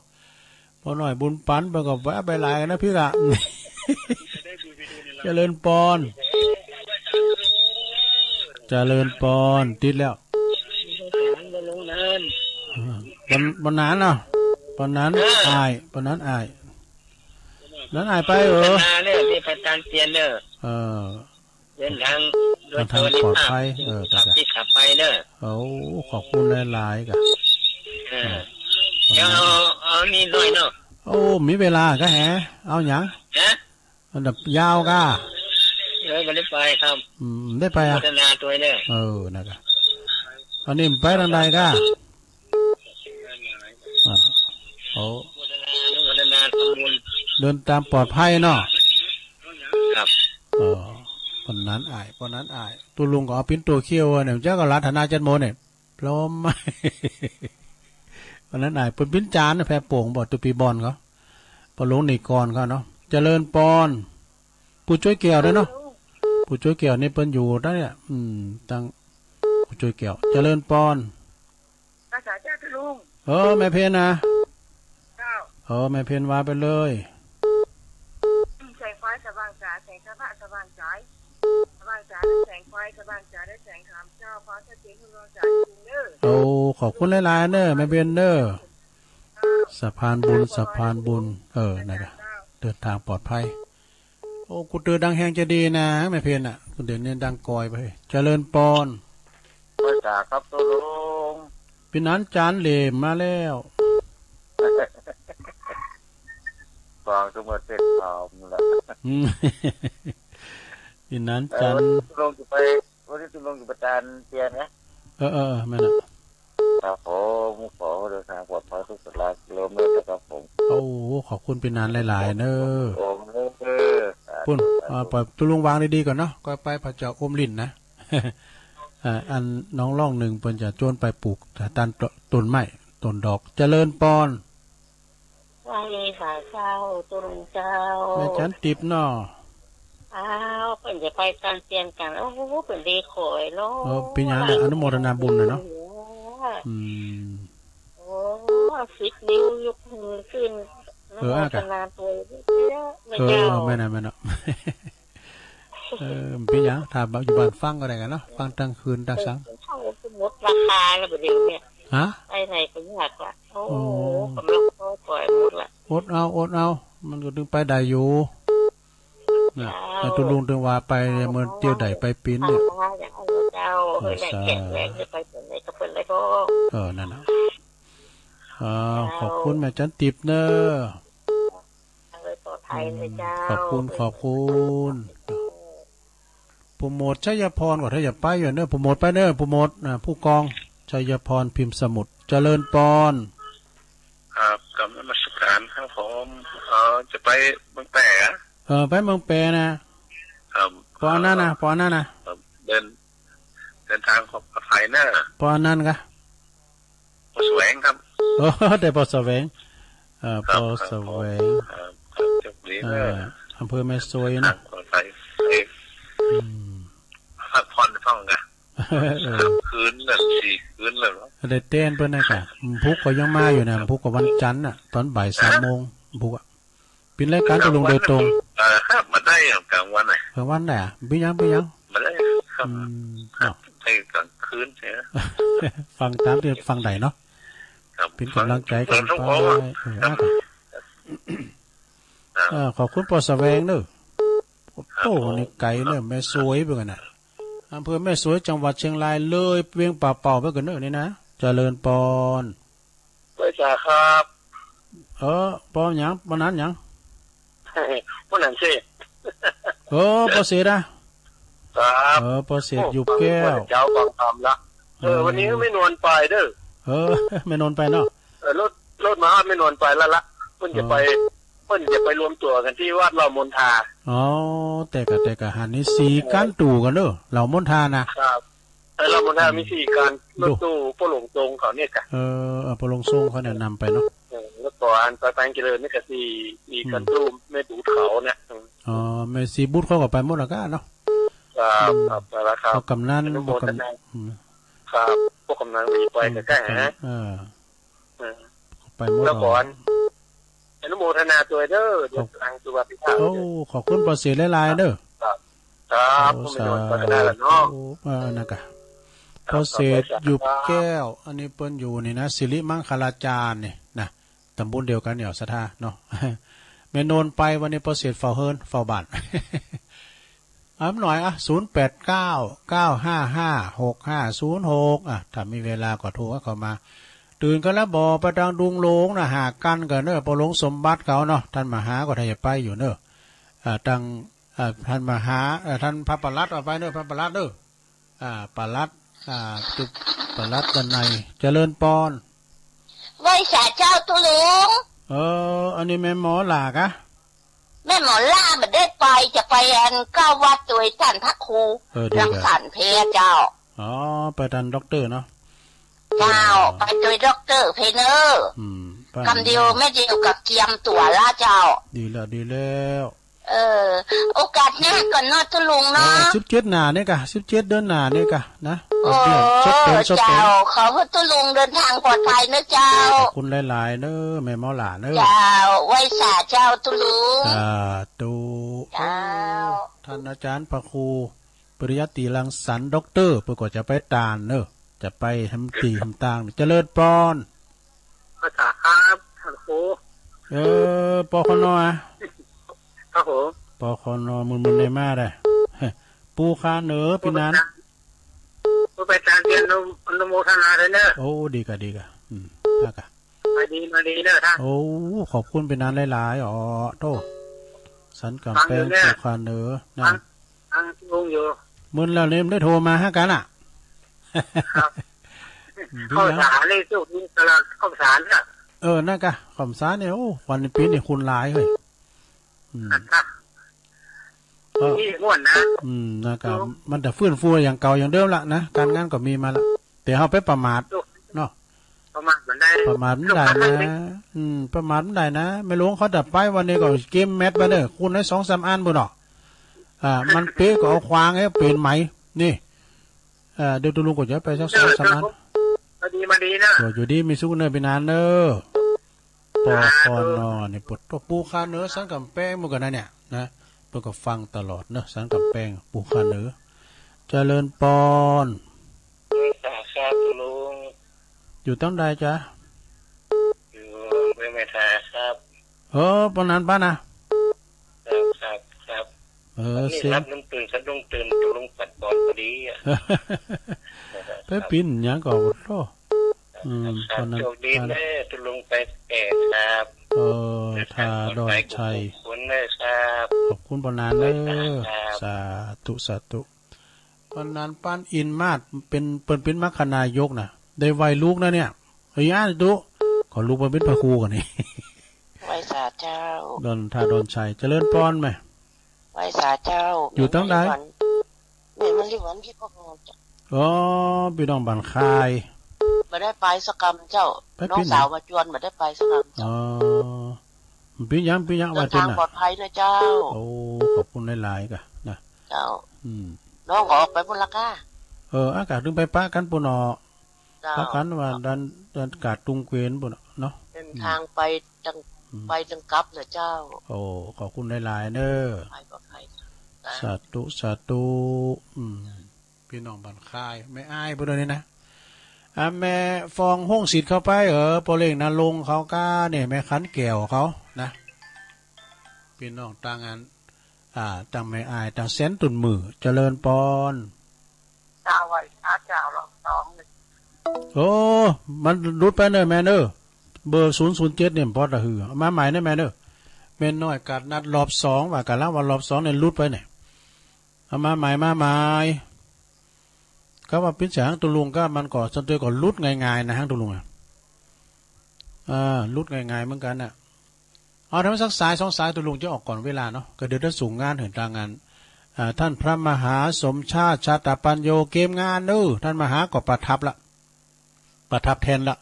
พ่อหน่อยบุญปันไปกับแวะไปหลายนะพี่ละเจริญปอนติดแล้วปนนั้นเนาะปนนั้นอายนั้นอายไปเนี่ยที่พัฒนาเปลี่ยนเนอะเดินทางปลอดภัยที่ขับไปเนอะโอ้ขอบคุณหลายๆกันเอานี่หน่อยเนาะโอ้มีเวลาก็แหเอาอย่างอันดับยาวก็ไม่ได้ไปครับได้ไปพัฒนาตัวเนี่ยนะครับอันนี้ไปทางใดก็โอ้เดินตามปลอดภัยเนาะครับปนนั้นอายตัวลุงก็เอาปิ้นตัวเขี้ยวเนี่ยเจ้าก็รัฐนาจันโมเนี่ยพร้อมไหมปนนั้นอายเป็นปิ้นจานแพรโป่งบอดตัวปีบอลเขาปลงในกรเขาเนาะเจริญปอนผู้ช่วยเกี่ยวด้วยเนาะผู้ช่วยเกี่ยวนี่เปิ้นอยู่ได้เนี่ยตั้งผู้ช่วยเกี่ยวเจริญปอนภาษาเจ้าทะลุงแม่เพนนะ แม่เพียนว่าไปเลยแสงไฟสว่างจ๋าแสงพระสว่างจ๋าสว่างจ๋าแสงไฟสว่างจ๋าได้แสงธรรมเจ้าฟ้าชัดเจนคุณรองจ๋าจริงเด้อโอ้ขอบคุณหลายๆเด้อแม่เพียนเด้อสะพานบุญนะครับเดินทางปลอดภัยโอ้กูเตือนดังแหงจะดีนะแม่เพียนอ่ะกูเดินเนี่ยดังกอยไปเจริญปอนพระจ๋าครับตัวลุงพี่นั้นจานเหลมมาแล้วฟังสมมติเสร็จพร้อมแล้วพี่นั้นจานลงจะไปวันที่ลงอยู่ประจานเตียนนะแม่น่ะครับผมขอเดินทางปลอดภัยทุกสัปดาห์กิโลเมตรครับผมโอ้ขอบคุณพี่นั้นหลายๆเนอะปุ่นปล่อยตุลุงวางดีๆก่อนเนาะก็ไปพระเจ้าอมลิ้นนะอันน้องร่องหนึ่งเพิ่นจะโจนไปปลูกตันต้นไม้ต้นดอกเจริญปอนว่าไงค่ะเจ้าตุลุงเจ้าแม่ฉันติบเนาะเพิ่นจะไปการเตียนกันโอ้โหเพิ่นดีขอยเนาะปีหยังอนุโมทนาบุญเนาะโอ้10 นิ้วยกมือขึ้นอนุโมทนาตัวแม่น่ะปีหยังถ้าอยู่บ้านฟังก็ได้กันเนาะฟังกลางคืนกลางสังเข้าสมมุติราคาแล้วบ่เดี๋ยวเนี่ยไปไหนก็ยากล่ะโอ้กำลังพอปล่อยหมดละอดเอามันก็ถึงไปได้อยู่เนี่ยแต่ตุลุงถึงว่าไปเมื่อเที่ยวใดไปปีนเนี่ยเจ้าแข็งแรงจะไปไหนก็เป็นไรก็นั่นน่ะขอบคุณแม่จันติบเนอะปลอดภัยเลยเจ้าขอบคุณโปรโมทชัยพรก่อนถ้าอย่าไปอยู่เนอะโปรโมทไปเนอะโปรโมทผู้กองชัยพรพิมพ์สมุทรเจริญปอนครับกำลังมาสุการครับผมจะไปเมืองแปะไปเมืองแปะนะครับปอนนั่นนะเดินทางของไทยนะปอนนั่นกะปอแสวงครับแต่ปอแสวงปอแสวงจบดีเลยอำเภอแม่สวยนะพักผ่อนฟังกันคืนนั่น4 คืนเลยเหรอได้เต้นเพิ่นน่ะกะพุกก็ยังมาอยู่นะพุกก็วันจันทร์น่ะตอนบ่าย 3 โมงพุกอ่ะเป็นรายการตุลุงโดยตรงมาได้กลางวันน่ะกลางวันได้อ่ะบิยังมาได้ครับให้กลางคืนใช่มั้ยฟังตามที่ฟังได้เนาะเป็นกำลังใจกันไปขอบคุณปอแสวงเด้อโอ้นี่ไกลเนอะแม่สวยไปกันน่ะอำเภอแม่สวยจังหวัดเชียงรายเลยเวียงป่าเป่าไปกันเนอะนี่นะเจริญปอนไปจ้าครับปอนหยังปอนนั้นหยังปอนนั้นสิปอเสดครับปอเสดอยู่แก้วเจ้าฟังธรรมละวันนี้ไม่นอนไปเด้อไม่นอนไปเนาะรถมาไม่นอนไปแล้วละเพิ่นจะไปรวมตัวกันที่วัดเหล่ามนทาแต่กะหันนี่4การตู่กันเด้อเหล่ามนทานะครับเหล่ามนทามี4การรถตู้ปหลงตรงเขาเนี่ยกะปหลงทรงเขาเนี่ยนำไปเนาะแล้วก่อนไปแปลงเจริญนี่ก็4การตู้แม่ตูเขาเนี่ยแม่สีบุตรเขาก็ไปหมดแล้วกันเนาะครับแล้วครับกำนันครับพวกกำนันมีไปใกล้ๆฮะไปหมดแล้วก่อนอนุโมทนาตัวเด้อเดี๋ยวทางสุวัสดิภาพขอบคุณปอเสดหลายๆเด้อครับผมไม่โดนก็ได้แล้วเนาะนั่นกะปอเสดอยู่แก้วอันนี้เปิ้นอยู่นี่นะสิริมังคลาจารย์นี่นะตำบลเดียวกันเนี่ยศรัทธาเนาะแม่นนไปวันนี้ปอเสดเฝ้าเฮิรนเฝ้าบ้านหน่อย0899555656ถ้ามีเวลาก็โทรเข้ามาตื่นกันแล้วบ่ไปทางดุงโลงนะหากันกันเนอะปลงสมบัติเขาเนาะท่านมหาก็ถ้าจะไปอยู่เนอะทางท่านมหาท่านพระปลัดเอาไปเนอะพระปลัดเด้อปลัดตึกปลัดด้านในเจริญปอนไหว้สาเจ้าตุลุงอันนี้แม่หมอหลากะแม่หมอล่ามันได้ไปจะไปก้าววัดโดยท่านพระครูรังสรรค์เพเจ้าไปท่านด็อกเตอร์เนาะเจ้าไปโดยด็อกเตอร์เพเนอร์คำเดียวไม่เดียวกับเกียมตัวละเจ้าดีแล้วโอกาสหน้าก่อนเนาะตุลุงเนาะ17 หน้าเนี่ยกะ17 เดือนหน้าเนี่ยกะนะ โอ้ ชดเป็น เจ้าขอให้ตุลุงเดินทางปลอดภัยนะเจ้าขอบคุณหลายๆเนอะแม่หมอหลานเนอะเจ้าไว้สาเจ้าตุลุงตูเจ้าท่านอาจารย์พระครูปริยัติรังสรรค์ด็อกเตอร์เพื่อก็จะไปตานเนอะจะไปทำตีทำต่างเจริญปอนภาษาครับท่านครูปอคอนอครับผมปอคอนอมึนๆในมาได้ปูคาเหนือปีนั้นไปตามเรียนอนุโมทนาเลยเนอะโอ้ดีกะท่ากะมาดีเนอะท่านโอ้ขอบคุณเป็นนานหลายๆโตสันกับแป้งปูคาเหนือนั่นงงอยู่มึนแล้วเนี่ยได้โทรมาหากันอ่ะครับข้าวสารเลยสุกนี่ตลาดข้าวสารน่ะนั่นกะข้าวสารเนี่ยโอ้วันปีนี่คุณหลายเฮ้ยนี่ง่วนนะนะครับมันจะฟื้นฟูอย่างเก่าอย่างเดิมละนะการงานก็มีมาละแต่เขาไปประมาทเนาะประมาทมันได้ประมาทมันได้นะประมาทมันได้นะไม่รู้เขาดับไปวันนี้ก็เกมแมทมาเด้อคุณได้2-3 อันบุญเนาะมันเป๊ะก็เอาควางให้เป็นไหมนี่เดี๋ยวตุลุงก็จะไปสัก2-3 อันมาดีนะอยู่ดีมีสู้เนอไปนานเนอปอคอนอนี่ปวดตัวปูคาเนื้อสันกับแป้งเหมือนกันนะเนี่ยนะเพื่อก็ฟังตลอดเนอะสันกับแป้งปูคาเนื้อเจริญปอนครับลุงอยู่ตั้งใดจ๊ะอยู่ไม่ทาครับปอนนั้นป้านะครับเสียงน้ำตื่นฉันต้องตื่นลุงปัดบอลพอดีไปปิ้นยังก่อนโตตอนนั้นโชคดีแม่ตุลุงไปแก่ครับทาดอนชัยขอบคุณเลยครับขอบคุณปนานเนอสาธุปนานป้านอินมาดเป็นมรรคนายกนะได้ไวลูกนะเนี่ยเฮ้ยดูขอลูกมาเป็นพระครูกันนี่ไวสาเจ้าดอนทาดอนชัยเจริญปอนไหมไวสาเจ้าอยู่ตั้งใดเนี่ยมันที่วันพี่พ่อพี่น้องบันคายมาได้ไปสกรรมเจ้าน้องสาวมาจวนมาได้ไปสกรรมพี่ยังว่าทางปลอดภัยนะเจ้าโอ้ขอบคุณหลายๆกันนะเจ้าน้องออกไปบนลักก้าอากาศถึงไปป้ากันปุ่นป้ากันว่าดันอากาศตุงเกวียนปุ่นเนาะเดินทางไปจังกับนะเจ้าโอ้ขอบคุณหลายๆเนอะสาธุพี่น้องบันคายไม่อายปุ่นเลยนะแม่ฟองห้องสิทธิ์เข้าไปปอเล่งนาลงเขาก้าเนี่ยแม่ขันแก้วเขานะพี่น้องต่างงานต่างไม่อายต่างเซนตุนมือเจริญปอนเจ้าไว้เจ้าลอง2เลยโอ้มันรุดไปเนอะแม่เนอะเบอร์007เนี่ยพอดะหือมาใหม่นะแม่เนอะแม่น้อยกัดนัดรอบ2ว่ากันแล้วว่ารอบ2เนี่ยรุดไปเนี่ยเอามาใหม่ก็ว่าพิจารณาตุลุงก็มันก่อจนตัวก่อนลุดง่ายๆนะฮะตุลุงลุดง่ายๆเหมือนกันน่ะเอาทำสัก2 สายตุลุงจะออกก่อนเวลาเนาะก็เดี๋ยวจะส่งงานเห็นทางงานท่านพระมหาสมชาติชาตปัญโยเกมงานท่านมหาก็ประทับแทนละ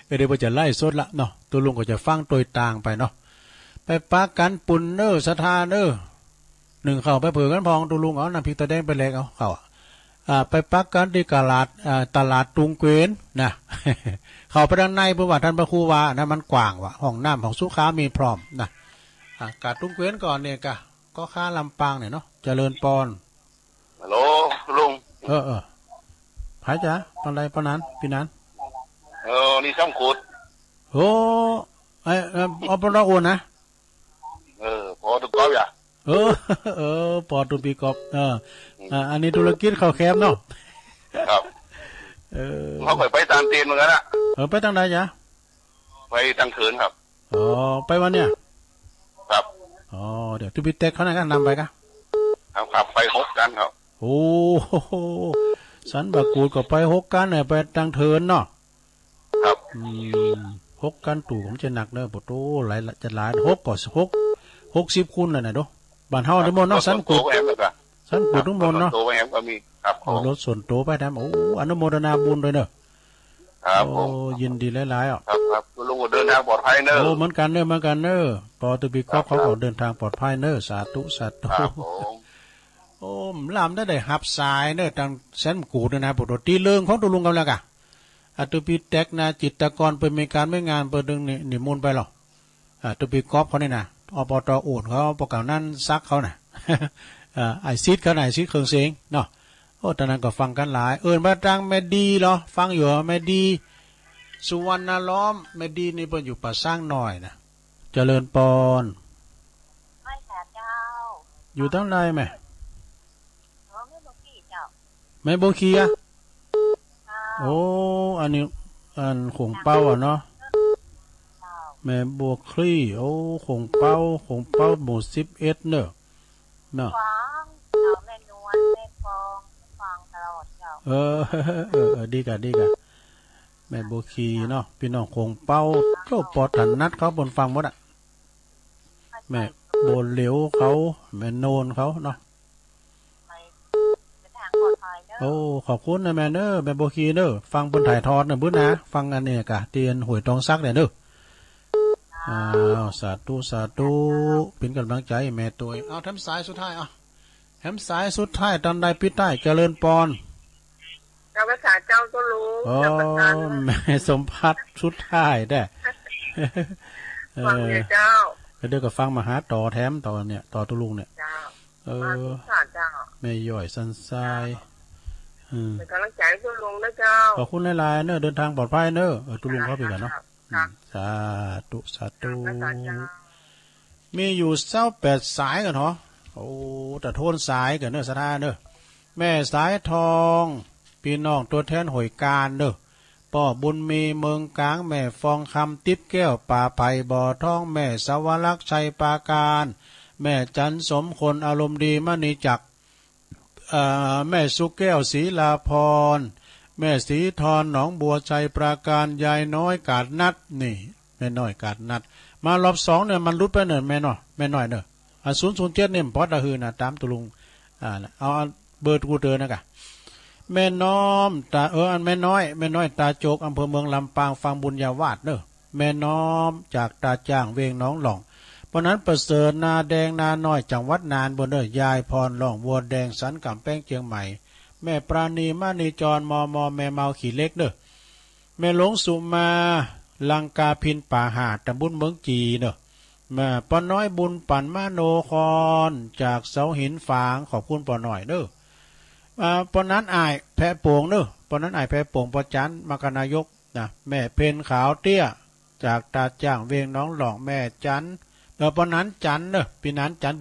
ก็เดี๋ยวจะไล่สดละเนาะตุลุงก็จะฟังโดยต่างไปเนาะไปปักกันปุ่นสถาน1เข้าไปเผื่อกันพองตุลุงเอาน้ำพริกตะแดงไปแลกเอาเข้าไปปักกันที่ตลาดตุงเกวียนนะเข้าไปด้านในเพราะว่าท่านพระครูว่านะมันกว้างว่ะห้องน้ำของสุขามีพร้อมนะกาดตุงเกวียนก่อนเนี่ยก็ค่าลำปางเนี่ยเนาะเจริญปอนฮัลโหลลุงพายจ๋าตอนไรปอนั้นพี่นั้นนี่ช่างขุดโอ้เอาปนโอนะพอตุกอบอย่าปอตุปีกอบอันนี้ธุรกิจข้าวแคบเนาะครับเขาไปตามเตียนเหมือนกันนะไปทางไหนจ๊ะไปทางเถินครับไปวันเนี้ยครับเดี๋ยวทุบิเต็กเขาไหนกันนำไปกันครับไป6 กันครับโอ้สันบากูดก็ไป6 กันเนี่ยไปทางเถินเนาะครับ6 กันตู่ผมจะหนักเนอะปวดโตหลายจะหลาย6ก่อน60 คูณเลยนะดูบ้านเฮาทั้งหมดเนาะสันกูดทั้งหมดเนาะตัวแหมก็มีครับรถส่วนตัวไปทำอนุโมทนาบุญเลยเนอะครับยินดีหลายๆครับลุงเดินทางปลอดภัยเนอะเหมือนกันเนอะปอตุบิกอบเขาก็เดินทางปลอดภัยเนอะสาธุ โอ้มลำได้หับสายเนอะทางแสนกูดนะปกติเรื่องของตุลุงกำลังกะอัตุปีแตกนะจิตรกรเปิดมีการไม่งานเปิดดึงนิมนต์ไปหรอตุปีกอบเขาเนี่ยนะอบตโอดเขาประกาศนั่นซักเขาน่ะไอซีดเขาไหนซีดเครื่องเสียงเนาะโอ้ตอนนั้นก็ฟังกันหลายมาจังแม่ดีเหรอฟังอยู่แม่ดีสุวรรณล้อมแม่ดีนี่เปิดอยู่ป่าสร้างหน่อยนะเจริญปอนไม่แสบเจ้าอยู่ตั้งไรแม่ไม่บุกี้เจ้าไม่โบคีอะโอ้อันนี้อันขงเป้าอ่ะเนาะแม่บัวคลี่โอ้ขงเป้าหมู่11เนอะเนาะฟังเราแม่นวลแม่ฟองฟังตลอดเจ้าดีกะแม่บัวคีเนาะพี่น้องขงเป้าโจปอถันนัดเขาบนฟังหมดอ่ะแม่โบนเหลวเขาแม่โนนเขาเนาะโอ้ขอบคุณนะแม่เนอแม่โบคีเนอฟังบนถ่ายทอดนะบุญนะฟังอันนี้กะเตียนหวยตองซักเนี่ยเนอสาธุเป็นกำลังใจแม่ตัวเอาแถมสายสุดท้ายแถมสายสุดท้ายตอนใดพิษใต้เจริญปอนเจ้าภาษาเจ้าก็รู้แม่สมพัฒน์สุดท้ายได้ฟังเนี่ยเจ้าเดี๋ยวก็ฟังมาหาต่อแถมต่อเนี่ยต่อตุลุงเนี่ยแม่ย่อยสันทรายเป็นกำลังใจตุลุงนะเจ้าขอบคุณหลายๆเนอะเดินทางปลอดภัยเนอะตุลุงเข้าไปกันเนาะสาธุมีอยู่28สายกันเหรอโอ้แต่โทนสายกันเนอะสถานเนอะแม่สายทองพี่น้องตัวแทนหอยการเนอะป่อบุญมีเมืองกลางแม่ฟองคำติ๊บแก้วป่าไผ่บ่อท้องแม่สวรักษ์ชัยปาการแม่จันสมคนอารมณ์ดีมณีจักแม่สุแก้วศรีลาพรแม่ศรีธรหนองบัวชัยปราการยายน้อยกาดนัดนี่แม่น้อยกาดนัดมารอบ2เนี่ยมันรุดไปเนิ่นแม่น้อยเนอะ007เนี่ยพอดหือนะตามตุลุงเอาเบอร์กูเตอร์นะกะแม่น้อมตาอันแม่น้อยตาโจกอำเภอเมืองลำปางฟังบุญญาวาสเนอะแม่น้อมจากตาจ้างเวงน้องหล่องเพราะนั้นประเสริฐนาแดงนาน้อยจังหวัดนานบนเนอะยายพรหล่องวัวแดงสันกำแป้งเชียงใหม่แม่ปราณีมานีจรมแม่เมาขี่เล็กเนอะแม่หลงสุมาลังกาพินป่าหาดตำบลเมืองจีเนอะแม่ปอน้อยบุญปั่นมาโนคอนจากเสาหินฝางขอบคุณปอน้อยเนอะปอนั้นอายแพะโป่งเนอะปอนั้นอายแพะโป่งปอจันมกนายกนะแม่เพนขาวเตี้ยจากตาจ้างเวียงน้องหลองแม่จันปอนั้นจันเนอะปีนั้นจัน